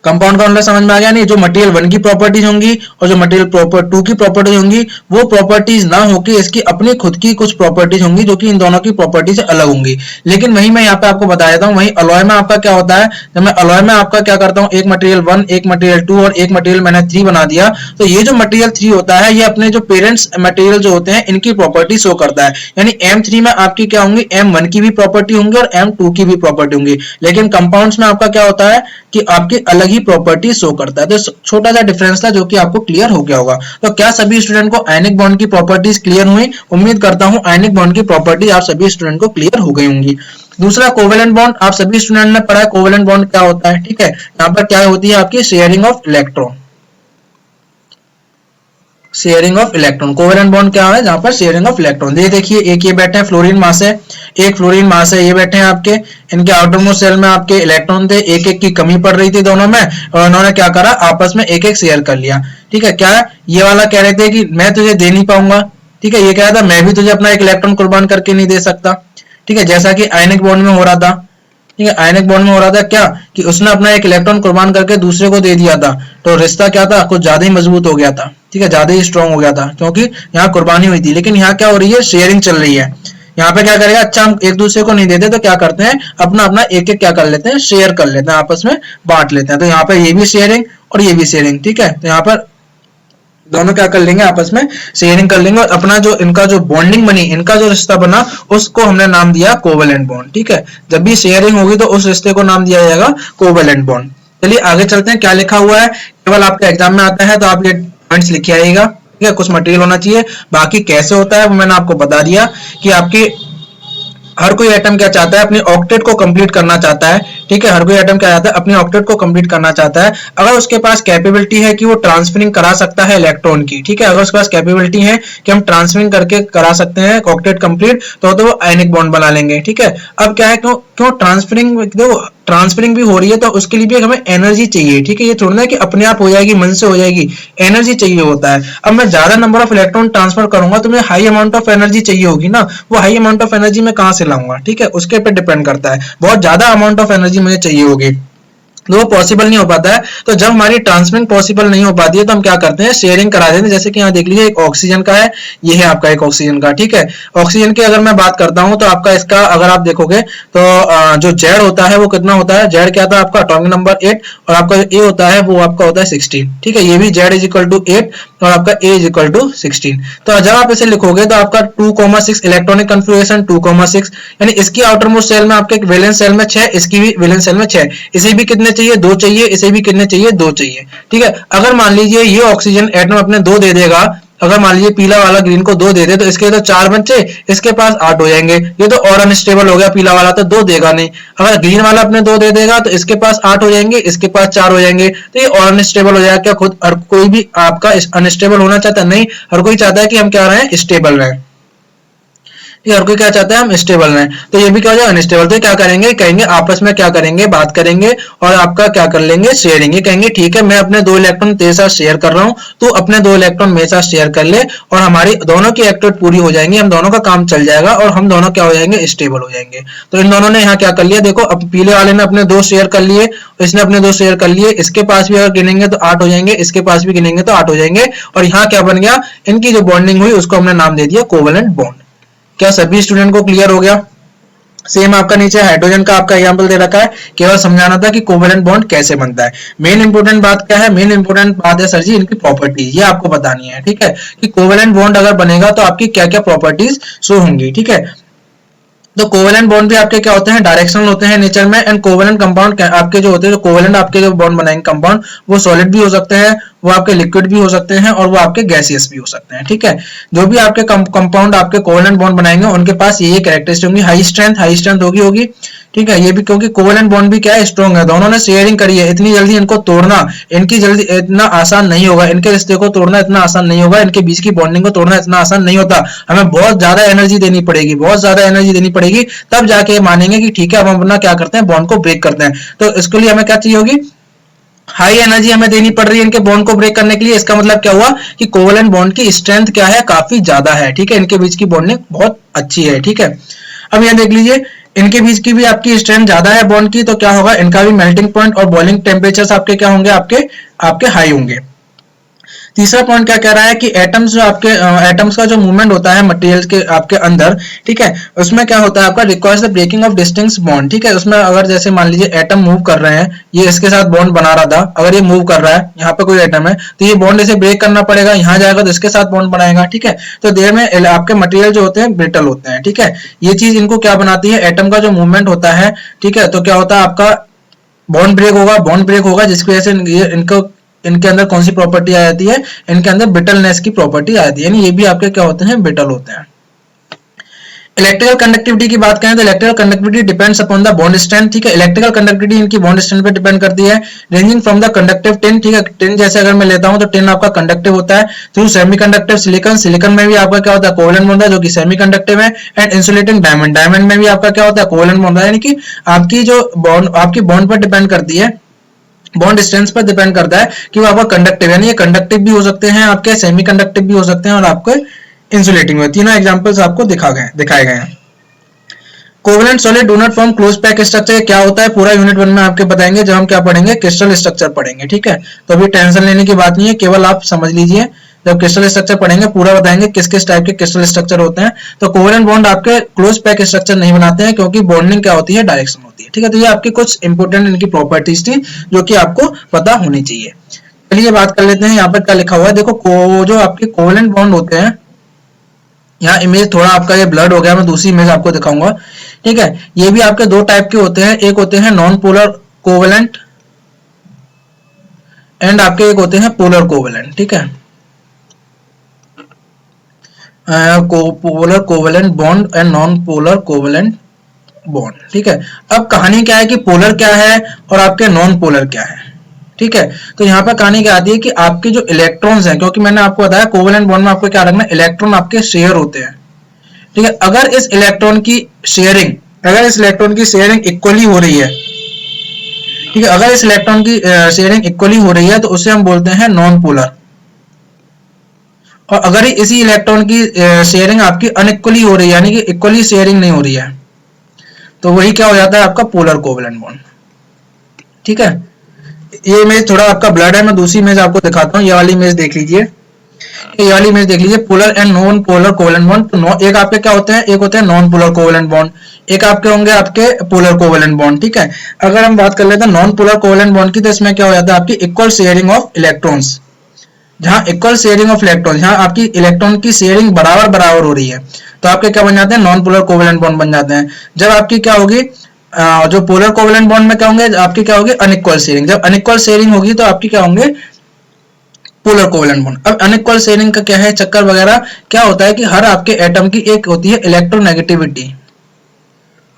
कंपाउंड का मतलब समझ में आ गया नहीं, जो मटेरियल 1 की प्रॉपर्टीज होंगी और जो मटेरियल 2 की प्रॉपर्टीज होंगी, वो प्रॉपर्टीज ना होकर इसकी अपनी खुद की कुछ प्रॉपर्टीज होंगी जो कि इन दोनों की प्रॉपर्टी से अलग होंगी। लेकिन वही मैं यहाँ पे आपको बता देता हूँ, वही अलॉय में आपका क्या होता है, जब मैं अलॉय में आपका क्या करता हूँ, एक मटेरियल 1, एक मटेरियल 2 और एक मटेरियल मैंने 3 बना दिया, तो ये जो मटेरियल 3 होता है ये अपने जो पेरेंट्स मटेरियल जो होते हैं इनकी प्रॉपर्टी शो करता है। यानी M3 में आपकी क्या होंगी, M1 की भी प्रॉपर्टी होंगी और M2 की भी प्रॉपर्टी होंगी। लेकिन कंपाउंड्स में आपका क्या होता है कि आपकी अलग ही प्रॉपर्टी शो करता है। तो छोटा सा डिफरेंस था जो कि आपको क्लियर हो गया होगा। तो क्या सभी स्टूडेंट को आयनिक बॉन्ड की प्रॉपर्टीज क्लियर हुई? उम्मीद करता हूं आयनिक बॉन्ड की प्रॉपर्टी आप सभी स्टूडेंट को क्लियर हो गई होंगी। दूसरा कोवेलेंट बॉन्ड, आप सभी स्टूडेंट ने पढ़ा है कोवेलेंट बॉन्ड क्या होता है। ठीक है, यहाँ पर क्या होती है आपकी sharing of electron, sharing of electron. Covalent bond क्या है, जहां पर शेयरिंग ऑफ इलेक्ट्रॉन। ये देखिए एक ये बैठे हैं फ्लोरीन मास है, एक फ्लोरीन मास है, ये बैठे हैं आपके, इनके आउटर मोस्ट शेल में आपके इलेक्ट्रॉन थे, एक एक की कमी पड़ रही थी दोनों में, और उन्होंने क्या करा, आपस में एक एक शेयर कर लिया। ठीक है, क्या ये वाला कह रहे थे कि मैं तुझे दे नहीं पाऊंगा। ठीक है, ये कह रहा था मैं भी तुझे अपना एक इलेक्ट्रॉन कुर्बान करके नहीं दे सकता। ठीक है, जैसा कि आयनिक बॉन्ड में हो रहा था। ठीक है, आयनिक बॉन्ड में हो रहा था क्या कि उसने अपना एक इलेक्ट्रॉन कुर्बान करके दूसरे को दे दिया था, तो रिश्ता क्या था, कुछ ज्यादा ही मजबूत हो गया था। ठीक है, ज्यादा ही स्ट्रांग हो गया था क्योंकि यहाँ कुर्बानी हुई थी। लेकिन यहाँ क्या हो रही है, शेयरिंग चल रही है। यहाँ पे क्या करेगा, अच्छा हम एक दूसरे को नहीं देते तो क्या करते हैं, अपना अपना एक एक क्या कर लेते हैं, शेयर कर लेते हैं, आपस में बांट लेते हैं। तो यहाँ पे ये भी शेयरिंग और ये भी शेयरिंग। ठीक है, तो यहाँ पर दोनों क्या कर लेंगे, आपस में शेयरिंग कर लेंगे और अपना जो इनका जो बॉन्डिंग बनी, इनका जो रिश्ता बना, उसको हमने नाम दिया कोवेलेंट बॉन्ड। ठीक है, जब भी शेयरिंग होगी तो उस रिश्ते को नाम दिया जाएगा कोवेलेंट बॉन्ड। चलिए आगे चलते हैं, क्या लिखा हुआ है, केवल आपके एग्जाम में आता है तो आप ये पॉइंट्स लिखे आइएगा। ठीक है, कुछ मटेरियल होना चाहिए, बाकी कैसे होता है वो मैंने आपको बता दिया कि आपकी हर कोई एटम क्या चाहता है, अपनी ऑक्टेट को कंप्लीट करना चाहता है, ठीक है। हर कोई एटम क्या चाहता है, अपनी ऑक्टेट को कंप्लीट करना चाहता है। अगर उसके पास कैपेबिलिटी है कि वो ट्रांसफरिंग करा सकता है इलेक्ट्रॉन की, ठीक है, अगर उसके पास कैपेबिलिटी है कि हम ट्रांसफरिंग करके करा सकते हैं ऑक्टेट कंप्लीट, तो वो आयनिक बॉन्ड बना लेंगे, ठीक है। अब क्या है, क्यों क्यों ट्रांसफरिंग भी हो रही है, तो उसके लिए भी हमें एनर्जी चाहिए, ठीक है। ये थोड़ा ना कि अपने आप हो जाएगी, मन से हो जाएगी, एनर्जी चाहिए होता है। अब मैं ज्यादा नंबर ऑफ इलेक्ट्रॉन ट्रांसफर करूंगा तो मुझे हाई अमाउंट ऑफ एनर्जी चाहिए होगी ना, वो हाई अमाउंट ऑफ एनर्जी मैं कहां से लाऊंगा, ठीक है, उसके पे डिपेंड करता है। बहुत ज्यादा अमाउंट ऑफ एनर्जी मुझे चाहिए होगी, तो वो पॉसिबल नहीं हो पाता है। तो जब हमारी ट्रांसफरिंग पॉसिबल नहीं हो पाती है तो हम क्या करते हैं, शेयरिंग करा देते हैं। जैसे कि यहाँ देख लीजिए, एक ऑक्सीजन का है, ये है आपका एक ऑक्सीजन का, ठीक है। ऑक्सीजन की अगर मैं बात करता हूं तो आपका इसका अगर आप देखोगे तो जो जेड होता है वो कितना होता है, जेड क्या था आपका एटॉमिक नंबर 8, और आपका ए होता है वो आपका होता है 16, ठीक है। ये भी जेड इज इक्वल टू 8 और आपका ए इज इक्वल टू 16। तो जब आप इसे लिखोगे तो आपका 2,6 इलेक्ट्रॉनिक कन्फिगरेशन 2,6, यानी इसकी आउटर मोस्ट सेल में आपके वैलेंस सेल में 6, इसकी भी वैलेंस सेल में 6, इसे भी कितने चाहिए, 2 चाहिए, इसे भी कितने चाहिए, 2 चाहिए, ठीक है। अगर मान लीजिए ये ऑक्सीजन एटम अपने 2 दे देगा, अगर मान लीजिए पीला वाला ग्रीन को 2 दे दे तो इसके तो 4 बच्चे, इसके पास 8 हो जाएंगे। ये तो और अनस्टेबल हो गया, पीला वाला तो 2 देगा नहीं। अगर ग्रीन वाला अपने 2 दे देगा तो इसके पास 8 हो जाएंगे, इसके पास 4 हो जाएंगे, तो ये और अनस्टेबल हो जाएगा। क्या खुद हर कोई भी आपका अनस्टेबल होना चाहता है? नहीं, हर कोई चाहता है कि हम क्या रहे, स्टेबल रहे। हर कोई क्या चाहता है, हम स्टेबल रहें। तो ये भी क्या हो जाएगा, अनस्टेबल। तो क्या करेंगे, कहेंगे आपस में क्या करेंगे, बात करेंगे और आपका क्या कर लेंगे, शेयरिंग। ये कहेंगे ठीक है, मैं अपने 2 इलेक्ट्रॉन तेरे साथ शेयर कर रहा हूँ, तू अपने 2 इलेक्ट्रॉन मेरे साथ शेयर कर ले, और हमारी दोनों की एक्टिविटी पूरी हो जाएंगी, हम दोनों का काम चल जाएगा और हम दोनों क्या हो जाएंगे, स्टेबल हो जाएंगे। तो इन दोनों ने यहाँ क्या कर लिया, देखो, अब पीले वाले ने अपने 2 शेयर कर लिए, इसने अपने 2 शेयर कर लिए, इसके पास भी अगर गिनेंगे तो 8 हो जाएंगे, इसके पास भी गिनेंगे तो 8 हो जाएंगे। और यहाँ क्या बन गया, इनकी जो बॉन्डिंग हुई उसको हमने नाम दे दिया कोवेलेंट बॉन्ड। क्या सभी स्टूडेंट को क्लियर हो गया? सेम आपका नीचे हाइड्रोजन का आपका एग्जांपल दे रखा है, केवल समझाना था कि कोवेलेंट बॉन्ड कैसे बनता है। मेन इंपोर्टेंट बात क्या है, मेन इंपोर्टेंट बात है सर जी इनकी प्रॉपर्टीज, ये आपको बतानी है, ठीक है, कि कोवेलेंट बॉन्ड अगर बनेगा तो आपकी क्या क्या प्रॉपर्टीज शो होंगी, ठीक है। तो कोवेलेंट बॉन्ड भी आपके क्या होते हैं, डायरेक्शनल होते हैं नेचर में। एंड कोवेलेंट कंपाउंड आपके जो होते हैं, जो कोवेलेंट आपके जो बॉन्ड बनाएंगे कंपाउंड, वो सॉलिड भी हो सकते हैं, वो आपके लिक्विड भी हो सकते हैं, और वो आपके गैसियस भी हो सकते हैं, ठीक है। जो भी आपके कंपाउंड आपके कोवेलेंट बॉन्ड बनाएंगे उनके पास ये कैरेक्टरिस्टिक होंगी, हाई स्ट्रेंथ होगी, ठीक है। ये भी क्योंकि कोवेलेंट बॉन्ड भी क्या है, स्ट्रॉन्ग है, दोनों ने शेयरिंग करी है, इतनी जल्दी इनको तोड़ना, इनकी जल्दी इतना आसान नहीं होगा, इनके रिश्ते को तोड़ना इतना आसान नहीं होगा, इनके बीच की बॉन्डिंग को तोड़ना इतना आसान नहीं होता। हमें बहुत ज्यादा एनर्जी देनी पड़ेगी, बहुत ज्यादा एनर्जी देनी पड़ेगी, तब जाके मानेंगे कि ठीक है अब हम अपना क्या करते हैं, बॉन्ड को ब्रेक करते हैं। तो इसके लिए हमें क्या चाहिए होगी, हाई एनर्जी हमें देनी पड़ रही है इनके बॉन्ड को ब्रेक करने के लिए। इसका मतलब क्या हुआ कि कोवेलेंट बॉन्ड की स्ट्रेंथ क्या है, काफी ज्यादा है, ठीक है, इनके बीच की बॉन्डिंग बहुत अच्छी है, ठीक है। अब यहाँ देख लीजिए, इनके बीच की भी आपकी स्ट्रेंथ ज्यादा है बॉन्ड की, तो क्या होगा, इनका भी मेल्टिंग पॉइंट और बॉइलिंग टेम्परेचर आपके क्या होंगे, आपके हाई होंगे। तीसरा पॉइंट क्या कह रहा है कि एटम्स जो आपके एटम्स का जो मूवमेंट होता है मटेरियल के आपके अंदर, ठीक है, उसमें क्या होता है आपका, requires the breaking of distinct bond, ठीक है। उसमें अगर जैसे मान लीजिए एटम मूव कर रहे हैं, ये इसके साथ बॉन्ड बना रहा था, अगर ये मूव कर रहा है, यहाँ पे कोई एटम है, तो ये बॉन्ड इसे ब्रेक करना पड़ेगा, यहाँ जाएगा तो इसके साथ बॉन्ड बनाएगा, ठीक है। तो देर में आपके मटेरियल जो होते हैं ब्रिटल होते हैं, ठीक है। ये चीज इनको क्या बनाती है, एटम का जो मूवमेंट होता है, ठीक है, तो क्या होता है आपका बॉन्ड ब्रेक होगा जिसकी वजह से इनको इनके अंदर कौन सी प्रॉपर्टी आ जाती है, इनके अंदर ब्रिटलनेस की प्रॉपर्टी आ जाती है, यानी ये भी आपके क्या होते हैं, ब्रिटल होते हैं। इलेक्ट्रिकल कंडक्टिविटी की बात करें तो electrical conductivity depends upon the bond strength, ठीक है। इलेक्ट्रिकल कंडक्टिविटी इनकी बॉन्ड स्ट्रेंथ पे डिपेंड करती है, ranging from the conductive tin, ठीक है। टिन जैसे अगर मैं लेता हूं तो टिन आपका कंडक्टिव होता है, थ्रू सेमीकंडक्टिव सिलिकॉन, सिलिकॉन में भी आपका क्या होता है, कोवेलेंट बॉन्ड है जो कि सेमीकंडक्टिव है। एंड इंसुलेटिंग डायमंड, डायमंड में भी आपका क्या होता है, कोवेलेंट बॉन्ड है, यानी कि आपकी जो बॉन्ड आपकी बॉन्ड पर डिपेंड करती है, बॉन्ड स्ट्रेंथ पर डिपेंड करता है कि वो आपका कंडक्टिव, यानी ये कंडक्टिव भी हो सकते हैं, आपके सेमी कंडक्टिव भी हो सकते हैं, और आपके इंसुलेटिंग में। तीनों एग्जांपल्स आपको दिखाए गए हैं। Covalent solid do not form close pack structure क्या होता है, पूरा यूनिट 1 में आपके बताएंगे जब हम क्या पढ़ेंगे, क्रिस्टल स्ट्रक्चर पढ़ेंगे, ठीक है। तो अभी टेंशन लेने की बात नहीं है, केवल आप समझ लीजिए, जब क्रिस्टल स्ट्रक्चर पढ़ेंगे पूरा बताएंगे किस किस टाइप के क्रिस्टल स्ट्रक्चर होते हैं। तो कोवेलेंट बॉन्ड आपके क्लोज पैक स्ट्रक्चर नहीं बनाते हैं, क्योंकि बॉन्डिंग क्या होती है, डायरेक्शन होती है, ठीक है। तो ये आपकी कुछ इंपोर्टेंट इनकी प्रॉपर्टीज थी जो कि आपको पता होनी चाहिए। चलिए बात कर लेते हैं, यहाँ पर क्या लिखा हुआ है, देखो जो आपके कोवेलेंट बॉन्ड होते हैं, यहाँ इमेज थोड़ा आपका ये ब्लड हो गया, मैं दूसरी इमेज आपको दिखाऊंगा, ठीक है। ये भी आपके 2 टाइप के होते हैं, एक होते हैं नॉन पोलर कोवेलेंट एंड आपके एक होते हैं पोलर कोवेलेंट, ठीक है। Polar covalent bond and non polar covalent bond. ठीक है, अब कहानी क्या है कि पोलर क्या है और आपके नॉन पोलर क्या है। ठीक है, तो यहाँ पर कहानी क्या आती है कि आपके जो इलेक्ट्रॉन्स हैं, क्योंकि मैंने आपको बताया कोवेलेंट बॉन्ड में आपको क्या रखना है, इलेक्ट्रॉन आपके शेयर होते हैं। ठीक है, अगर इस इलेक्ट्रॉन की शेयरिंग इक्वली हो रही है, ठीक है, अगर इस इलेक्ट्रॉन की शेयरिंग इक्वली हो रही है तो उसे हम बोलते हैं नॉन पोलर। और अगर इसी इलेक्ट्रॉन की शेयरिंग आपकी अनइक्वली हो रही है, यानी कि इक्वली शेयरिंग नहीं हो रही है, तो वही क्या हो जाता है आपका पोलर कोवेलेंट बॉन्ड। ठीक है, ये इमेज थोड़ा आपका ब्लड है, मैं दूसरी इमेज आपको दिखाता हूँ। ये वाली इमेज देख लीजिए, ये वाली इमेज देख लीजिए, polar and non polar covalent bond. तो एक आपके क्या होते हैं, एक होते हैं नॉन पोलर कोवेलेंट बॉन्ड, एक आपके होंगे आपके पोलर कोवेलेंट बॉन्ड। ठीक है, अगर हम बात कर लेते हैं नॉन पोलर कोवेलेंट बॉन्ड की, तो इसमें क्या हो जाता है आपकी इक्वल शेयरिंग ऑफ इलेक्ट्रॉन्स। जहां इक्वल शेयरिंग ऑफ इलेक्ट्रॉन, जहां आपकी इलेक्ट्रॉन की शेयरिंग बराबर बराबर हो रही है, तो आपके क्या बन जाते हैं, नॉन पोलर कोवेलेंट बॉन्ड बन जाते हैं। जब आपकी क्या होगी, जो पोलर कोवेलेंट बॉन्ड में क्या होंगे, आपकी क्या होगी, अनइक्वल शेयरिंग। जब अनइक्वल शेयरिंग होगी तो आपकी क्या होंगे, पोलर कोवेलेंट बॉन्ड। अब अनइक्वल शेयरिंग का क्या है चक्कर वगैरह, क्या होता है कि हर आपके एटम की एक होती है इलेक्ट्रोनेगेटिविटी।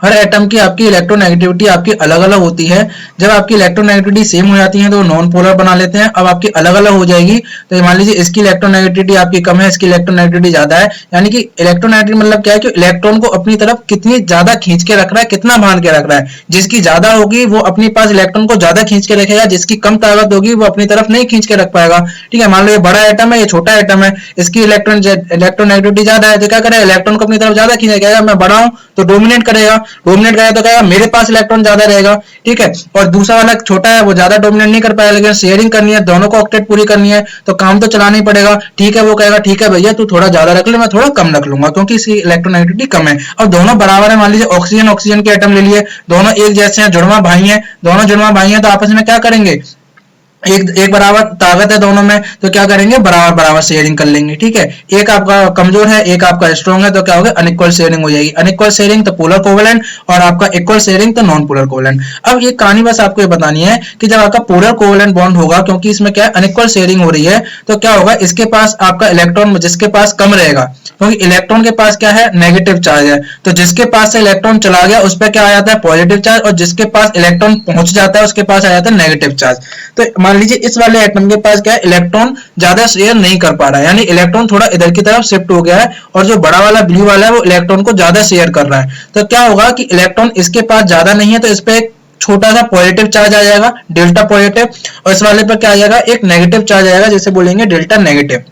हर एटम की आपकी इलेक्ट्रोनेगेटिविटी आपकी अलग अलग होती है। जब आपकी इलेक्ट्रोनेगेटिविटी सेम हो जाती है तो नॉन पोलर बना लेते हैं। अब आपकी अलग अलग हो जाएगी तो मान लीजिए इसकी इलेक्ट्रोनेगेटिविटी आपकी कम है, इसकी इलेक्ट्रोनेगेटिविटी ज्यादा है, यानी कि इलेक्ट्रोनेगेटिविटी मतलब क्या है कि इलेक्ट्रॉन को अपनी तरफ कितनी ज्यादा खींच के रख रहा है, कितना बांध के रख रहा है। जिसकी ज्यादा होगी वो अपने पास इलेक्ट्रॉन को ज्यादा खींच के रखेगा, जिसकी कम ताकत होगी वो अपनी तरफ नहीं खींच के रख पाएगा। ठीक है, मान लो ये बड़ा एटम है, ये छोटा एटम है, इसकी इलेक्ट्रोनेगेटिविटी ज्यादा है, तो क्या करेगा, इलेक्ट्रॉन को अपनी तरफ ज्यादा खींचेगा। मैं बड़ा हूं तो डोमिनेट करेगा, डोमिनेट करेगा तो क्या, मेरे पास इलेक्ट्रॉन ज्यादा रहेगा। ठीक है, और दूसरा वाला छोटा है वो ज्यादा डोमिनेट नहीं कर पाएगा, लेकिन शेयरिंग करनी है, दोनों को ऑक्टेट पूरी करनी है तो काम तो चलाना ही पड़ेगा। ठीक है, वो कहेगा ठीक है भैया तू थोड़ा ज्यादा रख ले, मैं थोड़ा कम रख लूंगा, क्योंकि इसकी इलेक्ट्रोनेगेटिविटी कम है। अब दोनों बराबर है, मान लीजिए ऑक्सीजन ऑक्सीजन के एटम ले लिए, दोनों एक जैसे हैं, जुड़वा भाई हैं, दोनों जुड़वा भाई हैं, तो आपस में क्या करेंगे, एक बराबर ताकत है दोनों में, तो क्या करेंगे, बराबर बराबर शेयरिंग कर लेंगे। ठीक है, एक आपका कमजोर है, एक आपका स्ट्रॉन्ग है, तो क्या होगा, अनइक्वल शेयरिंग हो जाएगी। अनइक्वल शेयरिंग तो पोलर कोवेलेंट, और आपका इक्वल शेयरिंग तो नॉन पोलर कोवेलेंट। अब ये कहानी बस आपको ये बतानी है कि जब आपका पोलर कोवेलेंट बॉन्ड होगा, क्योंकि इसमें क्या है, अनइक्वल शेयरिंग हो रही है, तो क्या होगा, इसके पास आपका इलेक्ट्रॉन जिसके पास कम रहेगा, क्योंकि इलेक्ट्रॉन के पास क्या है, नेगेटिव चार्ज है, तो जिसके पास से इलेक्ट्रॉन चला गया उस पर क्या आ जाता है, पॉजिटिव चार्ज, और जिसके पास इलेक्ट्रॉन पहुंच जाता है उसके पास आ जाता है नेगेटिव चार्ज। तो मान लीजिए इस वाले एटम के पास क्या है, इलेक्ट्रॉन ज्यादा शेयर नहीं कर पा रहा है, यानी इलेक्ट्रॉन थोड़ा इधर की तरफ शिफ्ट हो गया है, और जो बड़ा वाला ब्लू वाला है वो इलेक्ट्रॉन को ज्यादा शेयर कर रहा है। तो क्या होगा कि इलेक्ट्रॉन इसके पास ज्यादा नहीं है, तो इस पे एक छोटा सा पॉजिटिव चार्ज आ जाएगा, डेल्टा पॉजिटिव, और इस वाले पर क्या आ जाएगा, एक नेगेटिव चार्ज आएगा, जिसे बोलेंगे डेल्टा नेगेटिव।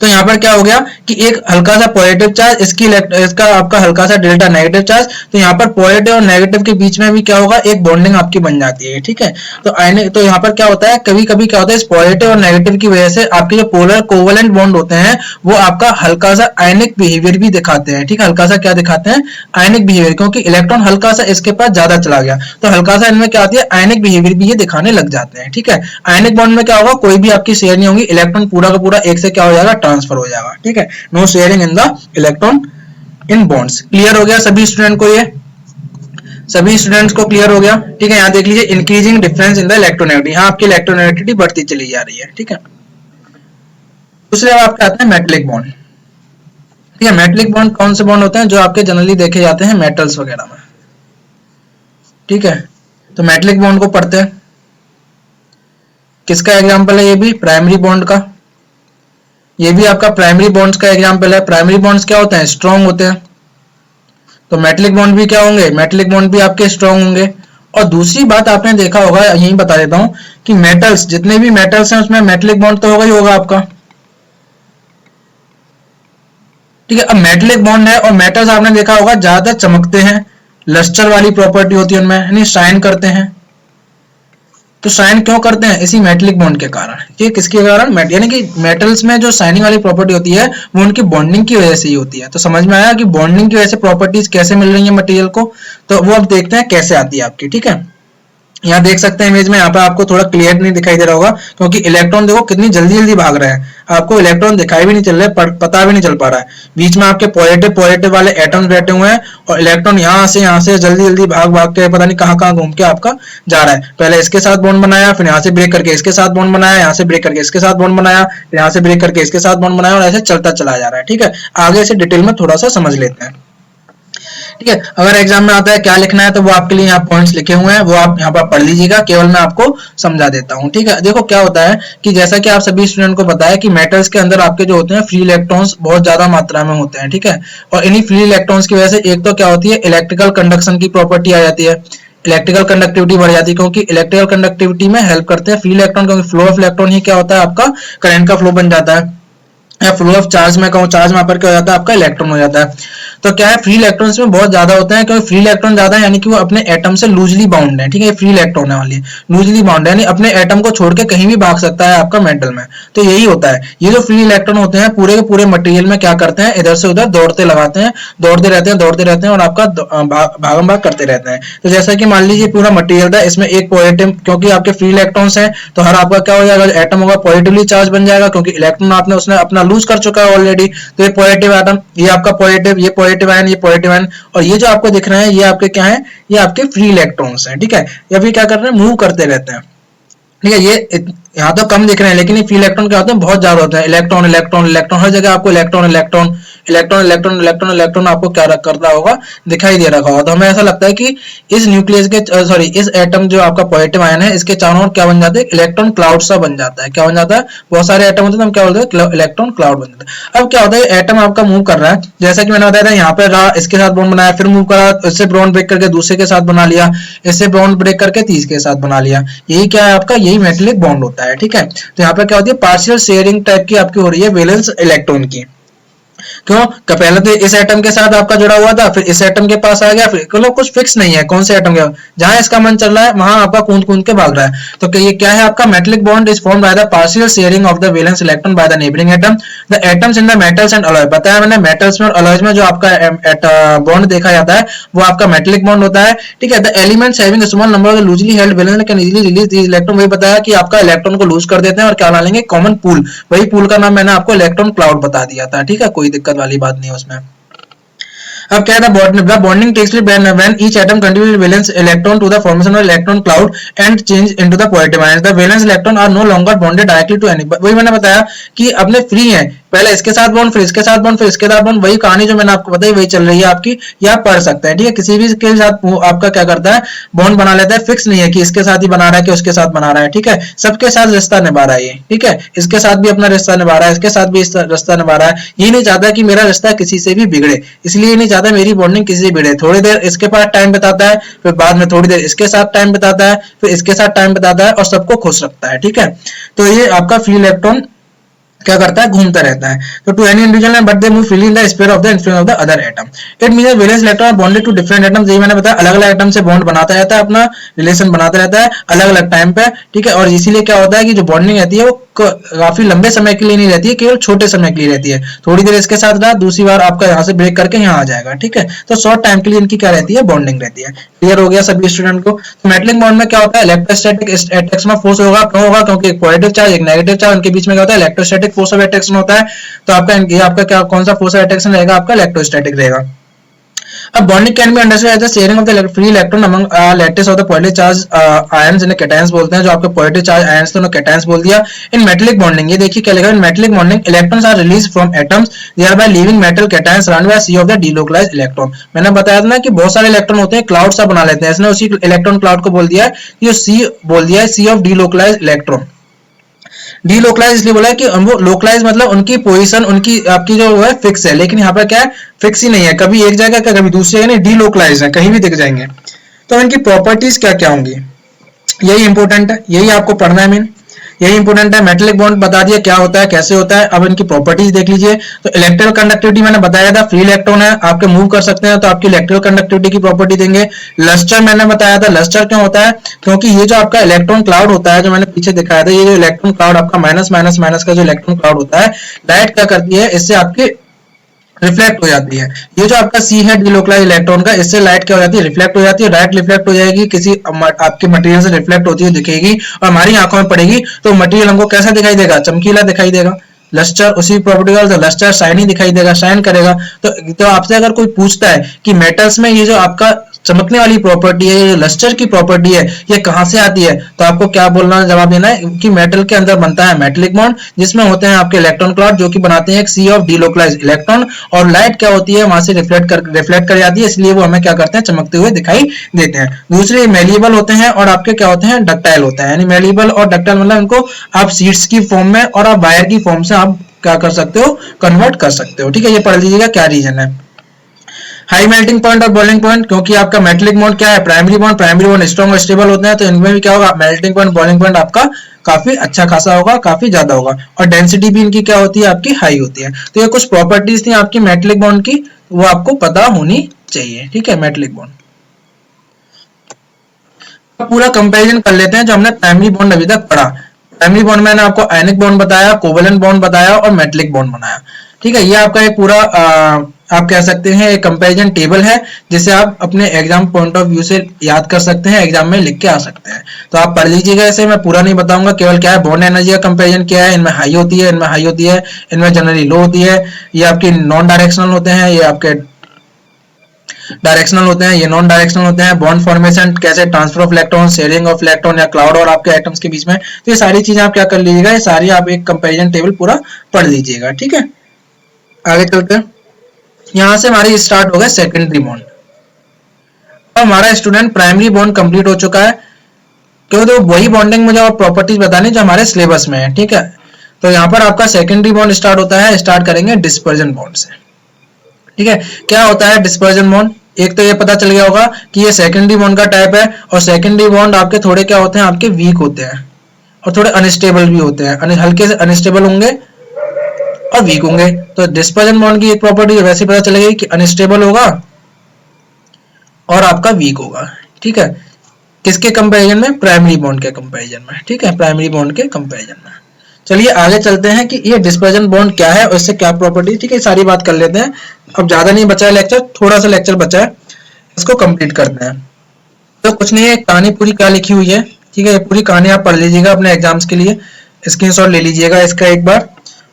तो यहाँ पर क्या हो गया कि एक हल्का सा पॉजिटिव चार्ज, इसका आपका हल्का सा डेल्टा नेगेटिव चार्ज, तो यहाँ पर पॉजिटिव और नेगेटिव के बीच में भी क्या होगा, एक बॉन्डिंग आपकी बन जाती है। ठीक है, तो यहाँ पर क्या होता है, कभी कभी क्या होता है, इस पॉजिटिव और नेगेटिव की वजह से आपके जो पोलर कोवेलेंट बॉन्ड होते हैं वो आपका हल्का सा आयनिक बिहेवियर भी दिखाते हैं। ठीक है, हल्का सा क्या दिखाते हैं, आयनिक बिहेवियर, क्योंकि इलेक्ट्रॉन हल्का सा इसके पास ज्यादा चला गया, तो हल्का सा इनमें क्या आती है, आयनिक बिहेवियर भी ये दिखाने लग जाते हैं। ठीक है, आयनिक बॉन्ड में क्या होगा, कोई भी आपकी शेयर नहीं होगी, इलेक्ट्रॉन पूरा का पूरा एक से क्या हो जाएगा, ट्रांसफर हो जाएगा। ठीक है, no sharing in the electron in bonds. Clear हो गया सभी स्टूडेंट को, ये सभी स्टूडेंट्स को क्लियर हो गया। ठीक है, यहाँ देख लीजिए, increasing difference in the electronegativity, यहाँ आपकी इलेक्ट्रोनेगेटिविटी बढ़ती चली जा रही है। ठीक है, दूसरे आपके आते हैं मेटलिक बॉन्ड। ठीक है, मेटलिक बॉन्ड कौन से बॉन्ड होते हैं, जो आपके जनरली देखे जाते हैं मेटल्स वगैरह में। ठीक है, तो मेटलिक बॉन्ड को पढ़ते हैं, किसका एग्जाम्पल है, ये भी प्राइमरी बॉन्ड का, ये भी आपका प्राइमरी बॉन्ड्स का एग्जांपल है। प्राइमरी बॉन्ड्स क्या होते हैं, स्ट्रॉन्ग होते हैं, तो मेटलिक बॉन्ड भी क्या होंगे, मेटलिक बॉन्ड भी आपके स्ट्रॉन्ग होंगे। और दूसरी बात आपने देखा होगा, यही बता देता हूं कि मेटल्स, जितने भी मेटल्स हैं उसमें मेटलिक बॉन्ड तो होगा ही होगा आपका। ठीक है, अब मेटलिक बॉन्ड है और मेटल्स आपने देखा होगा ज्यादा चमकते हैं, लस्टर वाली प्रॉपर्टी होती है उनमें, यानी शाइन करते हैं। तो शाइन क्यों करते हैं, इसी मेटलिक बॉन्ड के कारण। ये किसके कारण, यानी कि मेटल्स में जो शाइनिंग वाली प्रॉपर्टी होती है वो उनकी बॉन्डिंग की वजह से ही होती है। तो समझ में आया कि बॉन्डिंग की वजह से प्रॉपर्टीज कैसे मिल रही है मटेरियल को, तो वो अब देखते हैं कैसे आती है आपकी। ठीक है, यहाँ देख सकते हैं इमेज में, यहाँ पे आपको थोड़ा क्लियर नहीं दिखाई दे रहा होगा, क्योंकि इलेक्ट्रॉन देखो कितनी जल्दी जल्दी भाग रहे हैं, आपको इलेक्ट्रॉन दिखाई भी नहीं चल रहे, पता भी नहीं चल पा रहा है। बीच में आपके पॉजिटिव पॉजिटिव वाले एटम्स बैठे हुए हैं, और इलेक्ट्रॉन यहाँ से जल्दी जल्दी भाग भाग के पता नहीं कहाँ घूम के आपका जा रहा है। पहले इसके साथ बॉन्ड बनाया, फिर यहाँ से ब्रेक करके इसके साथ बॉन्ड बनाया, यहाँ से ब्रेक करके इसके साथ बॉन्ड बनाया, फिर यहाँ से ब्रेक करके इसके साथ बॉन्ड बनाया, और ऐसे चलता चला जा रहा है। ठीक है, आगे से डिटेल में थोड़ा सा समझ लेते हैं। ठीक है। अगर एग्जाम में आता है क्या लिखना है तो वो आपके लिए यहाँ पॉइंट्स लिखे हुए हैं, वो आप यहाँ पर पढ़ लीजिएगा, केवल मैं आपको समझा देता हूँ। ठीक है, देखो क्या होता है कि जैसा कि आप सभी स्टूडेंट को पता है कि मेटल्स के अंदर आपके जो होते हैं फ्री इलेक्ट्रॉन्स बहुत ज्यादा मात्रा में होते हैं। ठीक है, और इन्हीं फ्री इलेक्ट्रॉन्स की वजह से एक तो क्या होती है, इलेक्ट्रिकल कंडक्शन की प्रॉपर्टी आ जाती है, इलेक्ट्रिकल कंडक्टिविटी बढ़ जाती है, क्योंकि इलेक्ट्रिकल कंडक्टिविटी में हेल्प करते हैं फ्री इलेक्ट्रॉन, क्योंकि फ्लो ऑफ इलेक्ट्रॉन ही क्या होता है आपका करंट का फ्लो बन जाता है, या फ्लो ऑफ चार्ज में कहूं, चार्ज वहां पर क्या हो जाता है आपका इलेक्ट्रॉन हो जाता है। तो क्या है, फ्री इलेक्ट्रॉन्स में बहुत ज्यादा होते हैं, क्योंकि फ्री इलेक्ट्रॉन ज्यादा है यानी कि वो अपने एटम से लूजली बाउंड है। ठीक है, फ्री इलेक्ट्रॉन है वाली लूजली बाउंड है, यानी अपने एटम को छोड़ के कहीं भी भाग सकता है आपका मेटल में। तो यही होता है, ये जो फ्री इलेक्ट्रॉन होते हैं पूरे के पूरे मटेरियल में क्या करते हैं, इधर से उधर दौड़ते लगाते हैं, दौड़ते रहते हैं और आपका भागम भाग करते रहते हैं। तो जैसा कि मान लीजिए पूरा मटेरियल था, इसमें एक पॉजिटिव, क्योंकि आपके फ्री इलेक्ट्रॉन्स हैं तो हर आपका क्या हो जाएगा, एटम होगा पॉजिटिवली चार्ज बन जाएगा, क्योंकि इलेक्ट्रॉन आपने उसने अपना लूज कर चुका है ऑलरेडी। तो ये पॉजिटिव एटम, ये आपका पॉजिटिव, ये पॉजिटिव आयन, ये पॉजिटिव आयन, और ये जो आपको दिख रहे हैं ये आपके क्या है, ये आपके फ्री इलेक्ट्रॉन्स हैं। ठीक है, ये भी क्या कर रहे हैं, मूव करते रहते हैं। ठीक है, ये यहाँ तो कम दिख रहे हैं, लेकिन ये फ्री इलेक्ट्रॉन क्या होते हैं, बहुत ज्यादा होते हैं। इलेक्ट्रॉन इलेक्ट्रॉन इलेक्ट्रॉन, हर जगह आपको electron electron electron electron electron electron आपको क्या करता होगा, दिखाई दे रखा होगा। तो हमें ऐसा लगता है कि इस न्यूक्लियस के सॉरी इस एटम जो आपका पॉजिटिव आयन है, इसके चारों ओर क्या बन जाते हैं, इलेक्ट्रॉन क्लाउड सा बन जाता है। क्या बन जाता है, बहुत सारे एटम होते हैं, हम क्या बोलते हैं, इलेक्ट्रॉन क्लाउड बन जाता है। अब क्या होता है, एटम आपका मूव कर रहा है, जैसा कि मैंने बताया था, यहाँ पे रहा, इसके साथ बॉन्ड बनाया, फिर मूव करा, इससे बॉन्ड ब्रेक करके दूसरे के साथ बना लिया, इससे बॉन्ड ब्रेक करके तीसरे के साथ बना लिया। यही क्या है आपका, यही मेटेलिक बॉन्ड होता है। ठीक है, तो यहाँ पे क्या होती है, पार्शियल शेयरिंग टाइप की आपकी हो रही है वैलेंस इलेक्ट्रॉन की। क्यों, पहले तो इस एटम के साथ आपका जुड़ा हुआ था, फिर इस एटम के पास आ गया, फिर मतलब कुछ फिक्स नहीं है कौन से एटम के, जहां इसका मन चल रहा है वहां आपका कूद कूद के भाग रहा है। तो ये क्या है आपका, metallic bond is formed by the partial sharing of the valence electron by the neighbouring atom. The atoms in the metals and alloy, बताया मैंने, मेटल्स में और अलॉयज में जो आपका बॉन्ड देखा जाता है वो आपका मेटेलिक बॉन्ड होता है। ठीक है, the elements having a small number of loosely held valence can easily release these electron, वही बताया कि आपका इलेक्ट्रॉन को लूज कर देते हैं और क्या ला लेंगे, कॉमन पूल। वही पूल का नाम मैंने आपको इलेक्ट्रॉन क्लाउड बता दिया था। ठीक है, कोई दिक्कत वाली बात नहीं है उसमें। अब क्या था, bonding takes place when each atom contribute valence electron to the formation of electron cloud and change into the positive ions. The valence electron are no longer bonded directly to any, वही मैंने बताया कि अपने free हैं, पहले इसके साथ bond, फिर इसके साथ बॉन्ड, फिर इसके साथ बॉन्ड, वही कहानी जो मैंने आपको बताई वही चल रही है आपकी, ये आप पढ़ सकते हैं। ठीक है, किसी भी के साथ आपका क्या करता है, बॉन्ड बना लेता है, फिक्स नहीं है कि इसके साथ ही बना रहा है कि उसके साथ बना रहा है। ठीक है, सबके साथ रिश्ता निभा रहा है ये। ठीक है, इसके साथ भी अपना रिश्ता निभा रहा है, इसके साथ भी रिश्ता निभा रहा है। ये नहीं चाहता कि मेरा रिश्ता किसी से भी बिगड़े, इसलिए नहीं चाहता मेरी बॉन्डिंग किसी से बिगड़े। थोड़ी देर इसके पास टाइम बिताता है, फिर बाद में थोड़ी देर इसके साथ टाइम बिताता है, फिर इसके साथ टाइम बिताता है और सबको खुश रखता है। ठीक है, तो ये आपका फ्री इलेक्ट्रॉन क्या करता है, घूमता रहता है। तो to any individual but they move freely in the sphere of the influence of the other atom. It means valence electron are bonded to different atoms, यही मैंने बताया, अलग अलग एटम से बॉन्ड बनाता रहता है, अपना रिलेशन बनाता रहता है अलग अलग टाइम पे। ठीक है, और इसीलिए क्या होता है कि जो बॉन्डिंग रहती है वो काफी लंबे समय के लिए नहीं रहती है, केवल छोटे समय के लिए रहती है। थोड़ी देर इसके साथ रहा, दूसरी बार आपका यहाँ से ब्रेक करके यहाँ आ जाएगा। ठीक है, तो शॉर्ट टाइम के लिए इनकी क्या रहती है, बॉन्डिंग रहती है। क्लियर हो गया सभी स्टूडेंट को। तो मेटलिक बॉन्ड में क्या होता है, इलेक्ट्रोस्टैटिक अट्रैक्शन ऑफ फोर्स होगा, क्यों होगा, क्योंकि एक पॉजिटिव चार्ज एक नेगेटिव चार्ज, उनके बीच में क्या होता है, इलेक्ट्रोस्टैटिक फोर्स ऑफ अट्रैक्शन होता है। तो आपका क्या कौन सा फोर्स ऑफ अट्रैक्शन रहेगा, आपका इलेक्ट्रोस्टैटिक रहेगा। अब bonding can be understood as the sharing of the free electron among lattice of the positive charge ions, इन्हें कैटायंस बोलते हैं। जो आपके पॉजिटिव चार्ज आयंस थे उन्हें कैटायंस बोल दिया। इन मेटेलिक बॉन्डिंग, ये देखिए क्या लिखा है, in metallic bonding electrons are release from atoms thereby leaving metal cations surrounded by sea of the delocalised electron. मैंने बताया था ना कि बहुत सारे इलेक्ट्रॉन होते हैं, क्लाउड सा बना लेते हैं, इसने उसी इलेक्ट्रॉन क्लाउड को बोल दिया है, ये सी बोल दिया है, सी ऑफ डीलोकलाइज्ड इलेक्ट्रॉन। डीलोकलाइज इसलिए बोला है कि वो लोकलाइज मतलब उनकी पोजीशन, उनकी आपकी जो है फिक्स है, लेकिन यहाँ पर क्या है, फिक्स ही नहीं है, कभी एक जगह का कभी दूसरी जगह नहीं, डीलोकलाइज है, कहीं भी दिख जाएंगे। तो इनकी प्रॉपर्टीज क्या क्या होंगी, यही इंपॉर्टेंट है, यही आपको पढ़ना है। मेन यही इंपॉर्टेंट है। मेटेलिक बॉन्ड बता दिया क्या होता है, कैसे होता है। अब इनकी प्रॉपर्टीज देख लीजिए। तो इलेक्ट्रिकल कंडक्टिविटी मैंने बताया था, फ्री इलेक्ट्रॉन है, आपके मूव कर सकते हैं, तो आपकी इलेक्ट्रिकल कंडक्टिविटी की प्रॉपर्टी देंगे। लस्टर मैंने बताया था, लस्टर क्यों होता है, क्योंकि ये जो आपका इलेक्ट्रॉन क्लाउड होता है, जो मैंने पीछे दिखाया था, ये जो इलेक्ट्रॉन क्लाउड आपका माइनस माइनस माइनस का जो इलेक्ट्रॉन क्लाउड होता है, लाइट क्या करती है, इससे आपकी रिफ्लेक्ट हो जाती है। ये जो आपका सी है डीलोकलाइज इलेक्ट्रॉन का, इससे लाइट क्या हो जाती है, रिफ्लेक्ट हो जाती है। डायरेक्ट रिफ्लेक्ट हो जाएगी, किसी आपके मटेरियल से रिफ्लेक्ट होती हुई दिखेगी और हमारी आंखों में पड़ेगी, तो मटेरियल हमको कैसा दिखाई देगा, चमकीला दिखाई देगा। लस्टर उसी प्रॉपर्टी का, तो लस्टर शाइनी दिखाई देगा, शाइन करेगा। तो आपसे अगर कोई पूछता है कि मेटल्स में ये जो आपका चमकने वाली प्रॉपर्टी है, ये लस्टर की प्रॉपर्टी है, ये कहां से आती है? तो आपको क्या बोलना जवाब देना है कि मेटल के अंदर बनता है मेटेलिक बॉन्ड, जिसमें होते हैं आपके इलेक्ट्रॉन क्लाउड जो कि बनाते हैं एक सी ऑफ डिलोकलाइज्ड इलेक्ट्रॉन, और लाइट क्या होती है वहां से रिफ्लेक्ट कर जाती है, इसलिए वो हमें क्या करते हैं चमकते हुए दिखाई देते हैं। दूसरे मेलिएबल होते हैं और आपके क्या होते हैं डक्टाइल होते हैं, यानी मेलिएबल और डक्टाइल मतलब इनको आप सीड्स की फॉर्म में और आप वायर की फॉर्म से आप क्या कर सकते हो कन्वर्ट कर सकते हो। ठीक है, ये पढ़ लीजिएगा क्या रीजन है। हाई मेल्टिंग पॉइंट और बॉइलिंग पॉइंट, क्योंकि आपका मेटेलिक बॉन्ड क्या है प्राइमरी बॉन्ड स्ट्रॉन्ग और स्टेबल होते हैं, तो इनमें भी क्या होगा मेल्टिंग पॉइंट बॉइलिंग पॉइंट आपका काफी अच्छा खासा होगा, काफी ज्यादा होगा, और डेंसिटी भी इनकी क्या होती है आपकी हाई होती है। तो ये कुछ प्रॉपर्टीज थी आपकी मेटेलिक बॉन्ड की, वो आपको पता होनी चाहिए। ठीक है, मेटेलिक बॉन्ड पूरा कंपैरिजन कर लेते हैं जो हमने प्राइमरी बॉन्ड अभी तक पढ़ा। प्राइमरी बॉन्ड मैंने आपको आयनिक बॉन्ड बताया, कोवेलेंट बॉन्ड बताया और मेटेलिक बॉन्ड बनाया। ठीक है, ये आपका एक पूरा आप कह सकते हैं एक कंपैरिजन टेबल है, जिसे आप अपने एग्जाम पॉइंट ऑफ व्यू से याद कर सकते हैं, एग्जाम में लिख के आ सकते हैं। तो आप पढ़ लीजिएगा, ऐसे मैं पूरा नहीं बताऊंगा, केवल क्या है बॉन्ड एनर्जी का कंपैरिजन क्या है, इनमें हाई होती है, इनमें हाई होती है, इनमें जनरली लो होती है, ये आपकी नॉन डायरेक्शनल होते हैं, ये आपके डायरेक्शनल होते हैं, ये नॉन डायरेक्शनल होते हैं, बॉन्ड फॉर्मेशन कैसे, transfer of electron, sharing of electron या क्लाउड और आपके एटम्स के बीच में, तो ये सारी चीजें आप क्या कर लीजिएगा, ये सारी आप एक कंपैरिजन टेबल पूरा पढ़ लीजिएगा। ठीक है, आगे चलते हैं। यहां से हमारी स्टार्ट हो गया सेकेंडरी बॉन्ड। अब हमारा स्टूडेंट प्राइमरी बॉन्ड कंप्लीट हो चुका है, क्योंकि तो वही बॉन्डिंग मुझे और प्रॉपर्टीज बतानी जो हमारे सिलेबस में है। ठीक है, तो यहाँ पर आपका सेकेंडरी बॉन्ड स्टार्ट होता है, स्टार्ट करेंगे डिस्पर्जन बॉन्ड से। ठीक है, क्या होता है डिस्पर्जन बॉन्ड? एक तो ये पता चल गया होगा कि ये सेकेंडरी बॉन्ड का टाइप है, और सेकेंडरी बॉन्ड आपके थोड़े क्या होते हैं आपके वीक होते हैं और थोड़े अनस्टेबल भी होते हैं, हल्के से अनस्टेबल होंगे और वीक होंगे। तो डिस्पर्जन बॉन्ड की एक प्रॉपर्टी वैसे पता चलेगी कि अनस्टेबल होगा और आपका वीक होगा। ठीक है, किसके कंपैरिजन में? प्राइमरी बॉन्ड के कंपैरिजन में। ठीक है, प्राइमरी बॉन्ड के कंपैरिजन में। चलिए आगे चलते हैं कि ये डिस्पर्जन बॉन्ड क्या है और इससे क्या प्रॉपर्टी। ठीक है, सारी बात कर लेते हैं। अब ज्यादा नहीं बचा है लेक्चर, थोड़ा सा लेक्चर बचा है, इसको कंप्लीट करते हैं। तो कुछ नहीं है, कहानी पूरी क्या लिखी हुई है। ठीक है, ये पूरी कहानी आप पढ़ लीजिएगा अपने एग्जाम्स के लिए, स्क्रीनशॉट ले लीजिएगा इसका एक बार।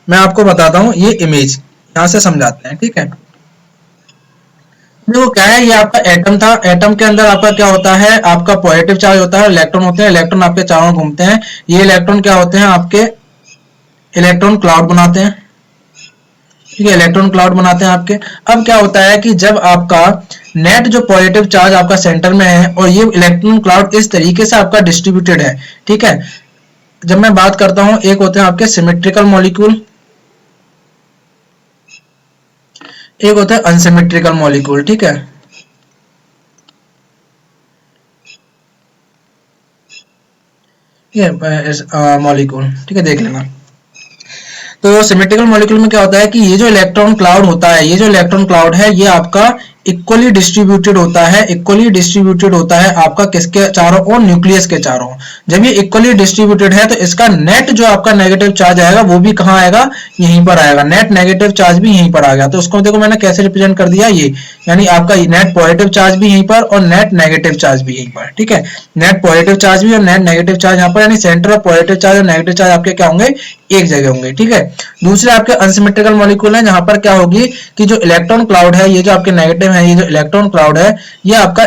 मैं आपको बताता हूँ ये इमेज, यहाँ से समझाते हैं। ठीक है, देखो क्या है, ये आपका एटम था, एटम के अंदर आपका क्या होता है, आपका पॉजिटिव चार्ज होता है, इलेक्ट्रॉन होते हैं, इलेक्ट्रॉन आपके चारों घूमते हैं, ये इलेक्ट्रॉन क्या होते हैं आपके इलेक्ट्रॉन क्लाउड बनाते हैं। ठीक है, इलेक्ट्रॉन क्लाउड बनाते हैं आपके। अब क्या होता है कि जब आपका नेट जो पॉजिटिव चार्ज आपका सेंटर में है और ये इलेक्ट्रॉन क्लाउड इस तरीके से आपका डिस्ट्रीब्यूटेड है। ठीक है, जब मैं बात करता हूं, एक होते हैं आपके सिमेट्रिकल मॉलिक्यूल, एक होता है अनसिमेट्रिकल मॉलिक्यूल। ठीक है, ये मॉलिक्यूल। ठीक है, देख लेना। तो सिमेट्रिकल मॉलिक्यूल में क्या होता है कि ये जो इलेक्ट्रॉन क्लाउड होता है, ये जो इलेक्ट्रॉन क्लाउड है, ये आपका इक्वली डिस्ट्रीब्यूटेड होता है, इक्वली डिस्ट्रीब्यूटेड होता है आपका किसके चारों ओर, न्यूक्लियस के चारों ओर। जब ये इक्वली डिस्ट्रीब्यूटेड है तो इसका नेट जो आपका नेगेटिव चार्ज आएगा वो भी कहां आएगा, यहीं पर आएगा, नेट नेगेटिव चार्ज भी यहीं पर आ गया। तो उसको देखो मैंने कैसे रिप्रेजेंट कर दिया, ये यानी आपका नेट पॉजिटिव चार्ज भी यहीं पर और नेट नेगेटिव चार्ज भी यहीं पर। ठीक है, नेट पॉजिटिव चार्ज भी और नेट नेगेटिव चार्ज यहाँ पर, यानी सेंटर ऑफ पॉजिटिव चार्ज और नेगेटिव चार्ज आपके क्या होंगे, एक जगह होंगे। ठीक है, दूसरे आपके अनसिमेट्रिकल मॉलिक्यूल है, जहां पर क्या होगी कि जो इलेक्ट्रॉन क्लाउड है, ये जो आपके नेगेटिव है, ये जो इलेक्ट्रॉन क्लाउड है, ये आपका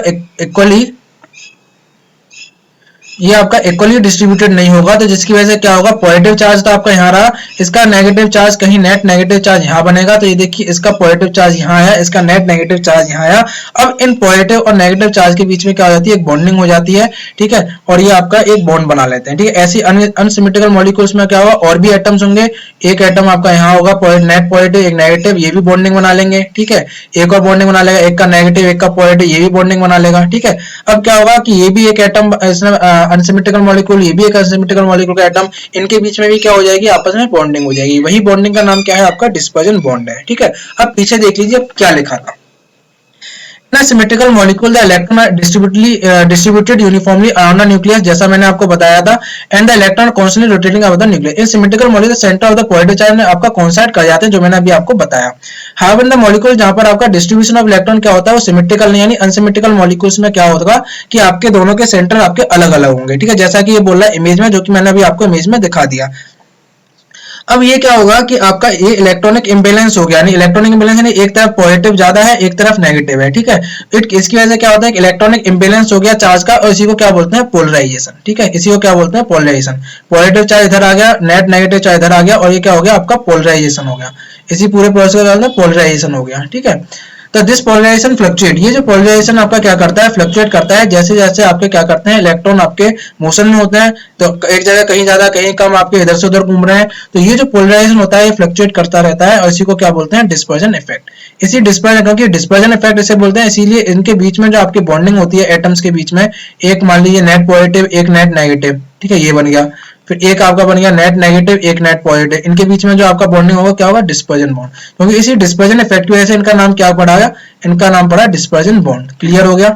इक्वली डिस्ट्रीब्यूटेड नहीं होगा। तो जिसकी वजह से क्या होगा, पॉजिटिव चार्ज तो आपका यहाँ रहा, इसका नेगेटिव चार्ज कहीं नेट नेगेटिव चार्ज यहाँ बनेगा। तो ये देखिए इसका पॉजिटिव चार्ज यहाँ आया, इसका नेट नेगेटिव चार्ज यहाँ आया। अब इन पॉजिटिव और नेगेटिव चार्ज के बीच में क्या हो जाती है, एक बॉन्डिंग हो जाती है। ठीक है, और ये आपका एक बॉन्ड बना लेते हैं। ठीक है, ऐसी अनसिमेट्रिकल मॉलिक्यूल्स में क्या होगा, और भी एटम्स होंगे, एक एटम आपका यहाँ होगा नेट पॉजिटिव, एक नेगेटिव, ये भी बॉन्डिंग बना लेंगे। ठीक है, एक और बॉन्डिंग बना लेगा, एक का नेगेटिव एक का पॉजिटिव, ये भी बॉन्डिंग बना लेगा। ठीक है, अब क्या होगा कि ये भी एक एटम अनसिमेट्रिकल मॉलिक्यूल, ये भी एक अनसिमेट्रिकल मॉलिक्यूल का एटम, इनके बीच में भी क्या हो जाएगी, आपस में बॉन्डिंग हो जाएगी। वही बॉन्डिंग का नाम क्या है आपका, डिस्पर्जन बॉन्ड है। ठीक है, अब पीछे देख लीजिए अब क्या लिखा था। In a symmetrical molecule, the electron are distributed uniformly around the nucleus, जैसा मैंने आपको बताया था, and the electron constantly rotating above the nucleus. In symmetrical molecule, the center of the positive charge में आपका coincide कर जाते हैं, जो मैंने अभी आपको बताया। However, in the molecule जहाँ पर आपका distribution of electron क्या होता है, वो symmetrical नहीं, यानी unsymmetrical molecules में क्या होगा कि आपके दोनों के सेंटर आपके अलग अलग होंगे। ठीक है, जैसा कि ये बोल रहा है इमेज में, जो कि मैंने अभी आपको इमेज में दिखा दिया। अब ये क्या होगा कि आपका ये इलेक्ट्रॉनिक इम्बैलेंस हो गया, यानी इलेक्ट्रॉनिक इम्बैलेंस यानी एक तरफ पॉजिटिव ज्यादा है एक तरफ नेगेटिव है, ठीक है। इसकी वजह से क्या होता है कि इलेक्ट्रॉनिक इम्बैलेंस हो गया चार्ज का, और इसी को क्या बोलते हैं पोलराइजेशन, ठीक है, इसी को क्या बोलते हैं पोलराइजेशन। पॉजिटिव चार्ज इधर आ गया, नेट नेगेटिव चार्ज इधर आ गया, और ये क्या हो गया आपका पोलराइजेशन हो गया। इसी पूरे प्रोसेस का पोलराइजेशन हो गया, ठीक है। तो दिस पोलराइजेशन फ्लक्चुएट, ये जो पोलराइजेशन आपका क्या करता है फ्लक्चुएट करता है, जैसे जैसे आपके क्या करते हैं इलेक्ट्रॉन आपके मोशन में होते हैं, तो एक जगह कहीं ज्यादा कहीं कम आपके इधर से उधर घूम रहे हैं, तो ये जो पोलराइजेशन होता है ये फ्लक्चुएट करता रहता है, और इसी को क्या बोलते हैं डिस्पर्जन इफेक्ट। इसी डिस्पर्जन, क्योंकि डिस्पर्जन इफेक्ट इसे बोलते हैं, इसीलिए इनके बीच में जो आपकी बॉन्डिंग होती है एटम्स के बीच में, एक मान लीजिए नेट पॉजिटिव एक नेट नेगेटिव, ठीक है, ये बन गया, फिर एक आपका बन गया नेट नेगेटिव एक नेट पॉजिटिव, इनके बीच में जो आपका बॉन्डिंग होगा क्या होगा डिस्पर्जन बॉन्ड, क्योंकि इसी डिस्पर्जन इफेक्ट की वजह से इनका नाम क्या पड़ा, इनका नाम पड़ा डिस्पर्जन बॉन्ड। क्लियर हो गया।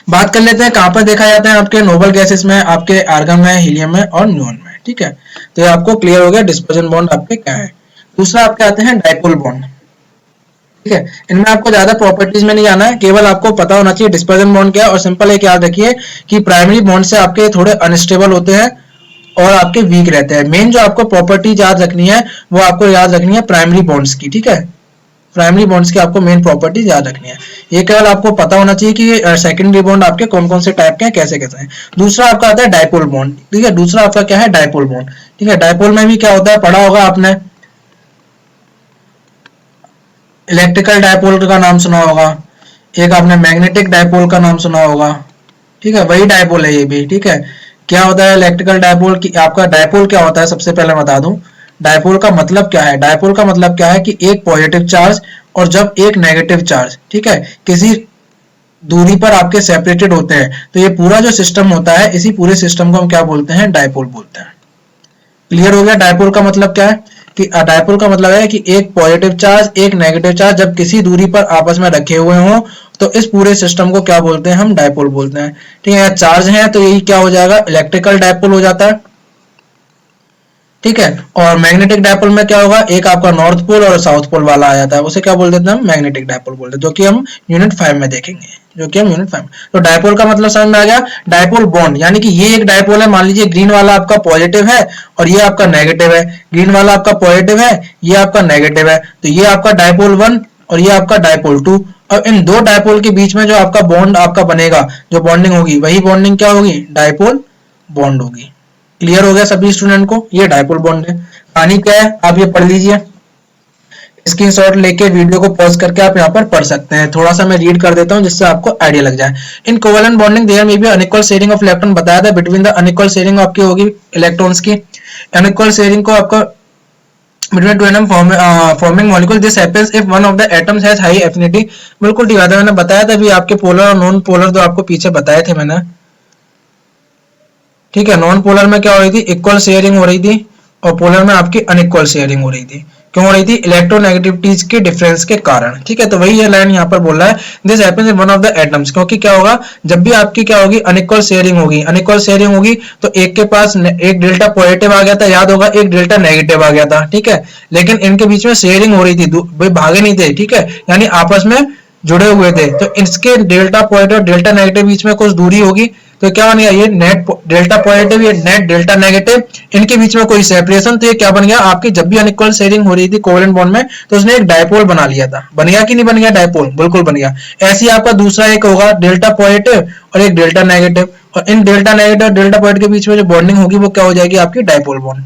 बात कर लेते हैं कहां पर देखा जाता है आपके नोबल गैसेस में, आपके आर्गन में, हीलियम में और न्यून में, ठीक है। तो ये आपको क्लियर हो गया डिस्पर्जन बॉन्ड आपके क्या है। दूसरा आपके आते हैं डाइपोल बॉन्ड, ठीक है। इनमें आपको ज्यादा प्रॉपर्टीज में नहीं जाना है, केवल आपको पता होना चाहिए डिस्पर्जन बॉन्ड क्या है, और सिंपल एक याद रखिए कि प्राइमरी बॉन्ड से आपके थोड़े अनस्टेबल होते हैं और आपके वीक रहते हैं। मेन जो आपको प्रॉपर्टी याद रखनी है वो आपको याद रखनी है प्राइमरी बॉन्ड्स की, ठीक है, प्राइमरी बॉन्ड्स की आपको मेन प्रॉपर्टीज याद रखनी है। ये केवल आपको पता होना चाहिए कि सेकेंडरी बॉन्ड आपके कौन कौन से टाइप के हैं, कैसे कैसे हैं। दूसरा आपका आता है डाइपोल बॉन्ड, ठीक है, दूसरा आपका क्या है डाइपोल बॉन्ड, ठीक है। डाइपोल में भी क्या होता है पढ़ा होगा आपने, इलेक्ट्रिकल डाइपोल का नाम सुना होगा, एक आपने मैग्नेटिक डाइपोल का नाम सुना होगा, ठीक है, वही डाइपोल है ये भी, ठीक है। क्या होता है इलेक्ट्रिकल डाइपोल की, आपका डाइपोल क्या होता है सबसे पहले बता दूं, डाइपोल का मतलब क्या है, डाइपोल का मतलब क्या है कि एक पॉजिटिव चार्ज और जब एक नेगेटिव चार्ज, ठीक है, किसी दूरी पर आपके सेपरेटेड होते हैं, तो ये पूरा जो सिस्टम होता है इसी पूरे सिस्टम को हम क्या बोलते हैं डाइपोल बोलते हैं। क्लियर हो गया। डाइपोल का मतलब क्या है कि डाइपोल का मतलब है कि एक पॉजिटिव चार्ज एक नेगेटिव चार्ज जब किसी दूरी पर आपस में रखे हुए हों तो इस पूरे सिस्टम को क्या बोलते हैं हम डाइपोल बोलते हैं, ठीक है। चार्ज है तो यही क्या हो जाएगा इलेक्ट्रिकल डाइपोल हो जाता है, ठीक है। और मैग्नेटिक डाइपोल में क्या होगा, एक आपका नॉर्थ पोल और साउथ पोल वाला आ जाता है, उसे क्या बोल देते हैं हम मैग्नेटिक डाइपोल बोलते हैं, जो कि हम यूनिट 5 में देखेंगे, जो कि हम यूनिट 5 में। तो डाइपोल का मतलब समझ में आ गया। डाइपोल बॉन्ड यानी कि ये एक डाइपोल है, मान लीजिए ग्रीन वाला आपका पॉजिटिव है और ये आपका नेगेटिव है, ग्रीन वाला आपका पॉजिटिव है ये आपका नेगेटिव है, तो ये आपका डाइपोल 1 और ये आपका डाइपोल 2। और इन दो डाइपोल के बीच में जो आपका बॉन्ड आपका बनेगा, जो बॉन्डिंग होगी वही बॉन्डिंग क्या होगी डाइपोल बॉन्ड होगी। क्लियर हो गया सभी स्टूडेंट को, ये डाइपोल बॉन्ड है। कहानी क्या है आप ये पढ़ लीजिए, स्क्रीनशॉट लेके वीडियो को पॉज करके आप यहाँ पर पढ़ सकते हैं। थोड़ा सा मैं रीड कर देता हूँ जिससे आपको आइडिया लग जाए। In covalent bonding there may be unequal sharing of electron, बताया था बिटवीन द अनइक्वल शेयरिंग आपकी होगी इलेक्ट्रॉन्स की, अनइक्वल शेयरिंग को आपका between two atom forming molecule this happens if one of the atoms has high affinity। बिल्कुल ठीक है, मैंने बताया था अभी आपके पोलर और नॉन पोलर तो आपको पीछे बताए थे मैंने, ठीक है। नॉन पोलर में क्या हो रही थी इक्वल शेयरिंग हो रही थी और पोलर में आपकी अनइक्वल शेयरिंग हो रही थी। क्यों हो रही थी इलेक्ट्रोनेगेटिविटीज के डिफरेंस के कारण, ठीक है। तो वही ये लाइन यहाँ पर बोल रहा है this happens in one of the atoms, क्योंकि क्या होगा जब भी आपकी क्या होगी अनइक्वल शेयरिंग होगी, अनइक्वल शेयरिंग होगी तो एक के पास एक डेल्टा पॉजिटिव आ गया था, याद होगा, एक डेल्टा नेगेटिव आ गया था, ठीक है। लेकिन इनके बीच में शेयरिंग हो रही थी, भाई भागे नहीं थे, ठीक है, यानी आपस में जुड़े हुए थे। तो इसके डेल्टा पॉजिटिव और डेल्टा नेगेटिव बीच में कुछ दूरी होगी, तो क्या बन गया ये नेट डेल्टा पॉजिटिव ये नेट डेल्टा नेगेटिव, इनके बीच में कोई सेपरेशन, तो ये क्या बन गया आपकी जब भी अनइक्वल शेयरिंग हो रही थी कोवेलेंट बॉन्ड में तो उसने एक डाइपोल बना लिया था। बन गया कि नहीं बन गया डाइपोल, बिल्कुल बन गया। ऐसे ही आपका दूसरा एक होगा डेल्टा पॉजिटिव और एक डेल्टा नेगेटिव, और इन डेल्टा नेगेटिव और डेल्टा पॉजिटिव के बीच में जो बॉन्डिंग होगी वो क्या हो जाएगी आपकी डाइपोल बॉन्ड।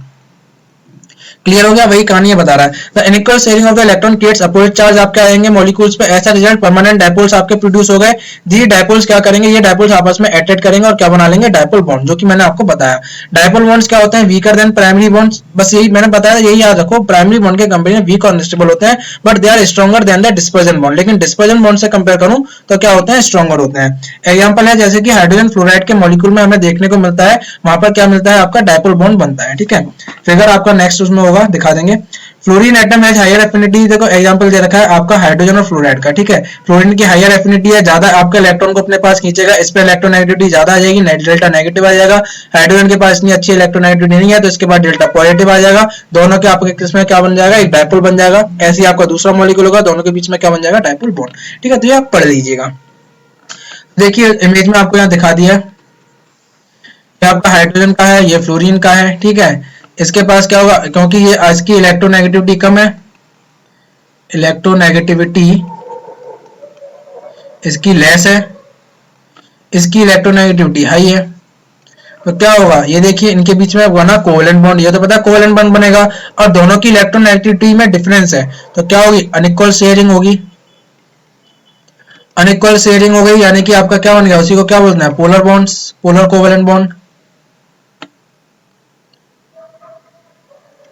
क्लियर हो गया, वही कहानी बता रहा है। The unequal sharing of the electron creates opposite charge आपके आएंगे मॉलिक्यूल्स पे, ऐसा रिजल्ट परमानेंट डाइपोल्स आपके प्रोड्यूस हो गए। ये डाइपोल्स क्या करेंगे, ये डाइपोल्स आपस में अट्रैक्ट करेंगे और क्या बना लेंगे डाइपोल बॉन्ड, जो कि मैंने आपको बताया। डाइपोल बॉन्ड्स क्या होते हैं वीकर देन प्राइमरी बॉन्ड्स, बस यही मैंने बताया, यही याद रखो। प्राइमरी बॉन्ड के कंपेयर में वीक और अनस्टेबल होते हैं but they are stronger than the dispersion bond, लेकिन डिस्पर्जन बॉन्ड से कंपेयर करूं तो क्या होते हैं स्ट्रॉन्गर होते हैं। एग्जांपल है जैसे कि हाइड्रोजन फ्लोराइड के मॉलिक्यूल में हमें देखने को मिलता है, वहां पर क्या मिलता है आपका डाइपोल बॉन्ड बनता है, ठीक है। फिगर आपका नेक्स्ट उसमें होगा, दिखा देंगे। Fluorine atom has higher affinity, देखो एग्जांपल दे रखा है आपका हाइड्रोजन और फ्लोराइड का, ठीक है। फ्लोरीन की हायर एफिनिटी है, ज्यादा आपका इलेक्ट्रॉन को अपने पास खींचेगा, इस पे इलेक्ट्रोनेगेटिविटी ज्यादा आ जाएगी, डेल्टा नेगेटिव आ जाएगा। हाइड्रोजन के पास इतनी अच्छी इलेक्ट्रोनेगेटिविटी नहीं है तो इसके बाद डेल्टा पॉजिटिव आ जाएगा, दोनों के आपके किसमें क्या बन जाएगा एक डाइपोल बन जाएगा। ऐसे ही आपका दूसरा मॉलिक्यूल होगा, दोनों के बीच में क्या बन जाएगा डाइपोल बॉन्ड, ठीक है। तो ये आप पढ़ लीजिएगा। देखिए इमेज में आपको यहाँ दिखा दिया है, आपका हाइड्रोजन का है, ये फ्लोरीन का है, ठीक है। इसके पास क्या होगा, क्योंकि ये आज की इलेक्ट्रोनेगेटिविटी कम है, इलेक्ट्रोनेगेटिविटी इसकी लेस है, इसकी इलेक्ट्रोनेगेटिविटी हाई है, तो क्या होगा, ये देखिए इनके बीच में बना कोवेलेंट बॉन्ड, ये तो पता है कोवेलेंट बॉन्ड बनेगा, और दोनों की इलेक्ट्रोनेगेटिविटी में डिफरेंस है, तो क्या होगी, अनइक्वल शेयरिंग होगी, अनइक्वल शेयरिंग हो गई, यानी कि आपका क्या बन गया, उसी को क्या बोलते हैं, polar bonds, polar covalent bond.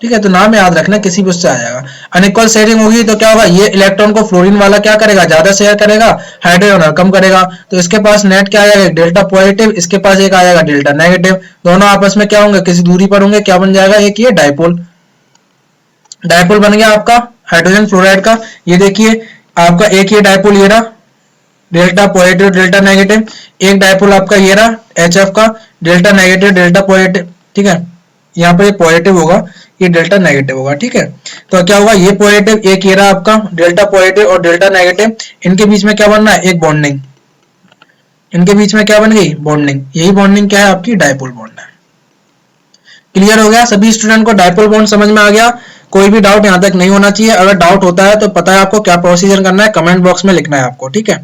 ठीक है, तो नाम याद रखना, किसी भी उससे आ जाएगा। अनइक्वल शेयरिंग होगी तो क्या होगा, ये इलेक्ट्रॉन को फ्लोरीन वाला क्या करेगा, ज्यादा शेयर करेगा, हाइड्रोजन कम करेगा, तो इसके पास नेट क्या आ जाएगा, डेल्टा पॉजिटिव, इसके पास एक आ जाएगा डेल्टा नेगेटिव, दोनों आपस में क्या होंगे, किसी दूरी पर होंगे, क्या बन जाएगा, एक ये डायपोल, डायपोल बन गया आपका हाइड्रोजन फ्लोराइड का। ये देखिए आपका एक ये डायपोल ये रहा, डेल्टा पॉजिटिव डेल्टा नेगेटिव, एक डायपोल आपका ये रहा HF का, डेल्टा नेगेटिव डेल्टा पॉजिटिव। ठीक है, यहाँ पर ये पॉजिटिव होगा, ये डेल्टा नेगेटिव होगा। ठीक है, तो क्या होगा, ये पॉजिटिव, एक ये रहा आपका डेल्टा पॉजिटिव और डेल्टा नेगेटिव, इनके बीच में क्या बनना है, एक बॉन्डिंग, इनके बीच में क्या बन गई, बॉन्डिंग, यही बॉन्डिंग क्या है, आपकी डायपोल बॉन्ड है। क्लियर हो गया सभी स्टूडेंट को, डायपोल बॉन्ड समझ में आ गया, कोई भी डाउट यहाँ तक नहीं होना चाहिए, अगर डाउट होता है तो पता है आपको क्या प्रोसीजर करना है, कमेंट बॉक्स में लिखना है आपको। ठीक है,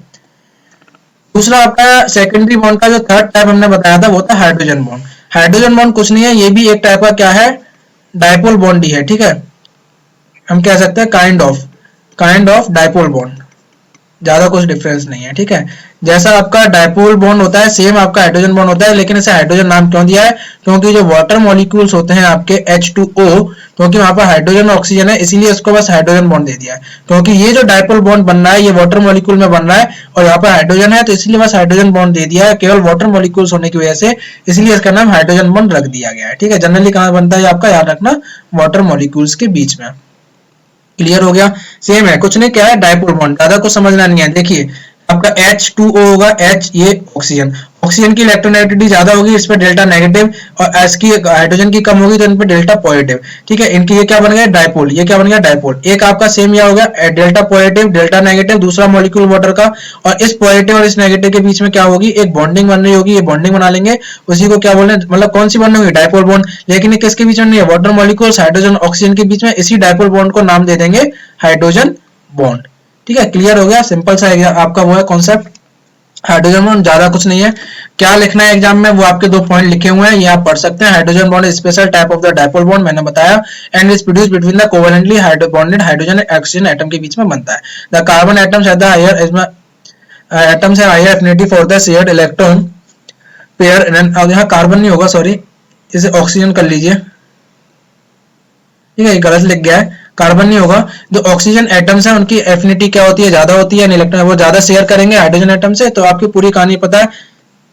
दूसरा आपका सेकेंडरी बॉन्ड का जो थर्ड टाइप हमने बताया था वो था हाइड्रोजन बॉन्ड। हाइड्रोजन बॉन्ड कुछ नहीं है, ये भी एक टाइप का क्या है, डायपोल बॉन्ड ही है। ठीक है, हम कह सकते हैं काइंड ऑफ डायपोल बॉन्ड, ज्यादा कुछ डिफरेंस नहीं है। ठीक है, जैसा आपका डायपोल बॉन्ड होता है सेम आपका हाइड्रोजन बॉन्ड होता है, लेकिन इसे हाइड्रोजन नाम क्यों दिया है, क्योंकि जो वाटर मॉलिक्यूल्स होते हैं आपके H2O, क्योंकि वहां पर हाइड्रोजन और ऑक्सीजन है, इसीलिए इसको बस हाइड्रोजन बॉन्ड दे दिया है। क्योंकि ये जो डायपोल बॉन्ड बन रहा है ये वाटर मॉलिक्यूल में बन रहा है और यहाँ पर हाइड्रोजन है, तो इसलिए बस हाइड्रोजन बॉन्ड दे दिया है, केवल वाटर मॉलिक्यूल्स होने की वजह से, इसलिए इसका नाम हाइड्रोजन बॉन्ड रख दिया गया है। ठीक है, जनरली कहाँ बनता है आपका, याद रखना, वाटर मॉलिक्यूल्स के बीच में। क्लियर हो गया, सेम है, कुछ नहीं, क्या है, डायपोल बॉन्ड, ज्यादा कुछ समझना नहीं है। देखिए आपका H2O होगा, H ये ऑक्सीजन, ऑक्सीजन की इलेक्ट्रोनेगेटिविटी ज्यादा होगी, इस पे डेल्टा नेगेटिव, और एस की हाइड्रोजन की कम होगी तो इन पे डेल्टा पॉजिटिव। ठीक है, इनकी ये क्या बन गया, डायपोल, ये क्या बन गया, डायपोल। एक आपका सेम यह हो गया डेल्टा पॉजिटिव डेल्टा नेगेटिव, दूसरा मॉलिक्यूल वाटर का, और इस पॉजिटिव और इस नेगेटिव के बीच में क्या होगी, एक बॉन्डिंग बन रही होगी, ये बॉन्डिंग बना लेंगे, उसी को क्या बोल रहे हैं, मतलब कौन सी बॉन्डिंग होगी, डायपोल बॉन्ड। लेकिन ये किसके बीच में नहीं है, वाटर मॉलिक्यूल्स हाइड्रोजन ऑक्सीजन के बीच में, इसी डायपोल बॉन्ड को नाम दे देंगे हाइड्रोजन बॉन्ड। ठीक है, क्लियर हो गया, सिंपल सा आपका वो है कॉन्सेप्ट हाइड्रोजन बॉन्ड, ज्यादा कुछ नहीं है। क्या लिखना है एग्जाम में, वो आपके 2 पॉइंट लिखे हुए हैं, ये आप पढ़ सकते हैं। Hydrogen bond special type of the dipole bond, मैंने बताया, and is produced between the covalently hydrobonded hydrogen and oxygen atom के बीच में बनता है। The carbon atoms have the higher atoms have higher affinity for the shared electron pair, और यहाँ carbon नहीं होगा, सॉरी, इसे ऑक्सीजन कर लीजिए। ठीक है, गलत लिख गया है, कार्बन नहीं होगा। जो ऑक्सीजन एटम्स हैं उनकी एफिनिटी क्या होती है, ज्यादा होती है, इलेक्ट्रॉन वो ज्यादा शेयर करेंगे हाइड्रोजन एटम से, तो आपकी पूरी कहानी पता है,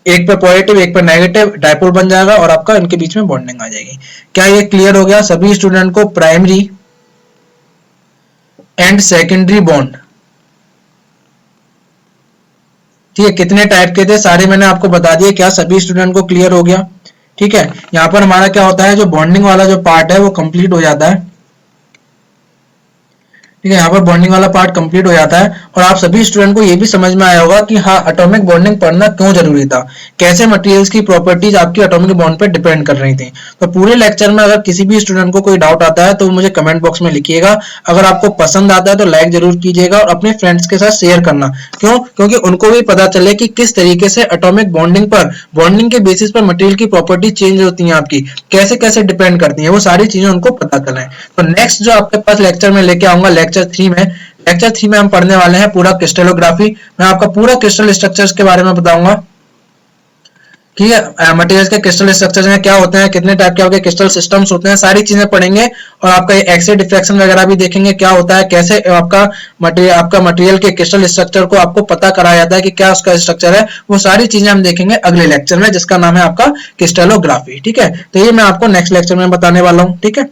एक पे पॉजिटिव एक पे नेगेटिव, डायपोल बन जाएगा और आपका इनके बीच में बॉन्डिंग आ जाएगी। क्या ये क्लियर हो गया सभी स्टूडेंट को, प्राइमरी एंड सेकेंडरी बॉन्ड। ठीक है, कितने टाइप के थे सारे मैंने आपको बता दिए, क्या सभी स्टूडेंट को क्लियर हो गया। ठीक है, यहाँ पर हमारा क्या होता है, जो बॉन्डिंग वाला जो पार्ट है वो कंप्लीट हो जाता है। ठीक है, यहाँ पर बॉन्डिंग वाला पार्ट कंप्लीट हो जाता है, और आप सभी स्टूडेंट को ये भी समझ में आया होगा कि हाँ एटॉमिक बॉन्डिंग पढ़ना क्यों जरूरी था, कैसे मटेरियल्स की प्रॉपर्टीज आपकी एटॉमिक बॉन्ड पे डिपेंड कर रही थी। तो पूरे लेक्चर में अगर किसी भी स्टूडेंट को कोई डाउट आता है तो मुझे कमेंट बॉक्स में लिखिएगा। अगर आपको पसंद आता है तो लाइक जरूर कीजिएगा और अपने फ्रेंड्स के साथ शेयर करना, क्यों, क्योंकि उनको भी पता चले कि किस तरीके से एटॉमिक बॉन्डिंग पर, बॉन्डिंग के बेसिस पर मटेरियल की प्रॉपर्टी चेंज होती है, आपकी कैसे कैसे डिपेंड करती है, वो सारी चीजें उनको पता चले। तो नेक्स्ट जो आपके पास लेक्चर में लेके आऊंगा, लेक्चर 3 में हम पढ़ने वाले हैं पूरा क्रिस्टलोग्राफी। मैं आपका पूरा क्रिस्टल स्ट्रक्चर्स के बारे में बताऊंगा। ठीक है, मटेरियल्स के क्रिस्टल स्ट्रक्चर्स में क्या होते हैं, कितने टाइप के आपके क्रिस्टल सिस्टम्स होते हैं, सारी चीजें पढ़ेंगे। और आपका ये एक्स रे डिफ्रैक्शन वगैरह भी देखेंगे, क्या होता है, कैसे आपका मटेरियल के क्रिस्टल स्ट्रक्चर को आपको पता कराया जाता है कि क्या उसका स्ट्रक्चर है, वो सारी चीजें हम देखेंगे अगले लेक्चर में, जिसका नाम है आपका क्रिस्टलोग्राफी। ठीक है, तो ये मैं आपको नेक्स्ट लेक्चर में बताने वाला हूँ। ठीक है,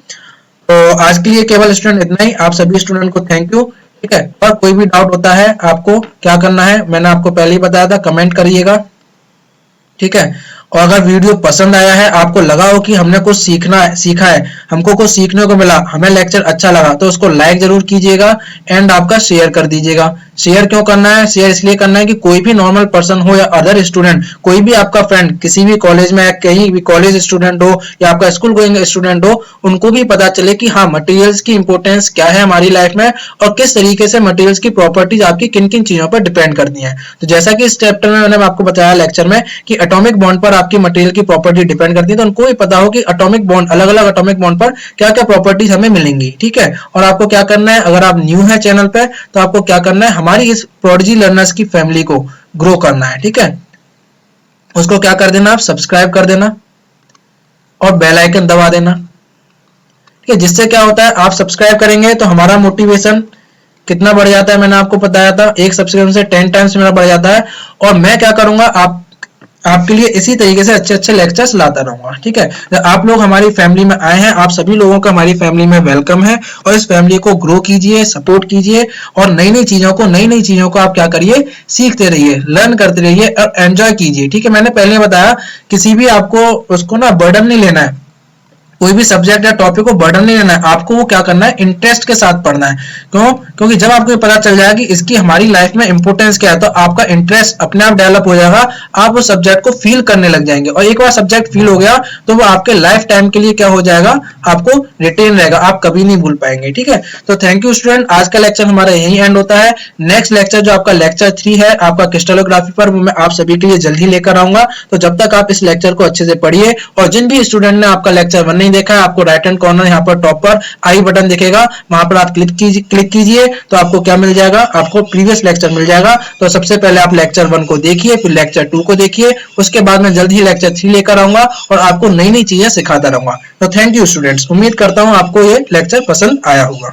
तो आज के लिए केवल स्टूडेंट इतना ही, आप सभी स्टूडेंट को थैंक यू। ठीक है, और कोई भी डाउट होता है आपको क्या करना है, मैंने आपको पहले ही बताया था, कमेंट करिएगा। ठीक है, और अगर वीडियो पसंद आया है, आपको लगा हो कि हमने कुछ सीखा है, हमको कुछ सीखने को मिला, हमें लेक्चर अच्छा लगा, तो उसको लाइक जरूर कीजिएगा एंड आपका शेयर कर दीजिएगा। शेयर क्यों करना है? शेयर इसलिए करना है कि कोई भी नॉर्मल पर्सन हो या अदर स्टूडेंट, कोई भी आपका फ्रेंड किसी भी कॉलेज में, कहीं भी कॉलेज स्टूडेंट हो या आपका स्कूल गोइंग स्टूडेंट हो, उनको भी पता चले कि हाँ, मटेरियल्स की इंपॉर्टेंस क्या है हमारी लाइफ में और किस तरीके से मटेरियल्स की प्रॉपर्टीज आपकी किन किन चीजों पर डिपेंड करती हैं। तो जैसा कि इस चैप्टर में मैंने आपको बताया लेक्चर में कि एटॉमिक बॉन्ड पर आपकी मटेरियल की प्रॉपर्टी डिपेंड करती है, तो उनको भी पता हो कि एटॉमिक बॉन्ड, अलग अलग एटॉमिक बॉन्ड पर क्या क्या प्रॉपर्टीज हमें मिलेंगी। ठीक है, और आपको क्या करना है, अगर आप न्यू है चैनल पे, तो आपको क्या करना है, हमारी इस प्रोडिजी लर्नर्स की फैमिली को ग्रो करना है। ठीक है, उसको क्या कर देना, आप सब्सक्राइब कर देना और बेल आइकन दबा देना। ठीक है, जिससे क्या होता है, आप सब्सक्राइब करेंगे तो हमारा मोटिवेशन कितना बढ़ जाता है, मैंने आपको बताया था, एक सब्सक्रिप्शन से 10 टाइम्स मेरा बढ़ जाता है। और मैं क्या करूंगा, आपके लिए इसी तरीके से अच्छे अच्छे लेक्चर्स लाता रहूंगा। ठीक है, आप लोग हमारी फैमिली में आए हैं, आप सभी लोगों का हमारी फैमिली में वेलकम है, और इस फैमिली को ग्रो कीजिए, सपोर्ट कीजिए, और नई नई चीजों को आप क्या करिए, सीखते रहिए, लर्न करते रहिए और एंजॉय कीजिए। ठीक है, मैंने पहले बताया, किसी भी आपको उसको ना बर्डन नहीं लेना है, कोई भी सब्जेक्ट या टॉपिक को बर्डन नहीं लेना है, आपको वो क्या करना है, इंटरेस्ट के साथ पढ़ना है। क्यों? क्योंकि जब आपको पता चल जाएगा कि इसकी हमारी लाइफ में इंपॉर्टेंस क्या है, तो आपका इंटरेस्ट अपने आप डेवलप हो जाएगा, आप उस सब्जेक्ट को फील करने लग जाएंगे, और एक बार सब्जेक्ट फील हो गया तो वो आपके लाइफ टाइम के लिए क्या हो जाएगा, आपको रिटेन रहेगा, आप कभी नहीं भूल पाएंगे। ठीक है, तो थैंक यू स्टूडेंट, आज का लेक्चर हमारा यही एंड होता है। नेक्स्ट लेक्चर जो आपका लेक्चर 3 है आपका क्रिस्टलोग्राफी पर, वो मैं आप सभी के लिए जल्द ही लेकर आऊंगा। तो जब तक आप इस लेक्चर को अच्छे से पढ़िए, और जिन भी स्टूडेंट ने आपका लेक्चर 1 नहीं देखा है, आपको राइट हैंड कॉर्नर यहाँ पर टॉप पर आई बटन दिखेगा, वहां पर आप क्लिक कीजिए, तो आपको क्या मिल जाएगा, आपको प्रीवियस लेक्चर मिल जाएगा। तो सबसे पहले आप लेक्चर 1 को देखिए, फिर लेक्चर 2 को देखिए, उसके बाद मैं जल्द ही लेक्चर 3 लेकर आऊंगा और आपको नई नई चीजें सिखाता रहूंगा। तो थैंक यू स्टूडेंट्स, उम्मीद करता हूं आपको ये लेक्चर पसंद आया होगा।